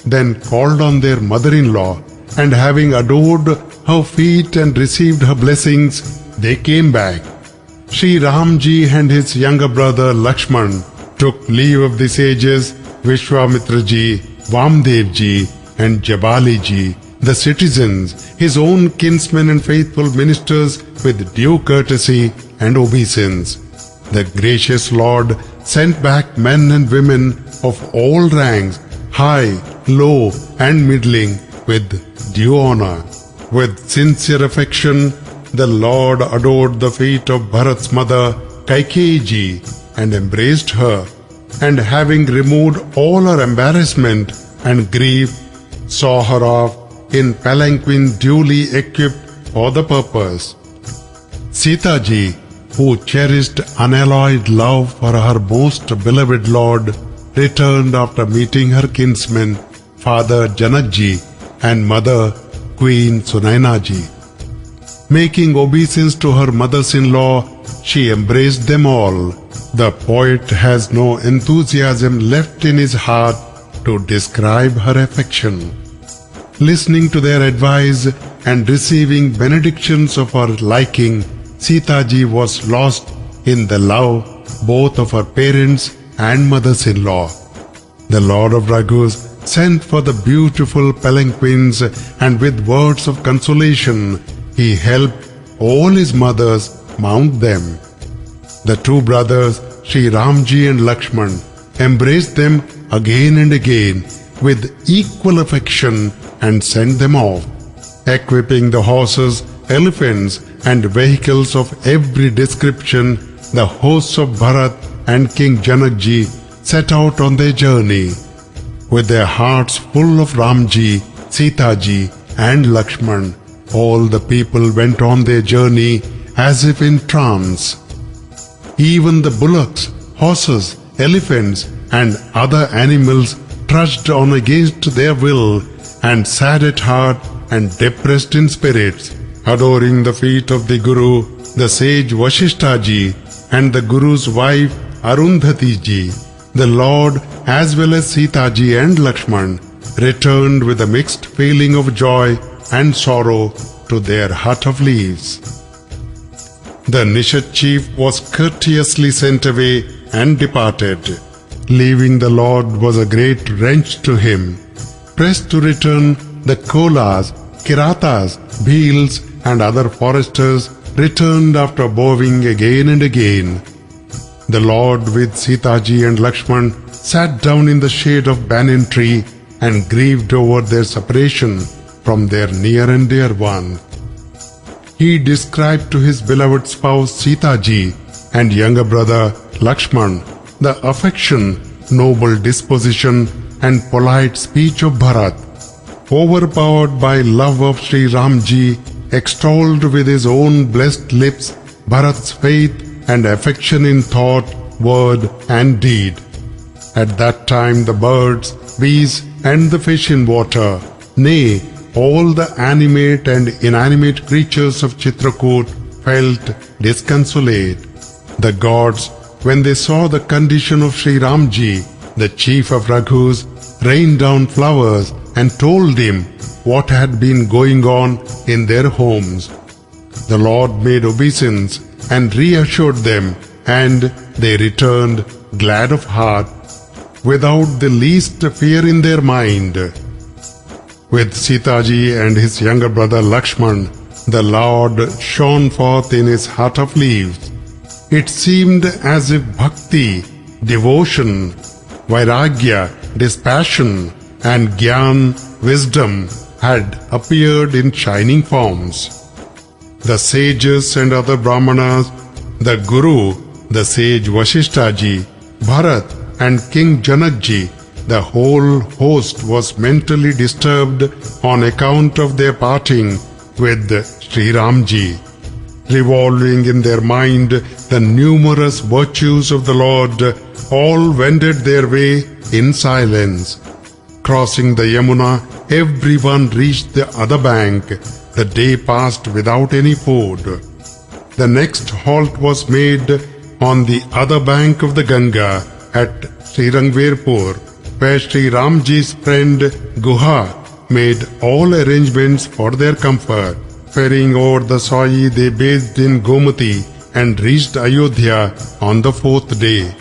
then called on their mother-in-law and having adored her feet and received her blessings, they came back. Shri Ramji and his younger brother Lakshman took leave of the sages Vishwamitra ji, Vamdev ji and Jabali ji, the citizens, his own kinsmen and faithful ministers, with due courtesy and obeisance. The gracious Lord sent back men and women of all ranks, high, low and middling, with due honor. With sincere affection, the Lord adored the feet of Bharat's mother Kaikeyi ji and embraced her, and having removed all her embarrassment and grief, saw her off in palanquin duly equipped for the purpose. Sita ji, who cherished unalloyed love for her most beloved Lord, returned after meeting her kinsmen, Father Janak ji and Mother Queen Sunaina ji. Making obeisance to her mothers-in-law, she embraced them all. The poet has no enthusiasm left in his heart to describe her affection. Listening to their advice and receiving benedictions of her liking, Sita ji was lost in the love both of her parents and mothers-in-law. The Lord of Raghus sent for the beautiful palanquins, and with words of consolation he helped all his mothers mount them. The two brothers, Shri Ramji and Lakshman, embraced them again and again with equal affection and sent them off. Equipping the horses, elephants and vehicles of every description, the hosts of Bharat and King Janak ji set out on their journey. With their hearts full of Ramji, Sita ji and Lakshman, all the people went on their journey as if in trance. Even the bullocks, horses, elephants and other animals trudged on against their will, and sad at heart and depressed in spirits, adoring the feet of the Guru, the sage Vashisth ji and the Guru's wife Arundhati ji. The Lord, as well as Sita ji and Lakshman, returned with a mixed feeling of joy and sorrow to their hut of leaves. The Nishad chief was courteously sent away and departed. Leaving the Lord was a great wrench to him. Pressed to return, the Kolas, Kiratas, Bheels and other foresters returned after bowing again and again. The Lord with Sita ji and Lakshman sat down in the shade of banyan tree and grieved over their separation from their near and dear one. He described to his beloved spouse Sita ji and younger brother Lakshman the affection, noble disposition and polite speech of Bharat. Overpowered by love of Shri Ramji, extolled with his own blessed lips Bharat's faith and affection in thought, word and deed. At that time the birds, bees and the fish in water, nay, all the animate and inanimate creatures of Chitrakoot felt disconsolate. The gods, when they saw the condition of Shri Ramji, the chief of Raghus, rained down flowers and told him what had been going on in their homes. The Lord made obeisance and reassured them, and they returned glad of heart, without the least fear in their mind. With Sita ji and his younger brother Lakshman, the Lord shone forth in his hut of leaves. It seemed as if bhakti, devotion, vairagya, dispassion and gyan, wisdom, had appeared in shining forms. The sages and other brahmanas, the Guru, the sage Vashisth ji, Bharat and King Janak ji, the whole host was mentally disturbed on account of their parting with Shri Ramji. Revolving in their mind the numerous virtues of the Lord, all wended their way in silence. Crossing the Yamuna, everyone reached the other bank. The day passed without any food. The next halt was made on the other bank of the Ganga at Srirangverpur, where Shri Ramji's friend Guha made all arrangements for their comfort. Ferrying over the Soi, they bathed in Gomati and reached Ayodhya on the 4th day.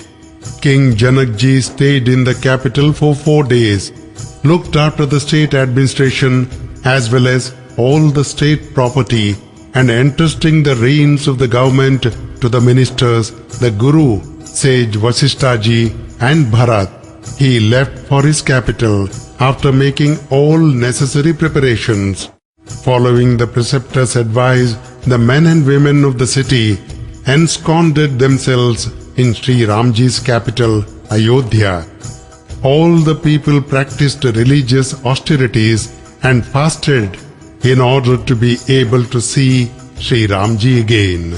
King Janakji stayed in the capital for 4 days, looked after the state administration as well as all the state property, and entrusting the reins of the government to the ministers, the Guru, sage Vashishthaji and Bharat. He left for his capital after making all necessary preparations. Following the preceptor's advice, the men and women of the city ensconced themselves in Shri Ramji's capital, Ayodhya. All the people practiced religious austerities and fasted in order to be able to see Shri Ramji again.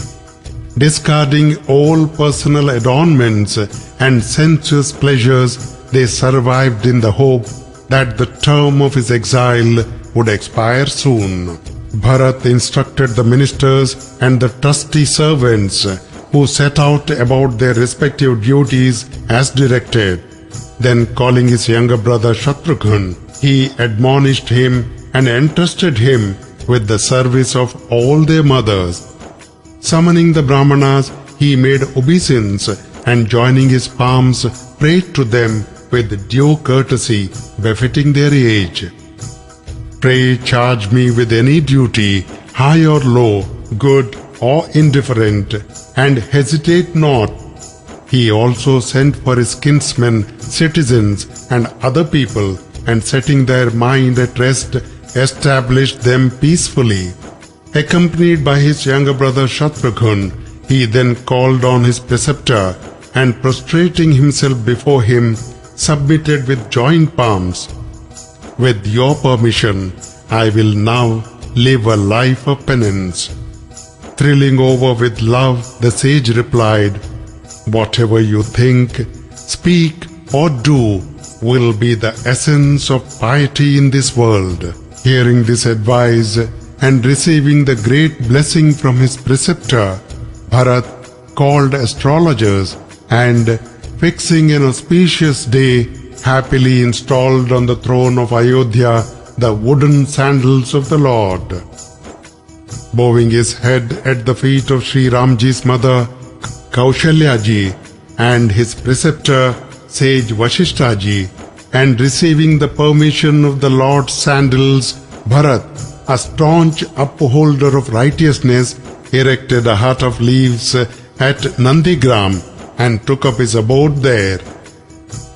Discarding all personal adornments and sensuous pleasures, they survived in the hope that the term of his exile would expire soon. Bharat instructed the ministers and the trusty servants who set out about their respective duties as directed. Then calling his younger brother Shatrughan, he admonished him and entrusted him with the service of all their mothers. Summoning the Brahmanas, he made obeisance and joining his palms prayed to them with due courtesy befitting their age. Pray charge me with any duty, high or low, good or indifferent, and hesitate not. He also sent for his kinsmen, citizens, and other people, and setting their mind at rest, established them peacefully. Accompanied by his younger brother Shatrughan, he then called on his preceptor, and prostrating himself before him, submitted with joined palms. With your permission, I will now live a life of penance. Thrilling over with love, the sage replied, whatever you think, speak or do will be the essence of piety in this world. Hearing this advice and receiving the great blessing from his preceptor, Bharat called astrologers and, fixing an auspicious day, happily installed on the throne of Ayodhya the wooden sandals of the Lord. Bowing his head at the feet of Shri Ramji's mother, Kaushalyaji, and his preceptor, sage Vashishthaji, and receiving the permission of the Lord's sandals, Bharat, a staunch upholder of righteousness, erected a hut of leaves at Nandigram and took up his abode there.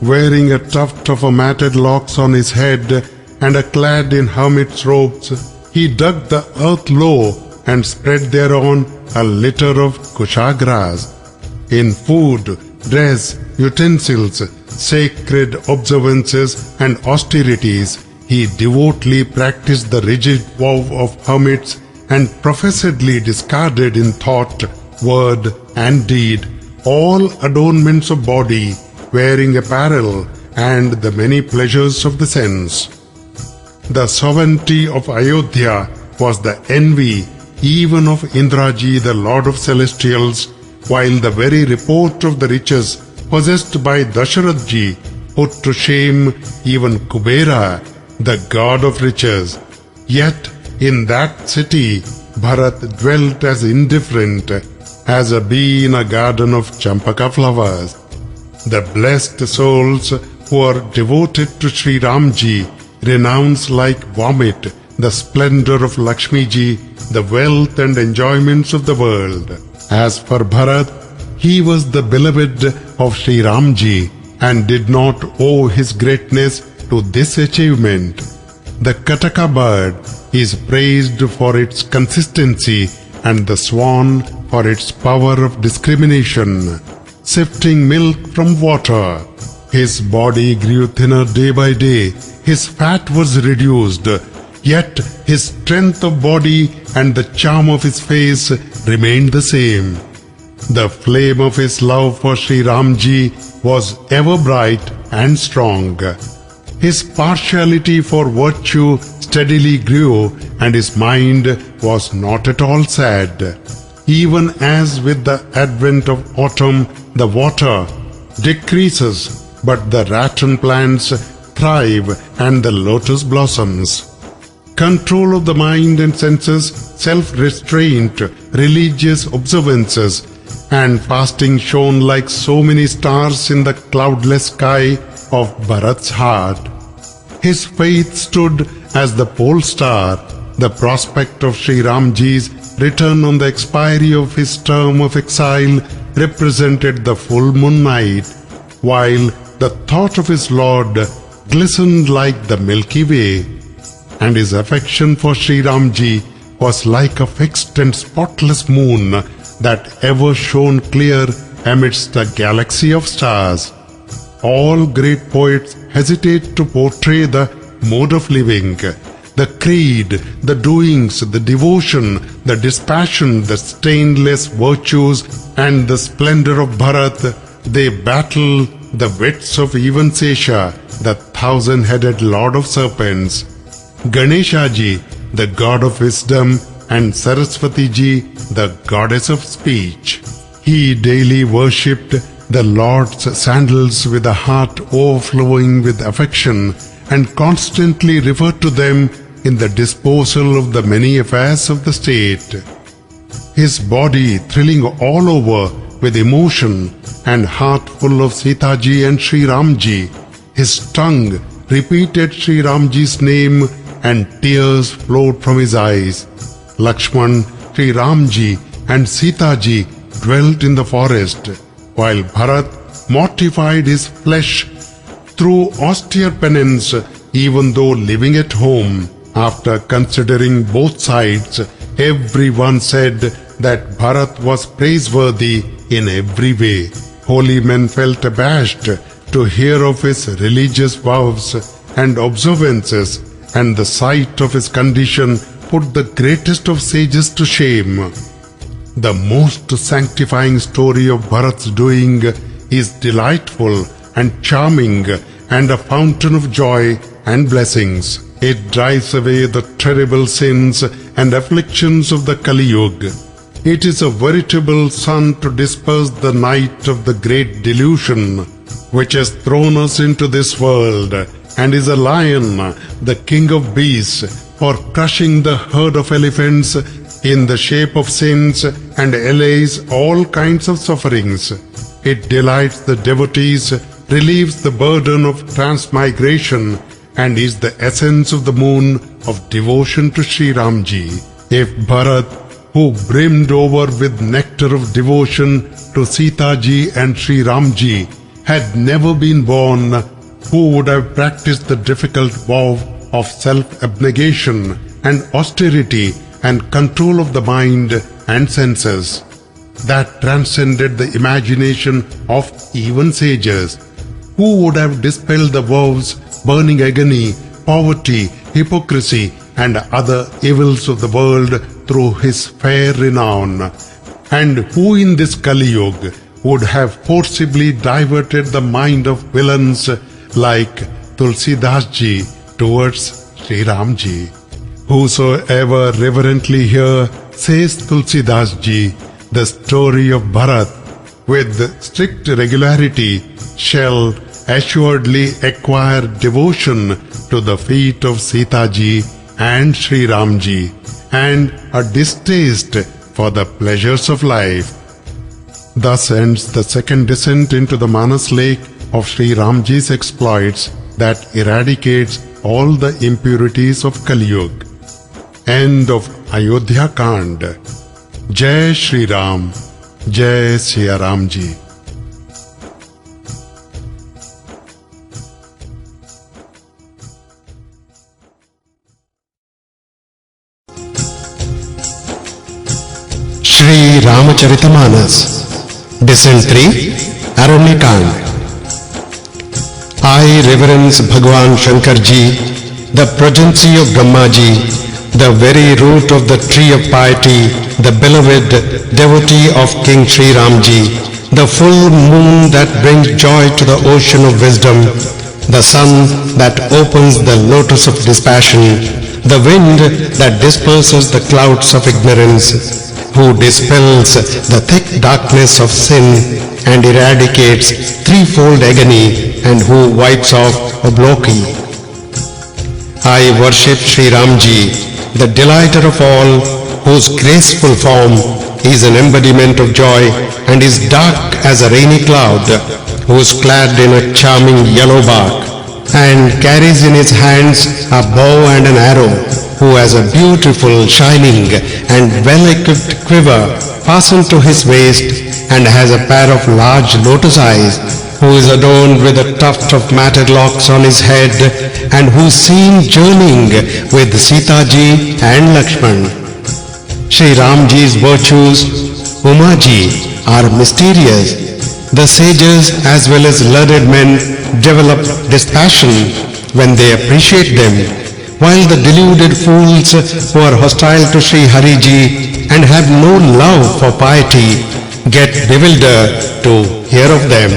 Wearing a tuft of matted locks on his head and clad in hermit's robes, he dug the earth low and spread thereon a litter of kushagras. In food, dress, utensils, sacred observances and austerities, he devotedly practiced the rigid vow of hermits and professedly discarded in thought, word and deed all adornments of body, wearing apparel and the many pleasures of the sense. The sovereignty of Ayodhya was the envy even of Indraji, the Lord of Celestials, while the very report of the riches possessed by Dasharathji put to shame even Kubera, the god of riches. Yet in that city Bharat dwelt as indifferent as a bee in a garden of champaka flowers. The blessed souls who are devoted to Shri Ramji renounce like vomit the splendor of Lakshmiji, the wealth and enjoyments of the world. As for Bharat, he was the beloved of Shri Ramji and did not owe his greatness to this achievement. The Kataka bird is praised for its consistency and the swan for its power of discrimination, sifting milk from water. His body grew thinner day by day, his fat was reduced, yet his strength of body and the charm of his face remained the same. The flame of his love for Shri Ramji was ever bright and strong. His partiality for virtue steadily grew and his mind was not at all sad. Even as with the advent of autumn the water decreases, but the rattan plants thrive and the lotus blossoms. Control of the mind and senses, self-restraint, religious observances, and fasting shone like so many stars in the cloudless sky of Bharat's heart. His faith stood as the pole star. The prospect of Shri Ramji's return on the expiry of his term of exile represented the full moon night, while the thought of his Lord glistened like the Milky Way, and his affection for Shri Ramji was like a fixed and spotless moon that ever shone clear amidst a galaxy of stars. All great poets hesitate to portray the mode of living, the creed, the doings, the devotion, the dispassion, the stainless virtues, and the splendor of Bharat. They battle the wits of even Sesha, the thousand-headed lord of serpents, Ganesha ji, the god of wisdom, and Saraswati ji, the goddess of speech. He daily worshipped the Lord's sandals with a heart overflowing with affection, and constantly referred to them in the disposal of the many affairs of the state. His body thrilling all over with emotion, and heart full of Sita ji and Shri Ramji. His tongue repeated Shri Ramji's name, and tears flowed from his eyes. Lakshman, Shri Ramji, and Sita ji dwelt in the forest, while Bharat mortified his flesh through austere penance, even though living at home. After considering both sides, everyone said that Bharat was praiseworthy in every way. Holy men felt abashed to hear of his religious vows and observances, and the sight of his condition put the greatest of sages to shame. The most sanctifying story of Bharat's doing is delightful and charming and a fountain of joy and blessings. It drives away the terrible sins and afflictions of the Kali Yuga. It is a veritable sun to disperse the night of the great delusion which has thrown us into this world, and is a lion, the king of beasts, for crushing the herd of elephants in the shape of sins and allays all kinds of sufferings. It delights the devotees, relieves the burden of transmigration, and is the essence of the moon of devotion to Shri Ramji. If Bharat, who brimmed over with nectar of devotion to Sita ji and Shri Ramji, had never been born, who would have practiced the difficult vow of self-abnegation and austerity and control of the mind and senses that transcended the imagination of even sages? Who would have dispelled the vows, burning agony, poverty, hypocrisy, and other evils of the world through his fair renown? And who in this Kali Yuga would have forcibly diverted the mind of villains like Tulsidas ji towards Shri Ramji? Whosoever reverently hear, says Tulsidas ji, the story of Bharat with strict regularity shall assuredly acquire devotion to the feet of Sita ji and Shri Ramji, and a distaste for the pleasures of life. Thus ends the second descent into the Manas lake of Shri Ramji's exploits that eradicates all the impurities of Kali Yuga. End of Ayodhya Kand. Jai Shri Ram, Jai Shri Ramji. Shri Ram Charit Manas. Descent 3, Aranya Kand. I reverence Bhagwan Shankar ji, the progeny of Brahma ji, the very root of the tree of piety, the beloved devotee of King Shri Ramji, the full moon that brings joy to the ocean of wisdom, the sun that opens the lotus of dispassion, the wind that disperses the clouds of ignorance, who dispels the thick darkness of sin and eradicates threefold agony, and who wipes off obloquy. I worship Shri Ramji, the delighter of all, whose graceful form is an embodiment of joy and is dark as a rainy cloud, who is clad in a charming yellow bark and carries in his hands a bow and an arrow, who has a beautiful, shining and well-equipped quiver fastened to his waist and has a pair of large lotus eyes, who is adorned with a tuft of matted locks on his head and who is seen journeying with Sita ji and Lakshman. Shri Ramji's virtues, Umaji, are mysterious. The sages as well as learned men develop dispassion when they appreciate them, while the deluded fools who are hostile to Shri Hariji and have no love for piety get bewildered to hear of them.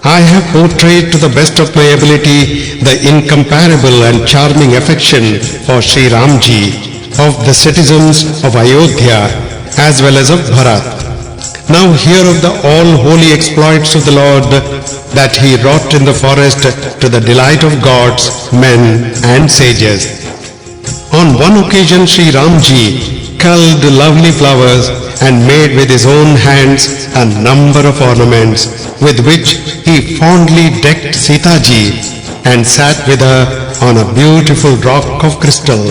I have portrayed to the best of my ability the incomparable and charming affection for Shri Ramji of the citizens of Ayodhya as well as of Bharat. Now hear of the all-holy exploits of the Lord that he wrought in the forest to the delight of gods, men and sages. On one occasion Shri Ramji culled lovely flowers and made with his own hands a number of ornaments with which he fondly decked Sita ji and sat with her on a beautiful rock of crystal.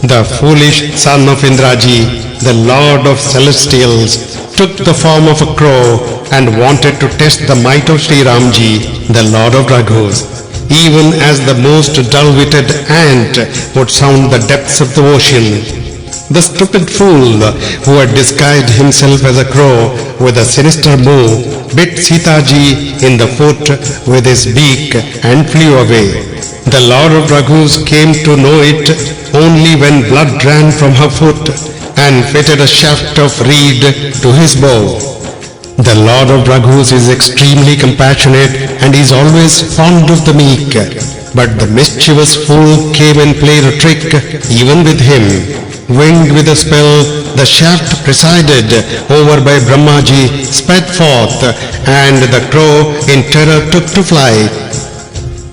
The foolish son of Indraji, the lord of celestials, took the form of a crow and wanted to test the might of Shri Ramji, the lord of Raghus, even as the most dull-witted ant would sound the depths of the ocean. The stupid fool, who had disguised himself as a crow with a sinister move, bit Sita ji in the foot with his beak and flew away. The Lord of Raghus came to know it only when blood ran from her foot and fitted a shaft of reed to his bow. The Lord of Raghus is extremely compassionate and is always fond of the meek, but the mischievous fool came and played a trick even with him. Winged with a spell, the shaft presided over by Brahmaji sped forth, and the crow in terror took to flight.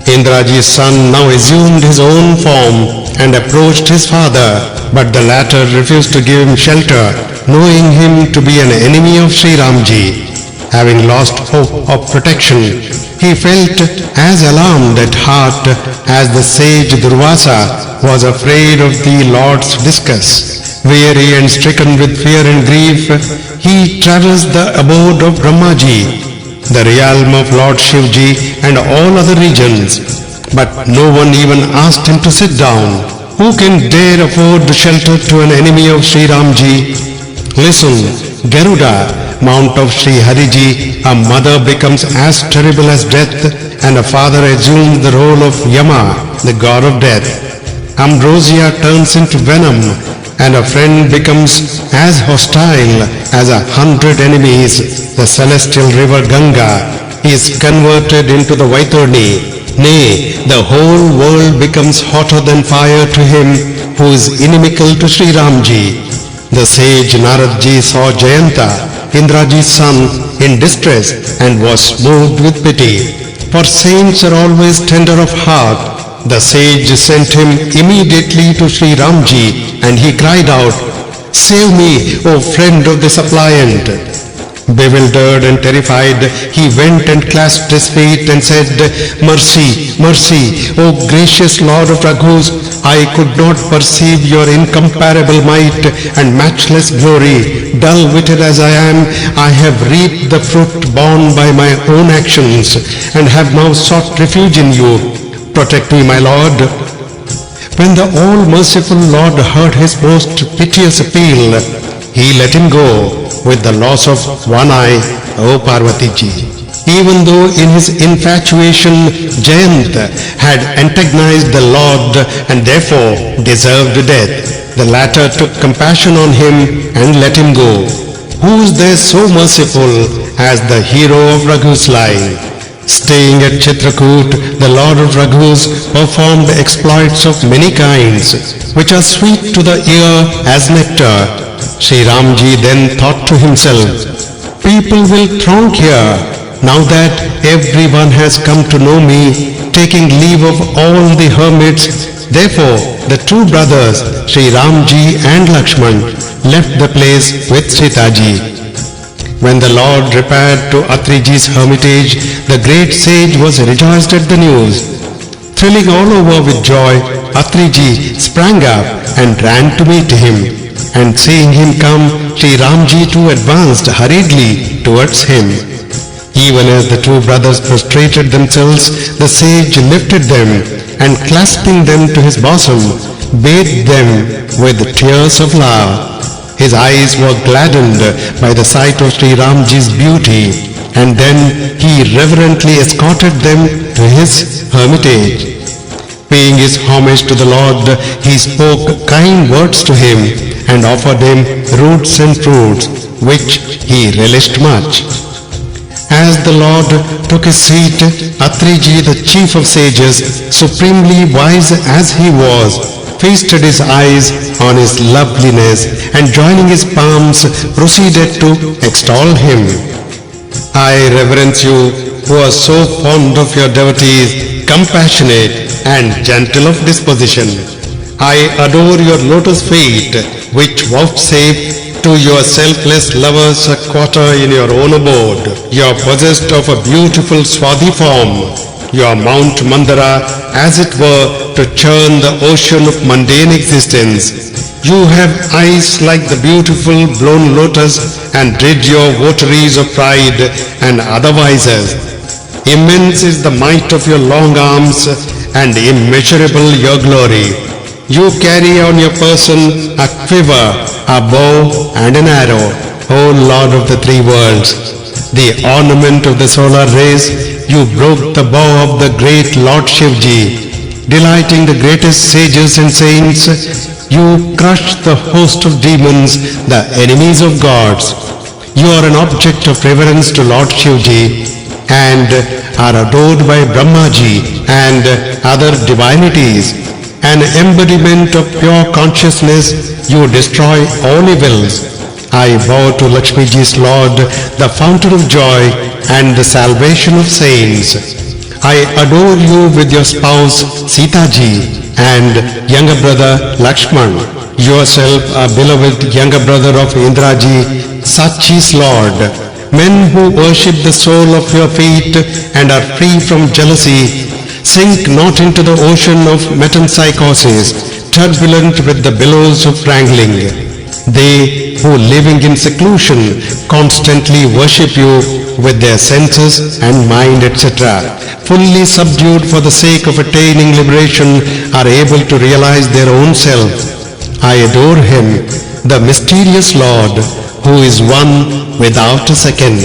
Indraji's son now assumed his own form and approached his father, but the latter refused to give him shelter, knowing him to be an enemy of Shri Ramji. Having lost hope of protection, he felt as alarmed at heart as the sage Durvasa was afraid of the Lord's discuss. Weary and stricken with fear and grief, he traversed the abode of Brahmaji, the realm of Lord Shivji and all other regions. But no one even asked him to sit down. Who can dare afford shelter to an enemy of Shri Ramji? Listen, Garuda, mount of Shri Hariji, a mother becomes as terrible as death, and a father assumes the role of Yama, the god of death. Ambrosia turns into venom, and a friend becomes as hostile as 100 enemies. The celestial river Ganga is converted into the Vaitharni. Nay, the whole world becomes hotter than fire to him who is inimical to Shri Ramji. The sage Naradji saw Jayanta, Indraji's son, in distress and was moved with pity. For saints are always tender of heart. The sage sent him immediately to Shri Ramji and he cried out, "Save me, O friend of the suppliant!" Bewildered and terrified, he went and clasped his feet and said, "Mercy, mercy, O gracious Lord of Raghus, I could not perceive your incomparable might and matchless glory. Dull-witted as I am, I have reaped the fruit borne by my own actions and have now sought refuge in you. Protect me, my Lord." When the all-merciful Lord heard his most piteous appeal, he let him go with the loss of one eye, O Parvati ji. Even though in his infatuation Jayant had antagonized the Lord and therefore deserved death, the latter took compassion on him and let him go. Who is there so merciful as the hero of Raghu's line? Staying at Chitrakoot, the Lord of Raghus performed exploits of many kinds, which are sweet to the ear as nectar. Shri Ramji then thought to himself, "People will throng here. now that everyone has come to know me, taking leave of all the hermits, therefore the two brothers, Shri Ramji and Lakshman, left the place with Sita ji. When the Lord repaired to Atri ji's hermitage, the great sage was rejoiced at the news. Thrilling all over with joy, Atri ji sprang up and ran to meet him. And seeing him come, Shri Ramji too advanced hurriedly towards him. Even as the two brothers prostrated themselves, the sage lifted them and clasping them to his bosom, bathed them with tears of love. His eyes were gladdened by the sight of Shri Ramji's beauty, and then he reverently escorted them to his hermitage. Paying his homage to the Lord, he spoke kind words to him and offered him roots and fruits, which he relished much. As the Lord took his seat, Atri ji, the chief of sages, supremely wise as he was, feasted his eyes on his loveliness and joining his palms proceeded to extol him. I reverence you who are so fond of your devotees, compassionate and gentle of disposition. I adore your lotus feet which vouchsafe to your selfless lovers a quarter in your own abode. You are possessed of a beautiful swathi form. Your Mount Mandara, as it were, to churn the ocean of mundane existence. You have eyes like the beautiful blown lotus and dread your votaries of pride and otherwises. Immense is the might of your long arms and immeasurable your glory. You carry on your person a quiver, a bow and an arrow, O Lord of the three worlds. The ornament of the solar rays, you broke the bow of the great Lord Shivji. Delighting the greatest sages and saints, you crushed the host of demons, the enemies of gods. You are an object of reverence to Lord Shivji and are adored by Brahmaji and other divinities. An embodiment of pure consciousness, you destroy all evils. I bow to Lakshmiji's Lord, the fountain of joy and the salvation of saints. I adore you with your spouse Sita ji and younger brother Lakshman, yourself a beloved younger brother of Indraji, Sachi's Lord. Men who worship the sole of your feet and are free from jealousy, sink not into the ocean of metempsychosis, turbulent with the billows of wrangling. They who living in seclusion constantly worship you with their senses and mind, etc., fully subdued for the sake of attaining liberation, are able to realize their own self. I adore him, the mysterious Lord, who is one without a second,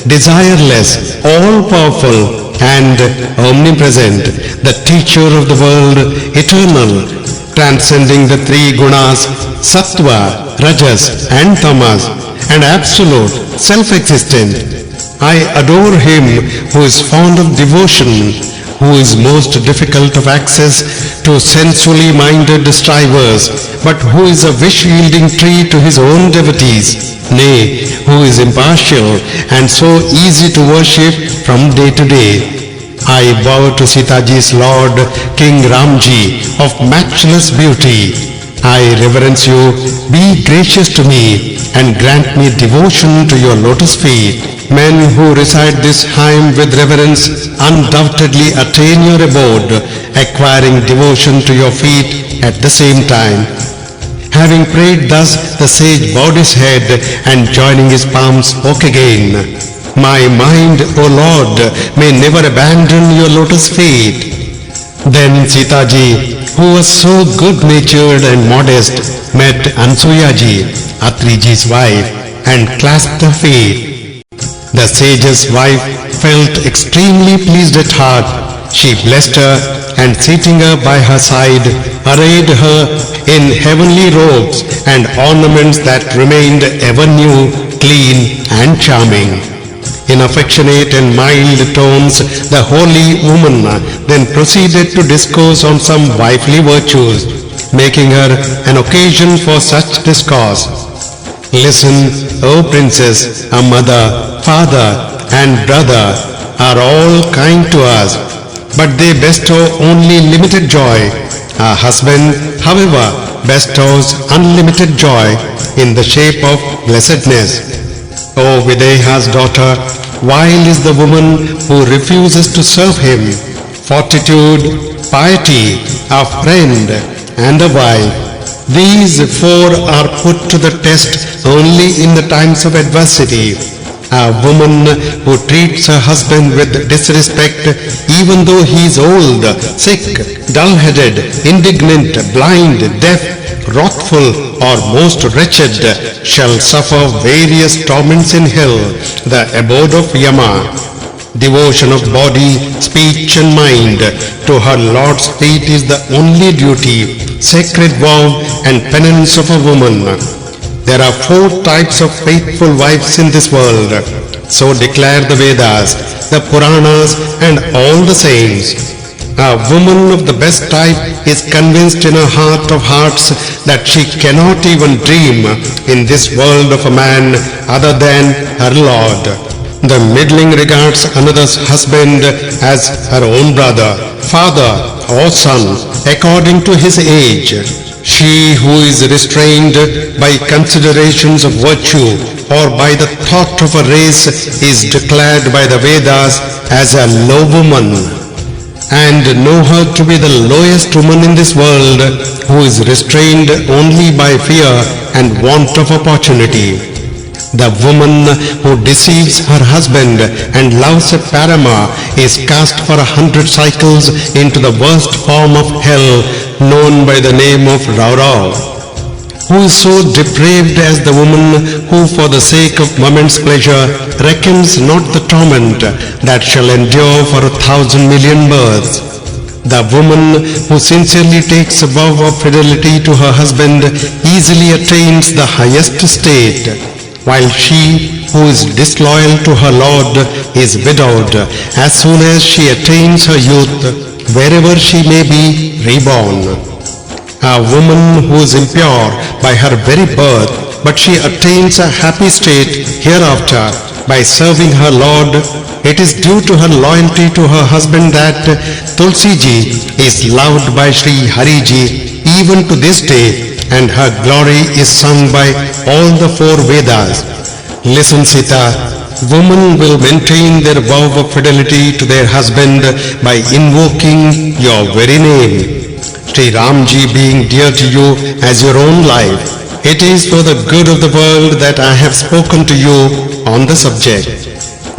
desireless, all-powerful and omnipresent, the teacher of the world, eternal, transcending the three gunas, sattva, rajas and tamas, and absolute, self-existent. I adore him who is fond of devotion, who is most difficult of access to sensually minded strivers, but who is a wish-yielding tree to his own devotees, nay, who is impartial and so easy to worship from day to day. I bow to Sitaji's Lord, King Ramji, of matchless beauty. I reverence you, be gracious to me, and grant me devotion to your lotus feet. Men who recite this hymn with reverence undoubtedly attain your abode, acquiring devotion to your feet at the same time. Having prayed thus, the sage bowed his head and joining his palms spoke again. My mind, O Lord, may never abandon your lotus feet. Then Sita ji, who was so good-natured and modest, met Ansuya ji, Atri ji's wife, and clasped her feet. The sage's wife felt extremely pleased at heart. She blessed her and seating her by her side, arrayed her in heavenly robes and ornaments that remained ever new, clean and charming. In affectionate and mild tones, the holy woman then proceeded to discourse on some wifely virtues, making her an occasion for such discourse. Listen, O princess, a mother, father, and brother are all kind to us, but they bestow only limited joy. Our husband, however, bestows unlimited joy in the shape of blessedness. O Videha's daughter, vile is the woman who refuses to serve him. Fortitude, piety, a friend, and a wife, these four are put to the test only in the times of adversity. A woman who treats her husband with disrespect even though he is old, sick, dull-headed, indignant, blind, deaf, wrathful, or most wretched shall suffer various torments in hell, the abode of Yama. Devotion of body, speech and mind to her Lord's feet is the only duty, sacred vow and penance of a woman. There are 4 types of faithful wives in this world. So declare the Vedas, the Puranas and all the saints. A woman of the best type is convinced in her heart of hearts that she cannot even dream in this world of a man other than her Lord. The middling regards another's husband as her own brother, father or son according to his age. She who is restrained by considerations of virtue or by the thought of a race is declared by the Vedas as a low woman, and know her to be the lowest woman in this world, who is restrained only by fear and want of opportunity. The woman who deceives her husband and loves a paramour is cast for 100 cycles into the worst form of hell, known by the name of Raurav. Who is so depraved as the woman who for the sake of moment's pleasure reckons not the torment that shall endure for 1,000 million births? The woman who sincerely takes a vow of fidelity to her husband easily attains the highest state, while she who is disloyal to her Lord is widowed as soon as she attains her youth, wherever she may be reborn. A woman who is impure by her very birth, but she attains a happy state hereafter by serving her Lord, it is due to her loyalty to her husband that Tulsi Ji is loved by Shri Hari Ji even to this day, and her glory is sung by all the 4 Vedas. Listen, Sita, women will maintain their vow of fidelity to their husband by invoking your very name. Shri Ramji being dear to you as your own life, it is for the good of the world that I have spoken to you on the subject.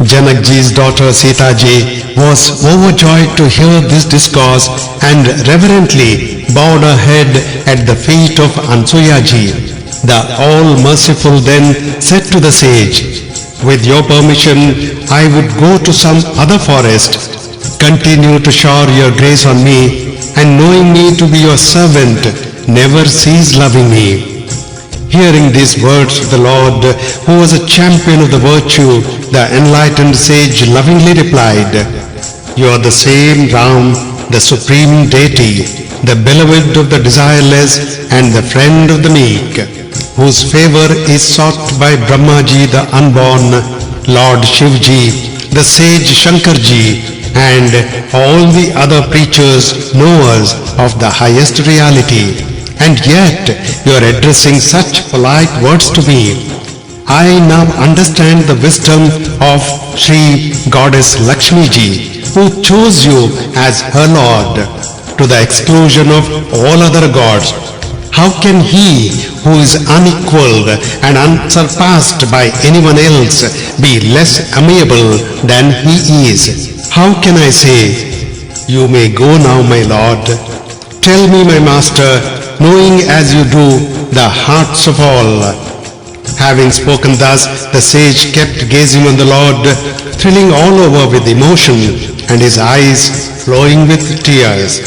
Janakji's daughter Sita Ji was overjoyed to hear this discourse and reverently bowed her head at the feet of Ansuya Ji. The all-merciful then said to the sage, "With your permission, I would go to some other forest. Continue to shower your grace on me, and knowing me to be your servant, never cease loving me." Hearing these words of the Lord, who was a champion of the virtue, the enlightened sage lovingly replied, "You are the same Ram, the supreme deity, the beloved of the desireless and the friend of the meek, whose favor is sought by Brahmaji the unborn, Lord Shivji, the sage Shankarji, and all the other preachers, knowers of the highest reality. And yet you are addressing such polite words to me. I now understand the wisdom of Shri Goddess Lakshmi Ji, who chose you as her Lord, to the exclusion of all other gods. How can he who is unequaled and unsurpassed by anyone else be less amiable than he is? How can I say, 'You may go now, my Lord'? Tell me, my master, knowing as you do the hearts of all." Having spoken thus, the sage kept gazing on the Lord, thrilling all over with emotion, and his eyes flowing with tears.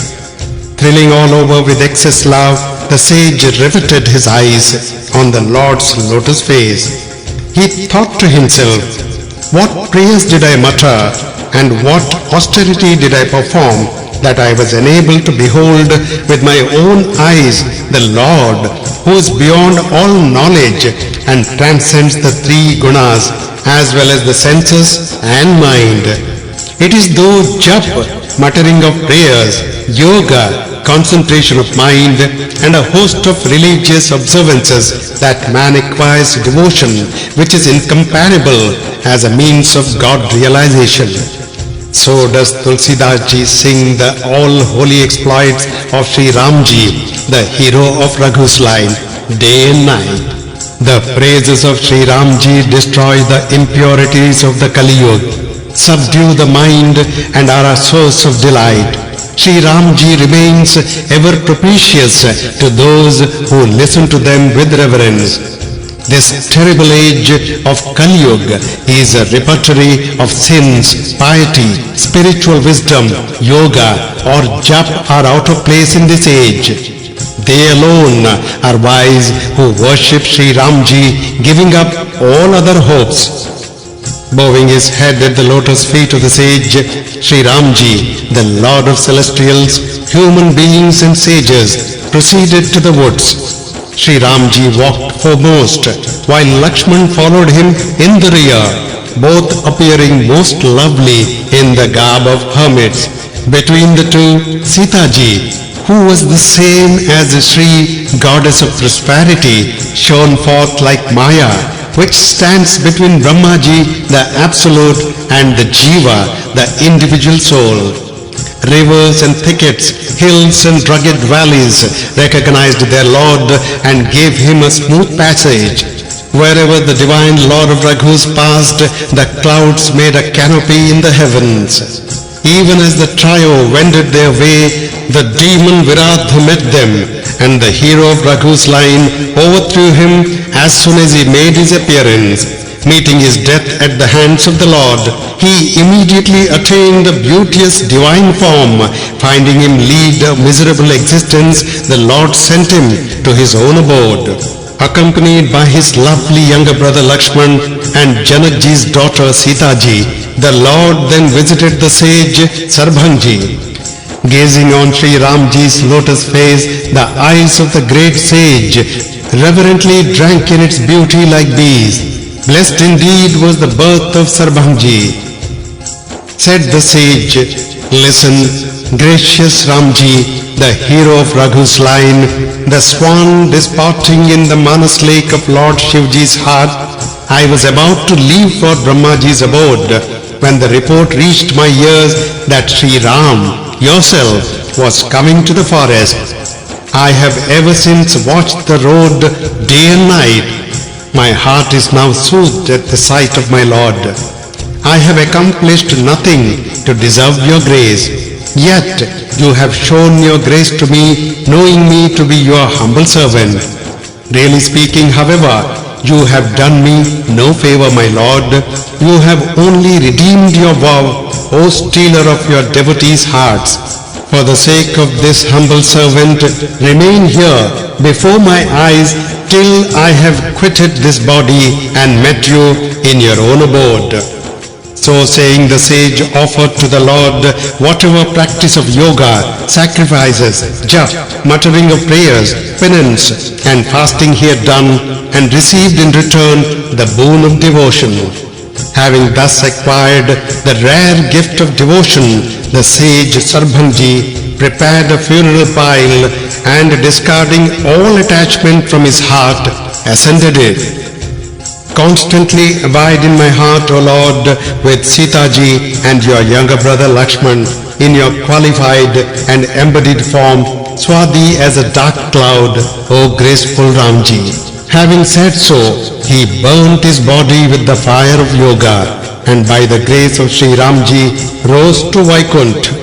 Thrilling all over with excess love, the sage riveted his eyes on the Lord's lotus face. He thought to himself, "What prayers did I mutter, and what austerity did I perform that I was enabled to behold with my own eyes the Lord, who is beyond all knowledge and transcends the three gunas as well as the senses and mind. It is through jap, muttering of prayers, yoga, concentration of mind, and a host of religious observances that man acquires devotion which is incomparable as a means of God realization. So does Tulsidas ji sing the all-holy exploits of Shri Ramji, the hero of Raghu's line, day and night. The praises of Shri Ramji destroy the impurities of the Kali Yuga, subdue the mind and are a source of delight. Shri Ramji remains ever propitious to those who listen to them with reverence. This terrible age of Kali Yuga is a repertory of sins, piety, spiritual wisdom, yoga or jap are out of place in this age. They alone are wise who worship Shri Ramji, giving up all other hopes. Bowing his head at the lotus feet of the sage, Shri Ramji, the Lord of celestials, human beings and sages, proceeded to the woods. Shri Ramji walked foremost, while Lakshman followed him in the rear, both appearing most lovely in the garb of hermits. Between the two, Sita ji, who was the same as the Shri, goddess of prosperity, shone forth like Maya, which stands between Brahmaji, the Absolute, and the Jiva, the individual soul. Rivers and thickets, hills and rugged valleys recognized their Lord and gave him a smooth passage. Wherever the divine Lord of Raghus passed, the clouds made a canopy in the heavens. Even as the trio wended their way, the demon Viradha met them, and the hero of Raghu's line overthrew him as soon as he made his appearance. Meeting his death at the hands of the Lord, he immediately attained a beauteous divine form. Finding him lead a miserable existence, the Lord sent him to his own abode. Accompanied by his lovely younger brother Lakshman and Janakji's daughter Sita ji, the Lord then visited the sage Sarbhanji. Gazing on Shri Ramji's lotus face, the eyes of the great sage reverently drank in its beauty like bees. Blessed indeed was the birth of Sarbhanji. Said the sage, listen, gracious Ramji, the hero of Raghu's line, the swan disporting in the Manas lake of Lord Shivji's heart. I was about to leave for Brahmaji's abode when the report reached my ears that Shri Ram, yourself, was coming to the forest. I have ever since watched the road day and night. My heart is now soothed at the sight of my Lord. I have accomplished nothing to deserve your grace, yet you have shown your grace to me, knowing me to be your humble servant. Really speaking, however, you have done me no favor, my Lord. You have only redeemed your vow, O stealer of your devotees' hearts. For the sake of this humble servant, remain here before my eyes till I have quitted this body and met you in your own abode. So saying, the sage offered to the Lord whatever practice of yoga, sacrifices, jap, muttering of prayers, penance and fasting he had done, and received in return the boon of devotion. Having thus acquired the rare gift of devotion, the sage Sarbhanji prepared a funeral pile and, discarding all attachment from his heart, ascended it. Constantly abide in my heart, O Lord, with Sita ji and your younger brother Lakshman in your qualified and embodied form, swadhi as a dark cloud, O graceful Ramji. Having said so, he burnt his body with the fire of yoga, and by the grace of Shri Ramji rose to Vaikuntha.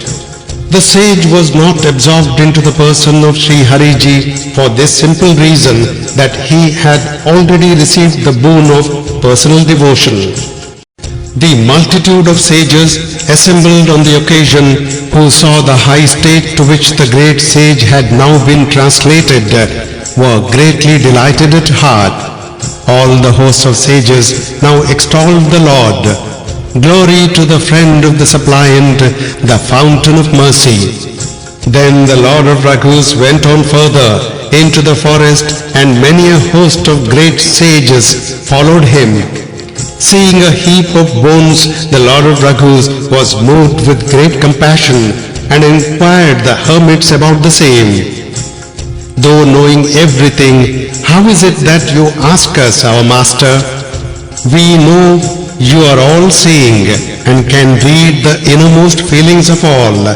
The sage was not absorbed into the person of Shri Hariji for this simple reason that he had already received the boon of personal devotion. The multitude of sages assembled on the occasion, who saw the high state to which the great sage had now been translated, were greatly delighted at heart. All the hosts of sages now extolled the Lord. Glory to the friend of the suppliant, the fountain of mercy. Then the Lord of Raghus went on further into the forest, and many a host of great sages followed him. Seeing a heap of bones, the Lord of Raghus was moved with great compassion and inquired the hermits about the same. Though knowing everything, how is it that you ask us, our master? We know you are all seeing and can read the innermost feelings of all.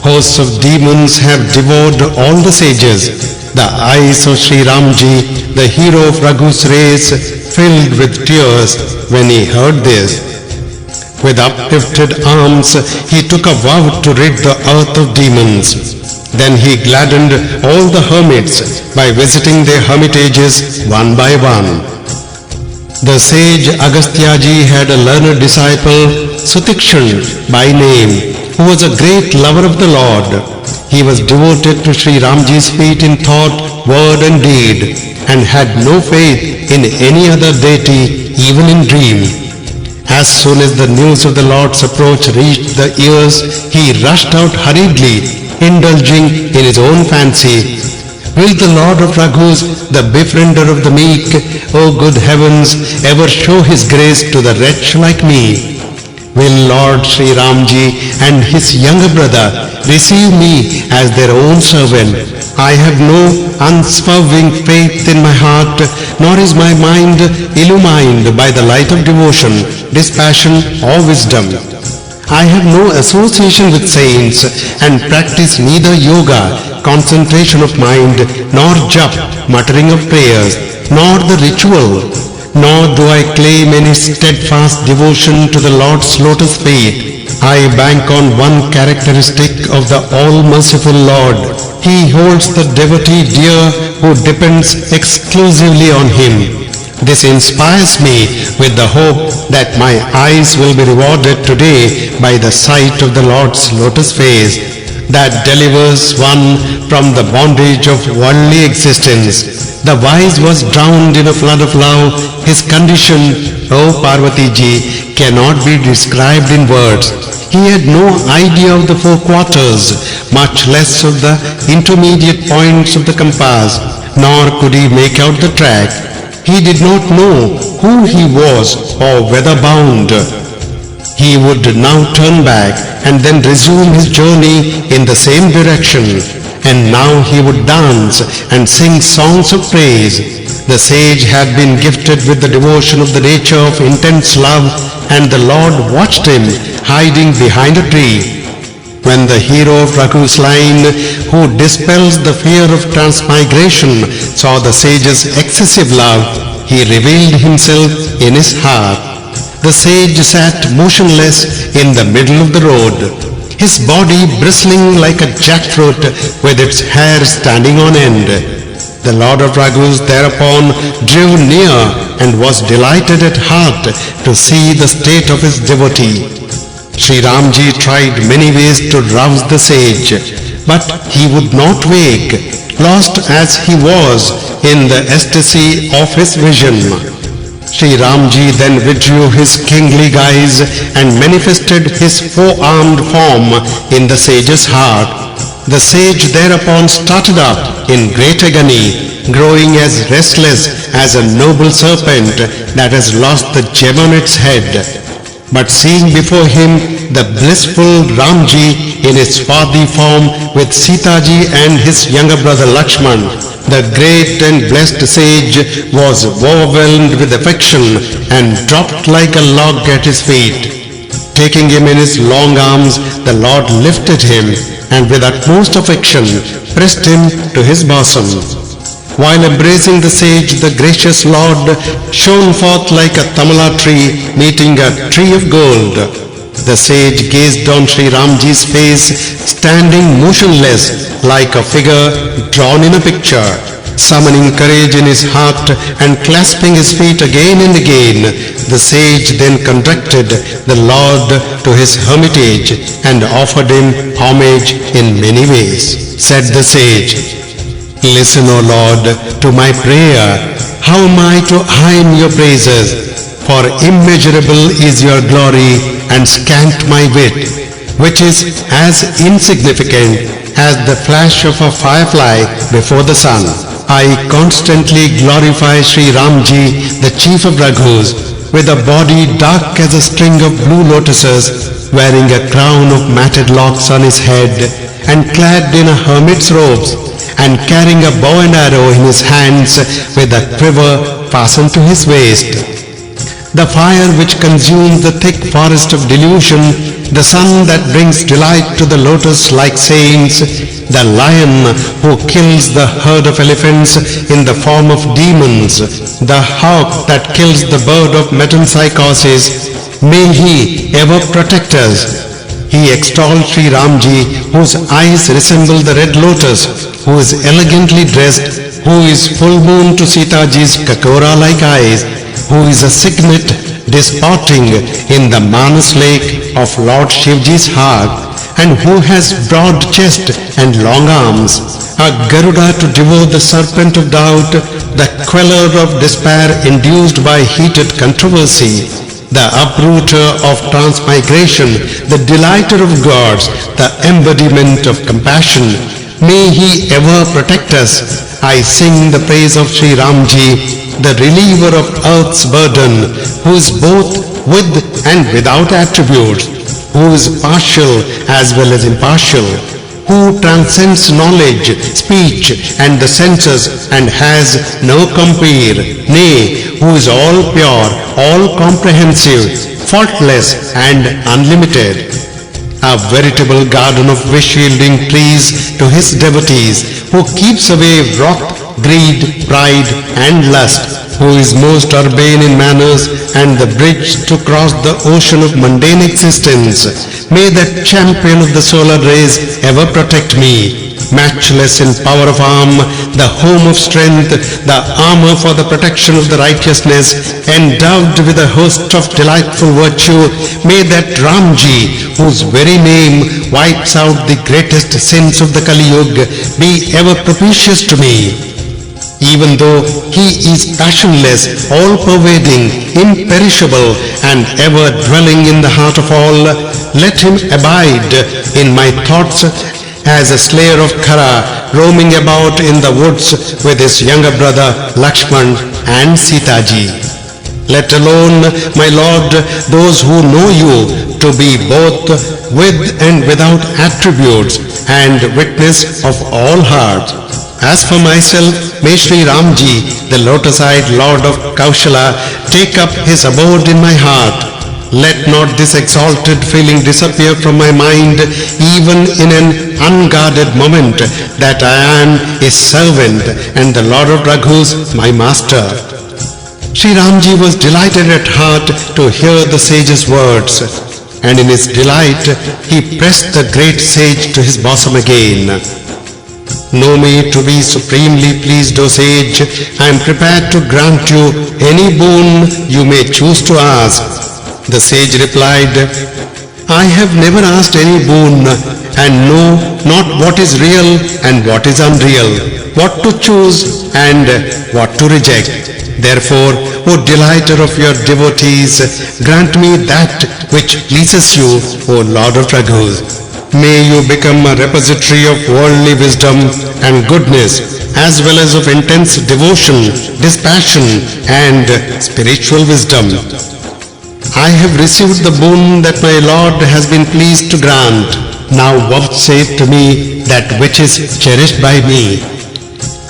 Hosts of demons have devoured all the sages. The eyes of Shri Ramji, the hero of Raghu's race, filled with tears when he heard this. With uplifted arms, he took a vow to rid the earth of demons. Then he gladdened all the hermits by visiting their hermitages one by one. The sage Agastyaji had a learned disciple, Sutikshan by name, who was a great lover of the Lord. He was devoted to Shri Ramji's feet in thought, word and deed, and had no faith in any other deity, even in dream. As soon as the news of the Lord's approach reached the ears, he rushed out hurriedly, indulging in his own fancy. Will the Lord of Raghus, the befriender of the meek, O good heavens, ever show his grace to the wretch like me? Will Lord Shri Ramji and his younger brother receive me as their own servant? I have no unswerving faith in my heart, nor is my mind illumined by the light of devotion, dispassion or wisdom. I have no association with saints and practice neither yoga, concentration of mind, nor jap, muttering of prayers, nor the ritual, nor do I claim any steadfast devotion to the Lord's lotus feet. I bank on one characteristic of the all-merciful Lord. He holds the devotee dear who depends exclusively on him. This inspires me with the hope that my eyes will be rewarded today by the sight of the Lord's lotus face that delivers one from the bondage of worldly existence. The wise was drowned in a flood of love. His condition, O Parvati ji, cannot be described in words. He had no idea of the four quarters, much less of the intermediate points of the compass, nor could he make out the track. He did not know who he was or whither bound. He would now turn back and then resume his journey in the same direction. And now he would dance and sing songs of praise. The sage had been gifted with the devotion of the nature of intense love, and the Lord watched him hiding behind a tree. When the hero of Raghu's line, who dispels the fear of transmigration, saw the sage's excessive love, he revealed himself in his heart. The sage sat motionless in the middle of the road, his body bristling like a jackfruit with its hair standing on end. The Lord of Raghus thereupon drew near and was delighted at heart to see the state of his devotee. Shri Ramji tried many ways to rouse the sage, but he would not wake, lost as he was in the ecstasy of his vision. Shri Ramji then withdrew his kingly guise and manifested his four-armed form in the sage's heart. The sage thereupon started up in great agony, growing as restless as a noble serpent that has lost the gem on its head. But seeing before him the blissful Ramji in his swarthy form with Sitaji and his younger brother Lakshman, the great and blessed sage was overwhelmed with affection and dropped like a log at his feet. Taking him in his long arms, the Lord lifted him and with utmost affection pressed him to his bosom. While embracing the sage, the gracious Lord shone forth like a tamala tree meeting a tree of gold. The sage gazed on Shri Ramji's face, standing motionless like a figure drawn in a picture. Summoning courage in his heart and clasping his feet again and again, the sage then conducted the Lord to his hermitage and offered him homage in many ways. Said the sage, "Listen, O Lord, to my prayer. How am I to hymn your praises? For immeasurable is your glory, and scant my wit, which is as insignificant as the flash of a firefly before the sun. I constantly glorify Shri Ramji, the chief of Raghus, with a body dark as a string of blue lotuses, wearing a crown of matted locks on his head, and clad in a hermit's robes, and carrying a bow and arrow in his hands, with a quiver fastened to his waist. The fire which consumes the thick forest of delusion, the sun that brings delight to the lotus-like saints, the lion who kills the herd of elephants in the form of demons, the hawk that kills the bird of metempsychosis, may he ever protect us. He extols Shri Ramji, whose eyes resemble the red lotus, who is elegantly dressed, who is full moon to Sitaji's kakora-like eyes, who is a cygnet disporting in the Manas lake of Lord Shivji's heart, and who has broad chest and long arms, a Garuda to devour the serpent of doubt, the queller of despair induced by heated controversy, the uprooter of transmigration, the delighter of gods, the embodiment of compassion. May he ever protect us. I sing the praise of Shri Ramji, the reliever of earth's burden, who is both with and without attributes, who is partial as well as impartial, who transcends knowledge, speech and the senses and has no compeer, nay, who is all pure, all comprehensive, faultless and unlimited. A veritable garden of wish-yielding trees to his devotees, who keeps away wrath, greed, pride and lust, who is most urbane in manners and the bridge to cross the ocean of mundane existence. May that champion of the solar rays ever protect me. Matchless in power of arm, the home of strength, the armor for the protection of the righteousness, endowed with a host of delightful virtue, may that Ramji, whose very name wipes out the greatest sins of the Kali Yuga, be ever propitious to me. Even though he is passionless, all-pervading, imperishable, and ever dwelling in the heart of all, let him abide in my thoughts as a slayer of Khara, roaming about in the woods with his younger brother Lakshman and Sitaji. Let alone, my Lord, those who know you to be both with and without attributes and witness of all hearts. As for myself, may Shri Ramji, the lotus-eyed Lord of Kaushala, take up his abode in my heart. Let not this exalted feeling disappear from my mind even in an unguarded moment that I am his servant and the Lord of Raghus my master. Shri Ramji was delighted at heart to hear the sage's words, and in his delight he pressed the great sage to his bosom again. Know me to be supremely pleased, O sage. I am prepared to grant you any boon you may choose to ask. The sage replied, I have never asked any boon and know not what is real and what is unreal, what to choose and what to reject. Therefore, O delighter of your devotees, grant me that which pleases you, O Lord of Raghus. May you become a repository of worldly wisdom and goodness, as well as of intense devotion, dispassion and spiritual wisdom. I have received the boon that my Lord has been pleased to grant. Now vouchsafe to me that which is cherished by me.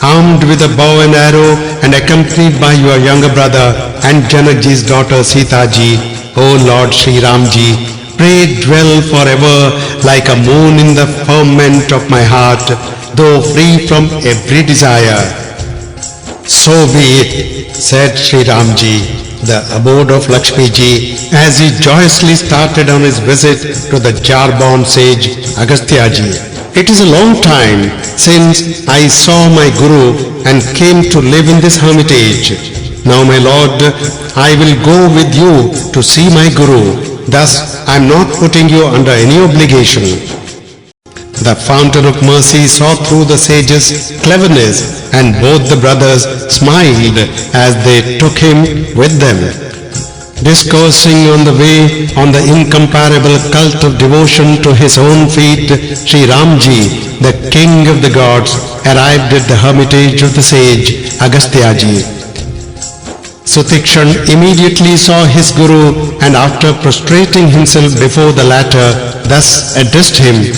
Armed with a bow and arrow and accompanied by your younger brother and Janakji's daughter Sitaji, O Lord Shri Ramji, pray dwell forever like a moon in the firmament of my heart, though free from every desire. So be it, said Shri Ramji, the abode of Lakshmiji, as he joyously started on his visit to the jar-born sage Agastyaji. It is a long time since I saw my Guru and came to live in this hermitage. Now, my Lord, I will go with you to see my Guru. Thus, I am not putting you under any obligation. The fountain of mercy saw through the sage's cleverness, and both the brothers smiled as they took him with them. Discoursing on the way on the incomparable cult of devotion to his own feet, Shri Ramji, the king of the gods, arrived at the hermitage of the sage Agastyaji. Sutikshan immediately saw his guru, and after prostrating himself before the latter, thus addressed him,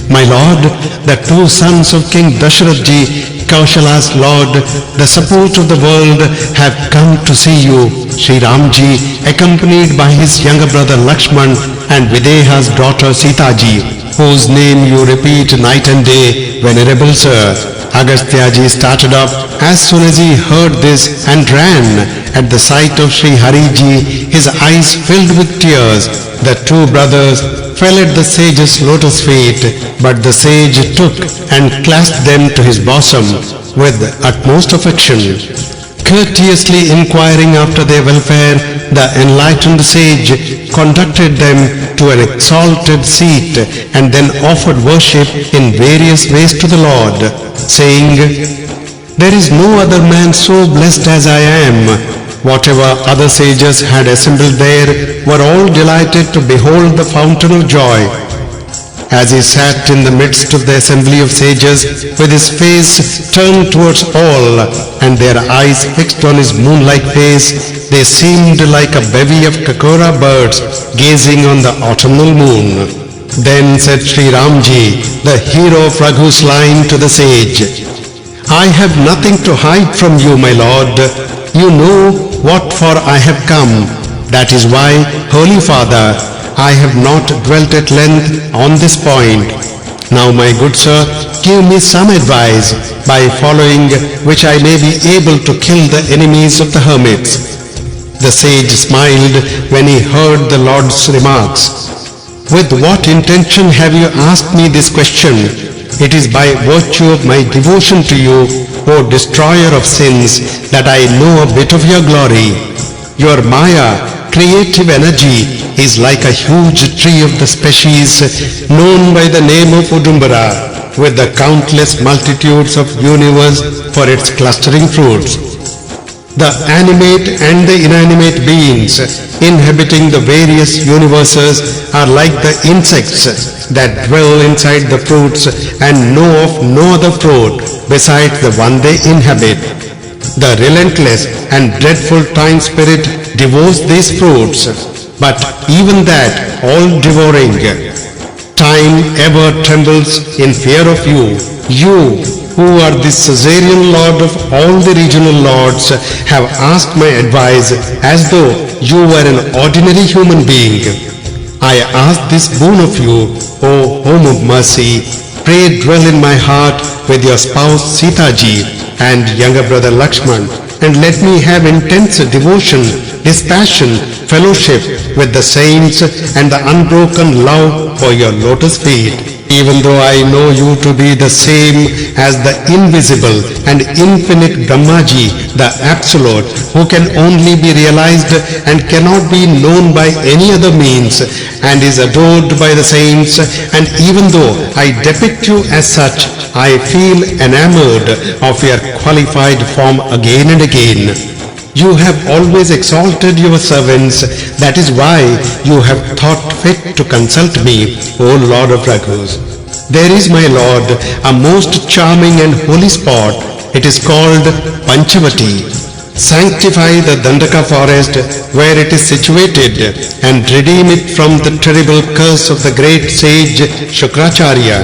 "My lord, the two sons of King Dasharathji, Kaushala's lord, the support of the world, have come to see you. Shri Ramji, accompanied by his younger brother Lakshman and Videha's daughter Sita ji, whose name you repeat night and day, venerable sir." Agastyaji started up as soon as he heard this and ran. At the sight of Shri Hariji, his eyes filled with tears. The two brothers fell at the sage's lotus feet, but the sage took and clasped them to his bosom with utmost affection. Courteously inquiring after their welfare, the enlightened sage conducted them to an exalted seat and then offered worship in various ways to the Lord, saying, "There is no other man so blessed as I am." Whatever other sages had assembled there were all delighted to behold the fountain of joy. As he sat in the midst of the assembly of sages, with his face turned towards all, and their eyes fixed on his moon-like face, they seemed like a bevy of kakora birds gazing on the autumnal moon. Then said Shri Ramji, the hero of Raghu's line, to the sage, "I have nothing to hide from you, my lord. You know what for I have come. That is why, Holy Father, I have not dwelt at length on this point. Now, my good sir, give me some advice, by following which I may be able to kill the enemies of the hermits." The sage smiled when he heard the Lord's remarks. "With what intention have you asked me this question? It is by virtue of my devotion to you, O destroyer of sins, that I know a bit of your glory. Your Maya, creative energy, is like a huge tree of the species known by the name of Udumbara, with the countless multitudes of universe for its clustering fruits. The animate and the inanimate beings inhabiting the various universes are like the insects that dwell inside the fruits and know of no other fruit besides the one they inhabit. The relentless and dreadful time spirit devours these fruits, but even that all-devouring time ever trembles in fear of you. You, who are the Caesarean lord of all the regional lords, have asked my advice as though you were an ordinary human being. I ask this boon of you, O home of mercy. Pray dwell in my heart with your spouse Sita ji and younger brother Lakshman, and let me have intense devotion, dispassion, fellowship with the saints and the unbroken love for your lotus feet. Even though I know you to be the same as the invisible and infinite Brahmaji, the Absolute, who can only be realized and cannot be known by any other means, and is adored by the saints, and even though I depict you as such, I feel enamored of your qualified form again and again. You have always exalted your servants, that is why you have thought fit to consult me, O Lord of Raghus. There is, my Lord, a most charming and holy spot. It is called Panchavati. Sanctify the Dandaka forest where it is situated and redeem it from the terrible curse of the great sage Shukracharya.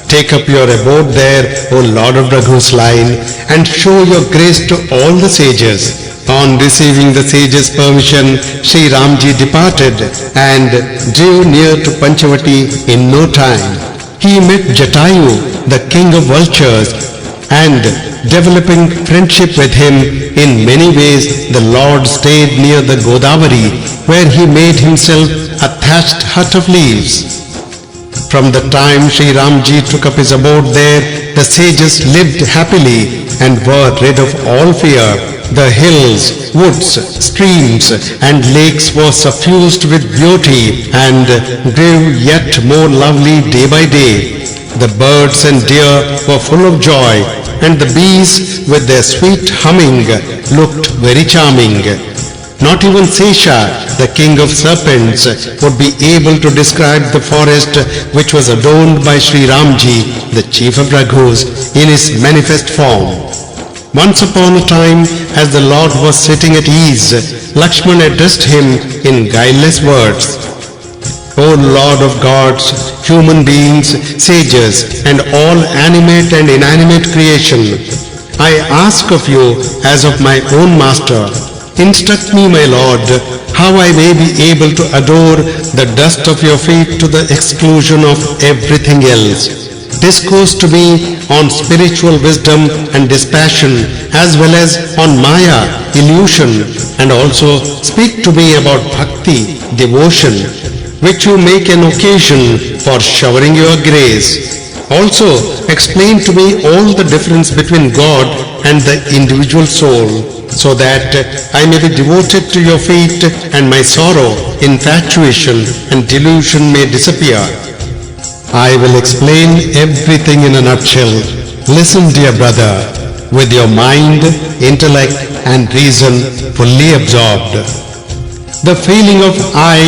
Take up your abode there, O Lord of Raghu's line, and show your grace to all the sages. On receiving the sage's permission, Shri Ramji departed and drew near to Panchavati in no time. He met Jatayu, the king of vultures, and developing friendship with him in many ways, the Lord stayed near the Godavari, where he made himself a thatched hut of leaves. From the time Shri Ramji took up his abode there, the sages lived happily and were rid of all fear. The hills, woods, streams and lakes were suffused with beauty and grew yet more lovely day by day. The birds and deer were full of joy, and the bees with their sweet humming looked very charming. Not even Sesha, the king of serpents, would be able to describe the forest which was adorned by Shri Ramji, the chief of Raghus, in his manifest form. Once upon a time, as the Lord was sitting at ease, Lakshman addressed him in guileless words. O Lord of gods, human beings, sages, and all animate and inanimate creation, I ask of you as of my own master, instruct me, my Lord, how I may be able to adore the dust of your feet to the exclusion of everything else. Discourse to me on spiritual wisdom and dispassion, as well as on Maya, illusion, and also speak to me about bhakti, devotion, which you make an occasion for showering your grace. Also explain to me all the difference between God and the individual soul, so that I may be devoted to your feet and my sorrow, infatuation, and delusion may disappear. I will explain everything in a nutshell. Listen, dear brother, with your mind, intellect, and reason fully absorbed. The feeling of I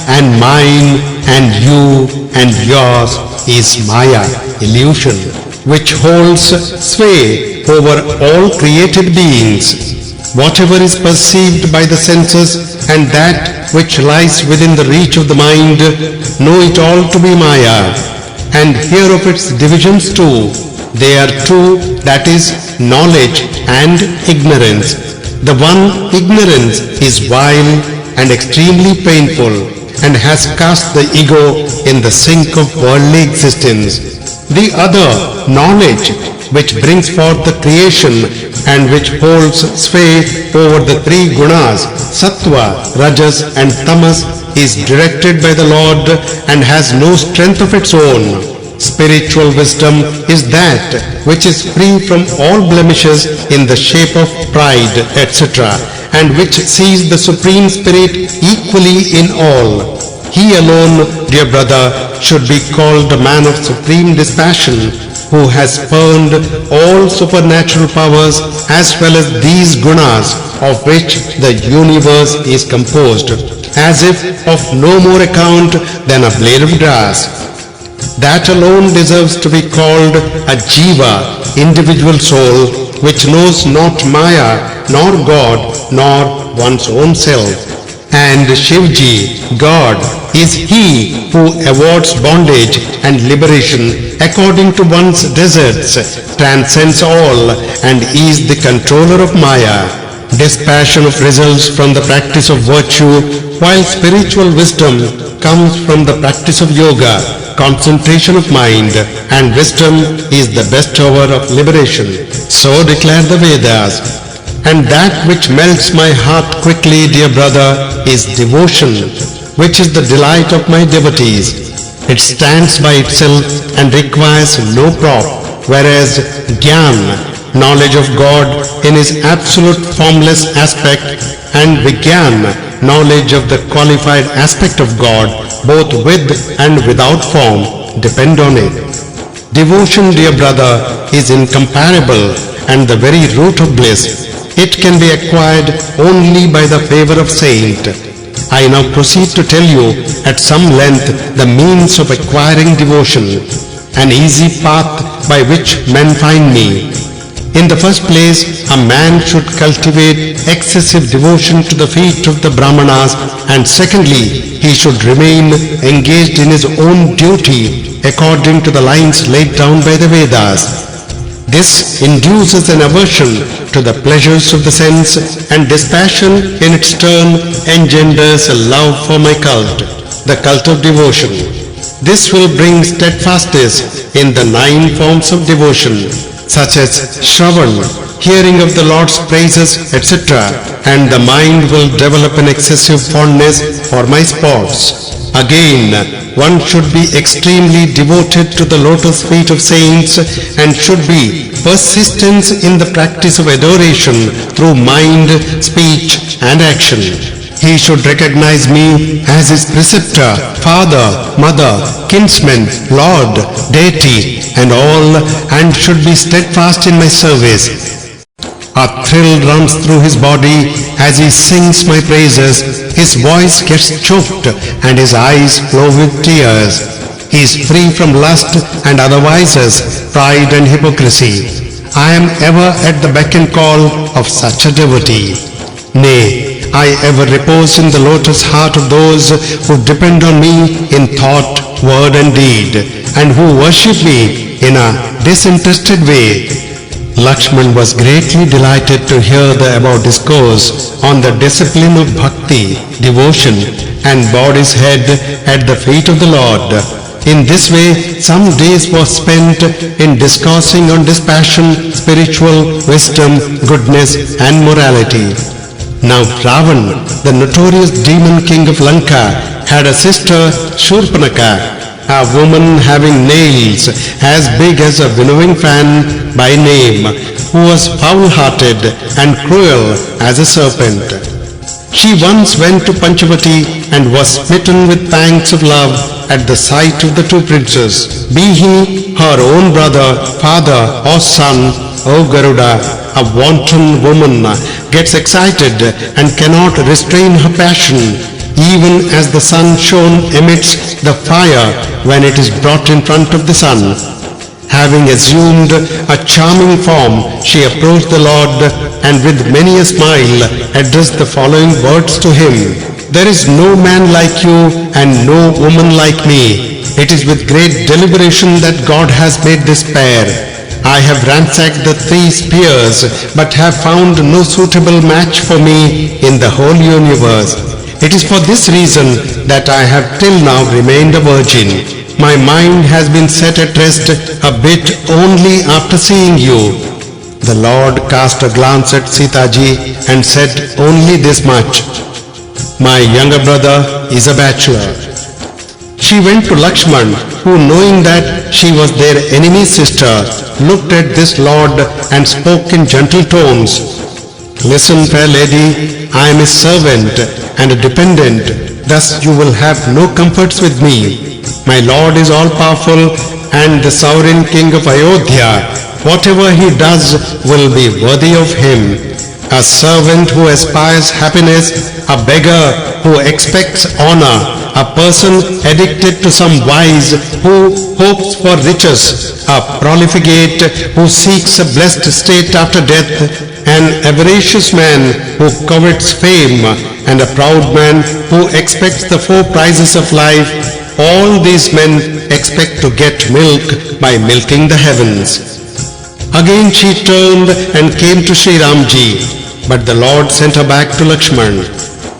and mine and you and yours is Maya, illusion, which holds sway over all created beings. Whatever is perceived by the senses and that which lies within the reach of the mind, know it all to be Maya, and hear of its divisions too. They are two, that is, knowledge and ignorance. The one, ignorance, is vile and extremely painful, and has cast the ego in the sink of worldly existence. The other, knowledge, which brings forth the creation and which holds sway over the three gunas, sattva, rajas, and tamas, is directed by the Lord and has no strength of its own. Spiritual wisdom is that which is free from all blemishes in the shape of pride, etc., and which sees the Supreme Spirit equally in all. He alone, dear brother, should be called the man of supreme dispassion, who has spurned all supernatural powers as well as these gunas of which the universe is composed, as if of no more account than a blade of grass. That alone deserves to be called a jiva, individual soul, which knows not Maya, nor God, nor one's own self. And Shivji, God, is He who awards bondage and liberation according to one's deserts, transcends all, and is the controller of Maya. Dispassion of results from the practice of virtue, while spiritual wisdom comes from the practice of yoga, concentration of mind, and wisdom is the best hour of liberation. So declare the Vedas. And that which melts my heart quickly, dear brother, is devotion, which is the delight of my devotees. It stands by itself and requires no prop, whereas Gyan, knowledge of God in his absolute formless aspect, and Vigyan, knowledge of the qualified aspect of God, both with and without form, depend on it. Devotion, dear brother, is incomparable and the very root of bliss. It can be acquired only by the favor of saint. I now proceed to tell you at some length the means of acquiring devotion, an easy path by which men find me. In the first place, a man should cultivate excessive devotion to the feet of the Brahmanas, and secondly, he should remain engaged in his own duty according to the lines laid down by the Vedas. This induces an aversion to the pleasures of the sense, and dispassion in its turn engenders a love for my cult, the cult of devotion. This will bring steadfastness in the 9 forms of devotion, such as Shravan, hearing of the Lord's praises, etc., and the mind will develop an excessive fondness for my sports. Again, one should be extremely devoted to the lotus feet of saints and should be persistent in the practice of adoration through mind, speech, and action. He should recognize me as his preceptor, father, mother, kinsman, lord, deity, and all, and should be steadfast in my service. A thrill runs through his body as he sings my praises. His voice gets choked and his eyes flow with tears. He is free from lust and other vices, pride and hypocrisy. I am ever at the beck and call of such a devotee. Nay, I ever repose in the lotus heart of those who depend on me in thought, word and deed, and who worship me in a disinterested way. Lakshman was greatly delighted to hear the above discourse on the discipline of bhakti, devotion, and bowed his head at the feet of the Lord. In this way, some days were spent in discoursing on dispassion, spiritual wisdom, goodness, and morality. Now Ravan, the notorious demon king of Lanka, had a sister, Shurpanaka, a woman having nails as big as a winnowing fan by name, who was foul-hearted and cruel as a serpent. She once went to Panchavati and was smitten with pangs of love at the sight of the two princes. Be he her own brother, father or son, O Garuda, a wanton woman gets excited and cannot restrain her passion, even as the sun shone emits the fire when it is brought in front of the sun. Having assumed a charming form, she approached the Lord and with many a smile addressed the following words to him. There is no man like you and no woman like me. It is with great deliberation that God has made this pair. I have ransacked the 3 spheres but have found no suitable match for me in the whole universe. It is for this reason that I have till now remained a virgin. My mind has been set at rest a bit only after seeing you. The Lord cast a glance at Sita ji and said only this much. My younger brother is a bachelor. She went to Lakshman, who knowing that she was their enemy's sister, looked at this Lord and spoke in gentle tones. Listen, fair lady, I am his servant and a dependent, thus you will have no comforts with me. My Lord is all-powerful and the sovereign king of Ayodhya. Whatever he does will be worthy of him. A servant who aspires happiness, a beggar who expects honor, a person addicted to some vice who hopes for riches, a profligate who seeks a blessed state after death, an avaricious man who covets fame, and a proud man who expects the 4 prizes of life. All these men expect to get milk by milking the heavens. Again she turned and came to Shri Ramji, but the Lord sent her back to Lakshman.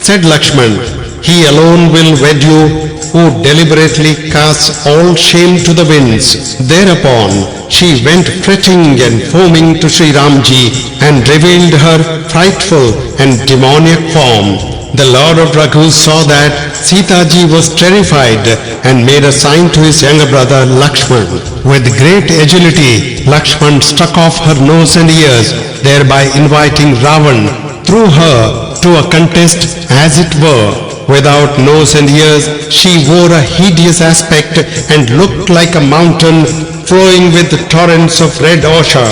Said Lakshman, he alone will wed you, who deliberately casts all shame to the winds. Thereupon she went fretting and foaming to Shri Ramji and revealed her frightful and demoniac form. The Lord of Raghu saw that Sita ji was terrified and made a sign to his younger brother Lakshman. With great agility, Lakshman struck off her nose and ears, thereby inviting Ravan through her to a contest as it were. Without nose and ears, she wore a hideous aspect and looked like a mountain flowing with torrents of red ochre.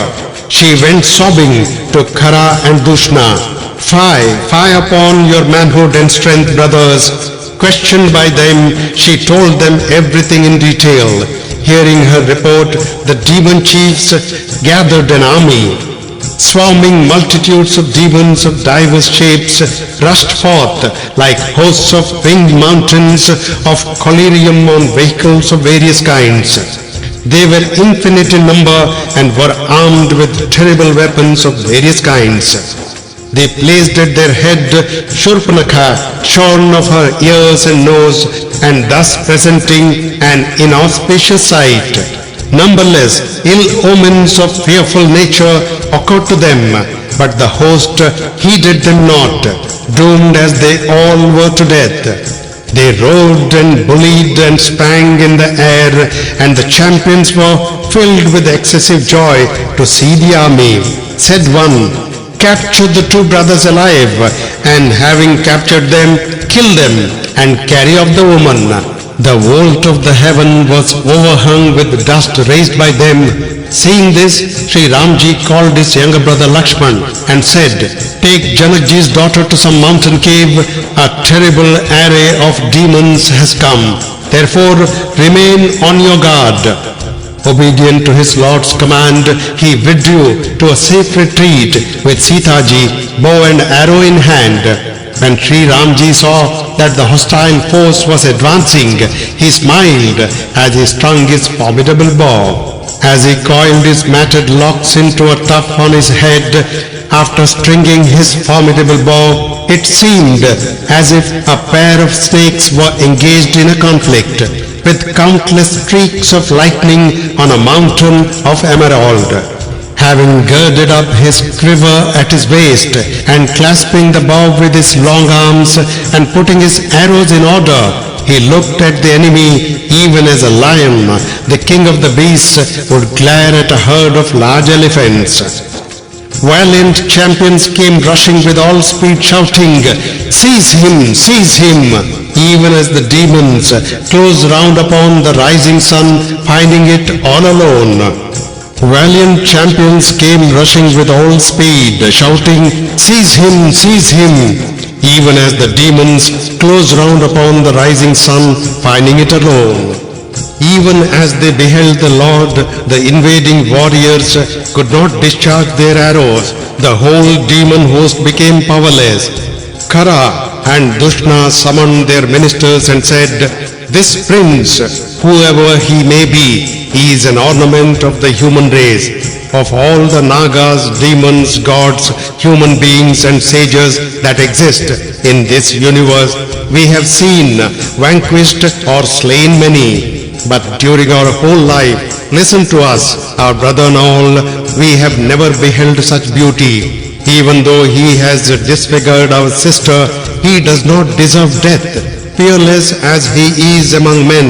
She went sobbing to Khara and Dushna. Fie upon your manhood and strength, brothers. Questioned by them, she told them everything in detail. Hearing her report, the demon chiefs gathered an army. Swarming multitudes of demons of diverse shapes rushed forth like hosts of winged mountains of collyrium on vehicles of various kinds. They were infinite in number and were armed with terrible weapons of various kinds. They placed at their head Shurpanakha, shorn of her ears and nose, and thus presenting an inauspicious sight. Numberless ill omens of fearful nature occurred to them, but the host heeded them not, doomed as they all were to death. They roared and bullied and sprang in the air, and the champions were filled with excessive joy to see the army. Said one, capture the 2 brothers alive, and having captured them, kill them and carry off the woman. The vault of the heaven was overhung with dust raised by them, Seeing this, Shri Ramji called his younger brother Lakshman and said, "Take Janakji's daughter to some mountain cave. A terrible array of demons has come. Therefore, remain on your guard." Obedient to his lord's command, he withdrew to a safe retreat with Sita ji, bow and arrow in hand. When Shri Ramji saw that the hostile force was advancing, he smiled as he strung his formidable bow. As he coiled his matted locks into a tuft on his head, after stringing his formidable bow, it seemed as if a pair of snakes were engaged in a conflict, with countless streaks of lightning on a mountain of emerald. Having girded up his quiver at his waist, and clasping the bow with his long arms, and putting his arrows in order, he looked at the enemy even as a lion, the king of the beasts, would glare at a herd of large elephants. Valiant champions came rushing with all speed, shouting, "Seize him! Seize him!" even as the demons closed round upon the rising sun, finding it all alone. Valiant champions came rushing with all speed, shouting, "Seize him! Seize him!" even as the demons closed round upon the rising sun, finding it alone. Even as they beheld the Lord, the invading warriors could not discharge their arrows. The whole demon host became powerless. Khara and Dushna summoned their ministers and said, "This prince, whoever he may be, is an ornament of the human race. Of all the Nagas, demons, gods, human beings and sages that exist in this universe, we have seen, vanquished or slain many. But during our whole life, listen to us, our brother and all, we have never beheld such beauty. Even though he has disfigured our sister, he does not deserve death, fearless as he is among men.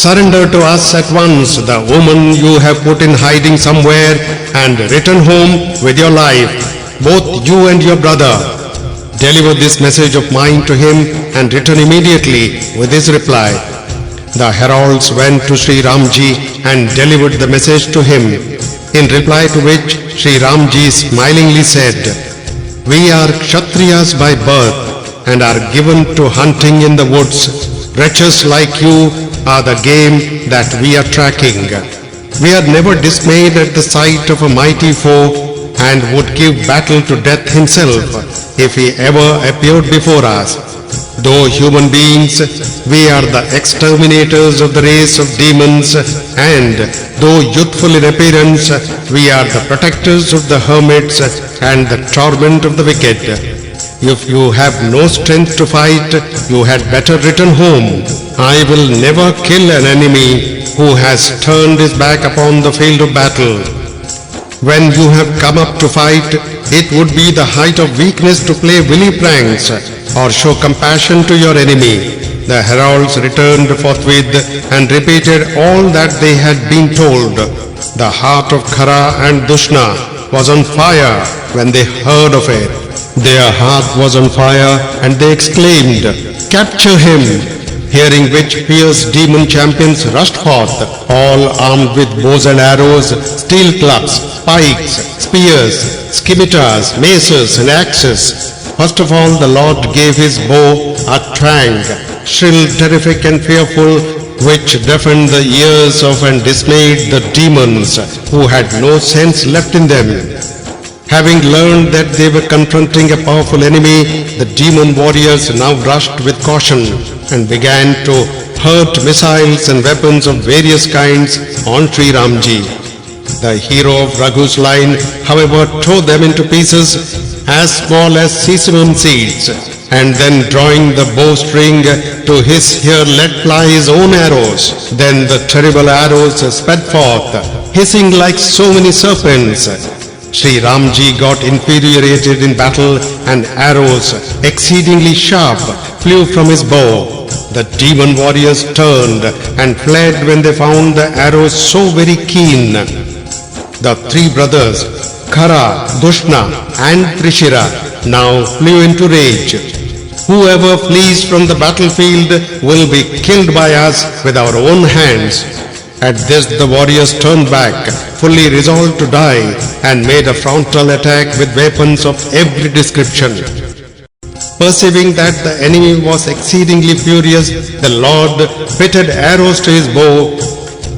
Surrender to us at once the woman you have put in hiding somewhere and return home with your life, both you and your brother. Deliver this message of mine to him and return immediately with his reply." The heralds went to Shri Ramji and delivered the message to him, in reply to which Shri Ramji smilingly said, "We are Kshatriyas by birth and are given to hunting in the woods. Wretches like you are the game that we are tracking. We are never dismayed at the sight of a mighty foe and would give battle to death himself if he ever appeared before us. Though human beings, we are the exterminators of the race of demons, and though youthful in appearance, we are the protectors of the hermits and the torment of the wicked. If you have no strength to fight, you had better return home. I will never kill an enemy who has turned his back upon the field of battle. When you have come up to fight, it would be the height of weakness to play willy pranks or show compassion to your enemy." The heralds returned forthwith and repeated all that they had been told. The heart of Khara and Dushna was on fire when they heard of it. Their heart was on fire and they exclaimed, "Capture him!" Hearing which, fierce demon champions rushed forth, all armed with bows and arrows, steel clubs, pikes, spears, scimitars, maces and axes. First of all, the Lord gave his bow a twang, shrill, terrific and fearful, which deafened the ears of and dismayed the demons who had no sense left in them. Having learned that they were confronting a powerful enemy, the demon warriors now rushed with caution and began to hurl missiles and weapons of various kinds on Shri Ramji. The hero of Raghu's line, however, tore them into pieces as small as sesame seeds, and then drawing the bowstring to his ear let fly his own arrows. Then the terrible arrows sped forth, hissing like so many serpents. Shri Ramji got infuriated in battle, and arrows, exceedingly sharp, flew from his bow. The demon warriors turned and fled when they found the arrows so very keen. The three brothers, Khara, Dushna and Trishira, now flew into rage. "Whoever flees from the battlefield will be killed by us with our own hands." At this the warriors turned back, fully resolved to die, and made a frontal attack with weapons of every description. Perceiving that the enemy was exceedingly furious, the Lord fitted arrows to his bow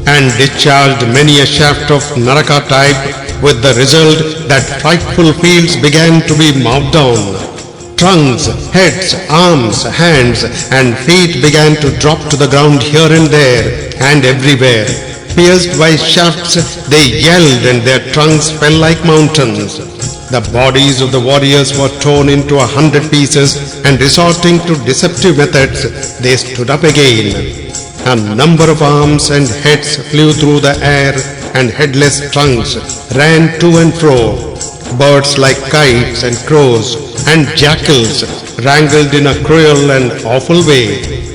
and discharged many a shaft of Naraka type, with the result that frightful fields began to be mowed down. Trunks, heads, arms, hands and feet began to drop to the ground here and there and everywhere. Pierced by shafts, they yelled and their trunks fell like mountains. The bodies of the warriors were torn into 100 pieces, and resorting to deceptive methods, they stood up again. A number of arms and heads flew through the air, and headless trunks ran to and fro. Birds like kites and crows and jackals wrangled in a cruel and awful way.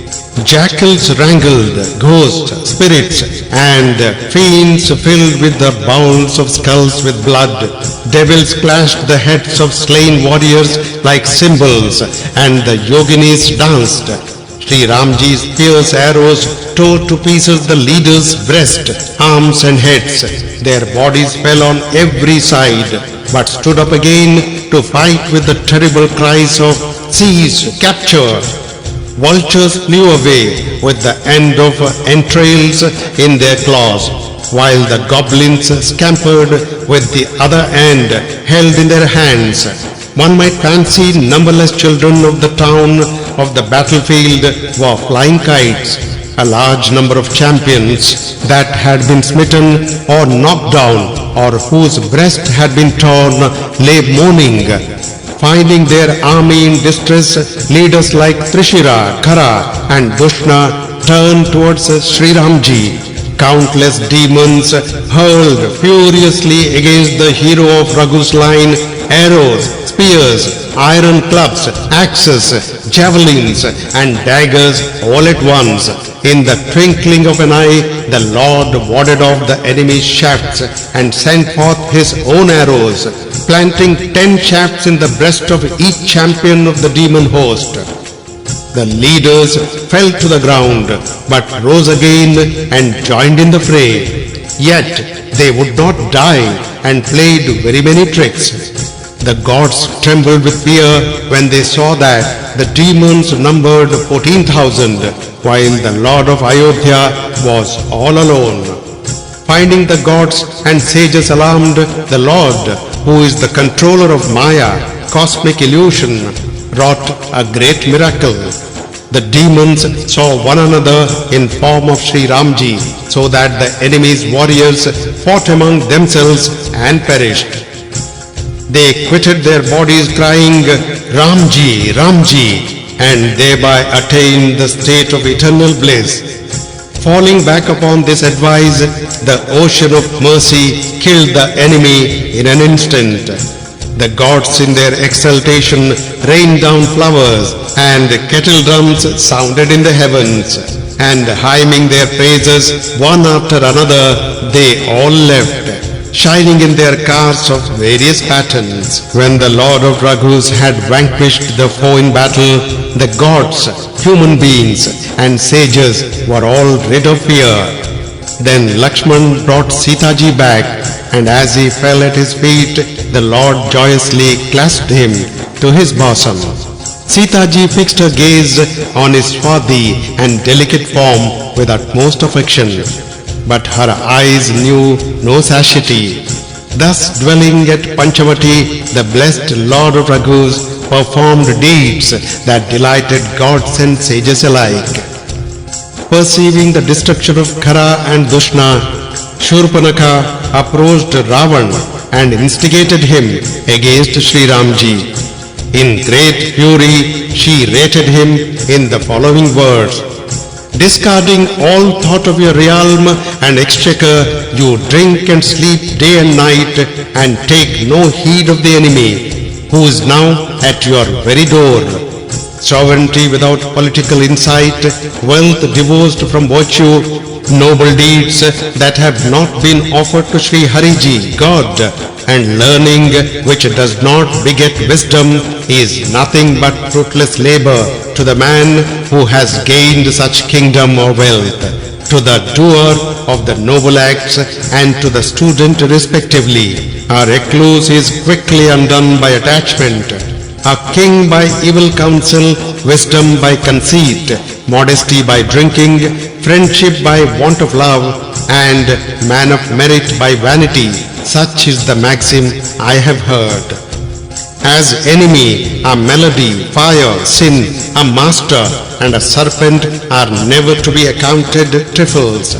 Jackals wrangled ghosts, spirits and fiends filled with the bowls of skulls with blood. Devils clashed the heads of slain warriors like cymbals, and the yoginis danced. Shri Ramji's fierce arrows tore to pieces the leaders' breast, arms and heads. Their bodies fell on every side, but stood up again to fight with the terrible cries of seize, capture. Vultures flew away with the end of entrails in their claws, while the goblins scampered with the other end held in their hands. One might fancy numberless children of the town of the battlefield were flying kites. A large number of champions that had been smitten or knocked down, or whose breast had been torn, lay mourning. Finding their army in distress, leaders like Trishira, Khara and Dushna turned towards Shri Ramji. Countless demons hurled furiously against the hero of Raghu's line arrows, spears, iron clubs, axes, javelins and daggers all at once. In the twinkling of an eye, the Lord warded off the enemy's shafts and sent forth his own arrows, planting 10 shafts in the breast of each champion of the demon host. The leaders fell to the ground, but rose again and joined in the fray. Yet they would not die and played very many tricks. The gods trembled with fear when they saw that the demons numbered 14,000, while the Lord of Ayodhya was all alone. Finding the gods and sages alarmed, the Lord, who is the controller of Maya, cosmic illusion, wrought a great miracle. The demons saw one another in form of Shri Ramji, so that the enemy's warriors fought among themselves and perished. They quitted their bodies crying, Ramji, Ramji, and thereby attained the state of eternal bliss. Falling back upon this advice, the ocean of mercy killed the enemy in an instant. The gods in their exultation rained down flowers, and kettle drums sounded in the heavens, and hymning their praises one after another, they all left, shining in their cars of various patterns. When the Lord of Raghus had vanquished the foe in battle, the gods, human beings and sages were all rid of fear. Then Lakshman brought Sita ji back, and as he fell at his feet, the Lord joyously clasped him to his bosom. Sita ji fixed her gaze on his swarthy and delicate form with utmost affection, but her eyes knew no satiety. Thus, dwelling at Panchavati, the blessed Lord of Raghus performed deeds that delighted gods and sages alike. Perceiving the destruction of Khara and Dushna, Shurpanakha approached Ravan and instigated him against Shri Ramji. In great fury, she rated him in the following words: discarding all thought of your realm and exchequer, you drink and sleep day and night, and take no heed of the enemy, who is now at your very door. Sovereignty without political insight, wealth divorced from virtue, noble deeds that have not been offered to Shri Hariji, God, and learning which does not beget wisdom is nothing but fruitless labor to the man who has gained such kingdom or wealth. to the doer of the noble acts and to the student respectively. A recluse is quickly undone by attachment, a king by evil counsel, wisdom by conceit, modesty by drinking, friendship by want of love, and man of merit by vanity. Such is the maxim I have heard. As enemy, a melody, fire, sin, a master, and a serpent are never to be accounted trifles.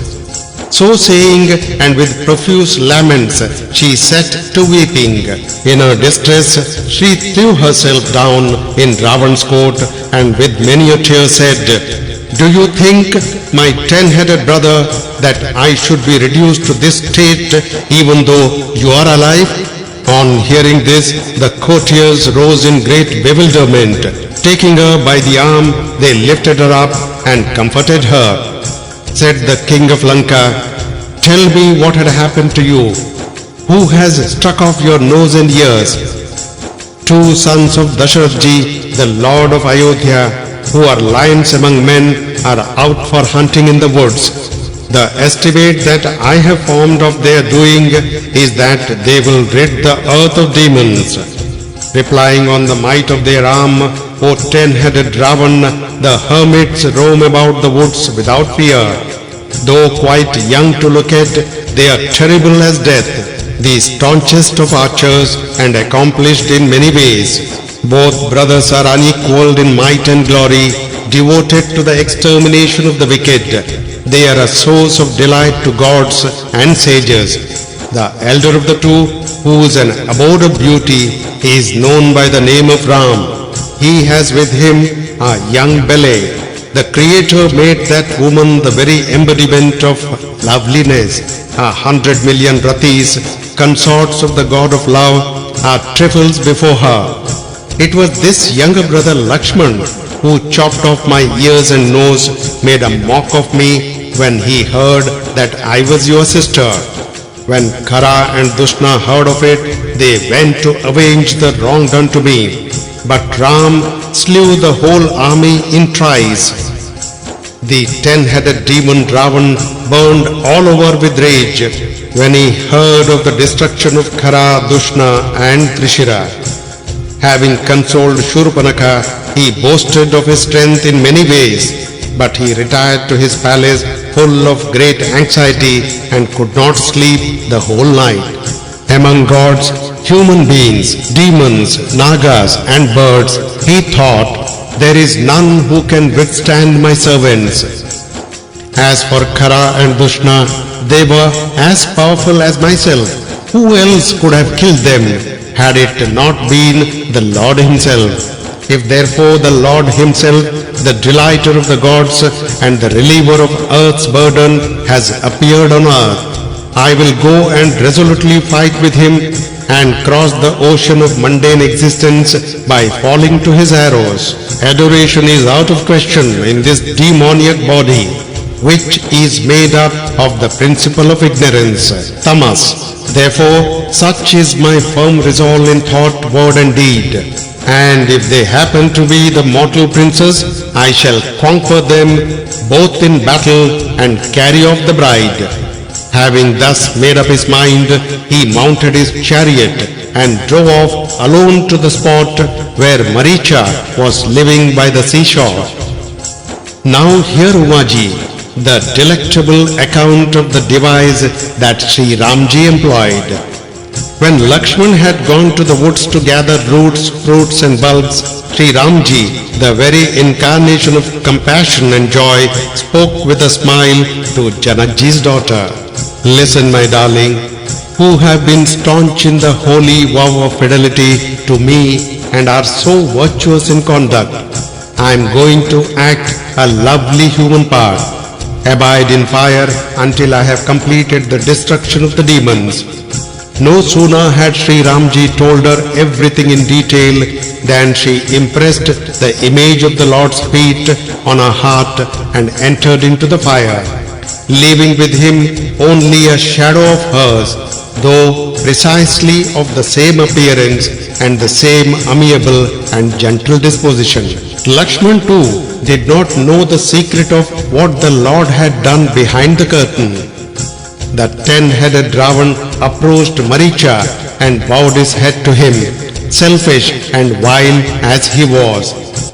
So saying, and with profuse laments, she set to weeping. In her distress, she threw herself down in Ravan's court, and with many a tear said, "Do you think, my 10-headed brother, that I should be reduced to this state, even though you are alive?" On hearing this, the courtiers rose in great bewilderment. Taking her by the arm, they lifted her up and comforted her. Said the king of Lanka, "Tell me what had happened to you. Who has struck off your nose and ears?" 2 sons of Dasharath Ji, the lord of Ayodhya, who are lions among men, are out for hunting in the woods. The estimate that I have formed of their doing is that they will rid the earth of demons. Replying on the might of their arm, O 10-headed Ravan, the hermits roam about the woods without fear. Though quite young to look at, they are terrible as death, the staunchest of archers and accomplished in many ways. Both brothers are unequaled in might and glory, devoted to the extermination of the wicked. They are a source of delight to gods and sages. The elder of the two, who is an abode of beauty, is known by the name of Ram. He has with him a young ballet. The Creator made that woman the very embodiment of loveliness. 100 million ratis, consorts of the god of love, are trifles before her. It was this younger brother Lakshman who chopped off my ears and nose, made a mock of me when he heard that I was your sister. When Khara and Dushna heard of it, they went to avenge the wrong done to me. But Ram slew the whole army in tries. The 10-headed demon Ravan burned all over with rage when he heard of the destruction of Khara, Dushna and Trishira. Having consoled Shurpanakha, he boasted of his strength in many ways, but he retired to his palace full of great anxiety and could not sleep the whole night. Among gods, human beings, demons, nagas and birds, he thought, there is none who can withstand my servants. As for Khara and Dushna, they were as powerful as myself. Who else could have killed them had it not been the Lord himself? If therefore the Lord himself, the delighter of the gods and the reliever of earth's burden, has appeared on earth, I will go and resolutely fight with him and cross the ocean of mundane existence by falling to his arrows. Adoration is out of question in this demoniac body, which is made up of the principle of ignorance, tamas. Therefore, such is my firm resolve in thought, word and deed. And if they happen to be the mortal princes, I shall conquer them both in battle and carry off the bride. Having thus made up his mind, he mounted his chariot and drove off alone to the spot where Maricha was living by the seashore. Now hear, Umaji, the delectable account of the device that Shri Ramji employed. When Lakshman had gone to the woods to gather roots, fruits and bulbs, Shri Ramji, the very incarnation of compassion and joy, spoke with a smile to Janakji's daughter. Listen, my darling, who have been staunch in the holy vow of fidelity to me and are so virtuous in conduct. I am going to act a lovely human part. Abide in fire until I have completed the destruction of the demons. No sooner had Shri Ramji told her everything in detail than she impressed the image of the Lord's feet on her heart and entered into the fire, leaving with him only a shadow of hers, though precisely of the same appearance and the same amiable and gentle disposition. Lakshman too did not know the secret of what the Lord had done behind the curtain. The 10-headed Ravan approached Maricha and bowed his head to him, selfish and vile as he was.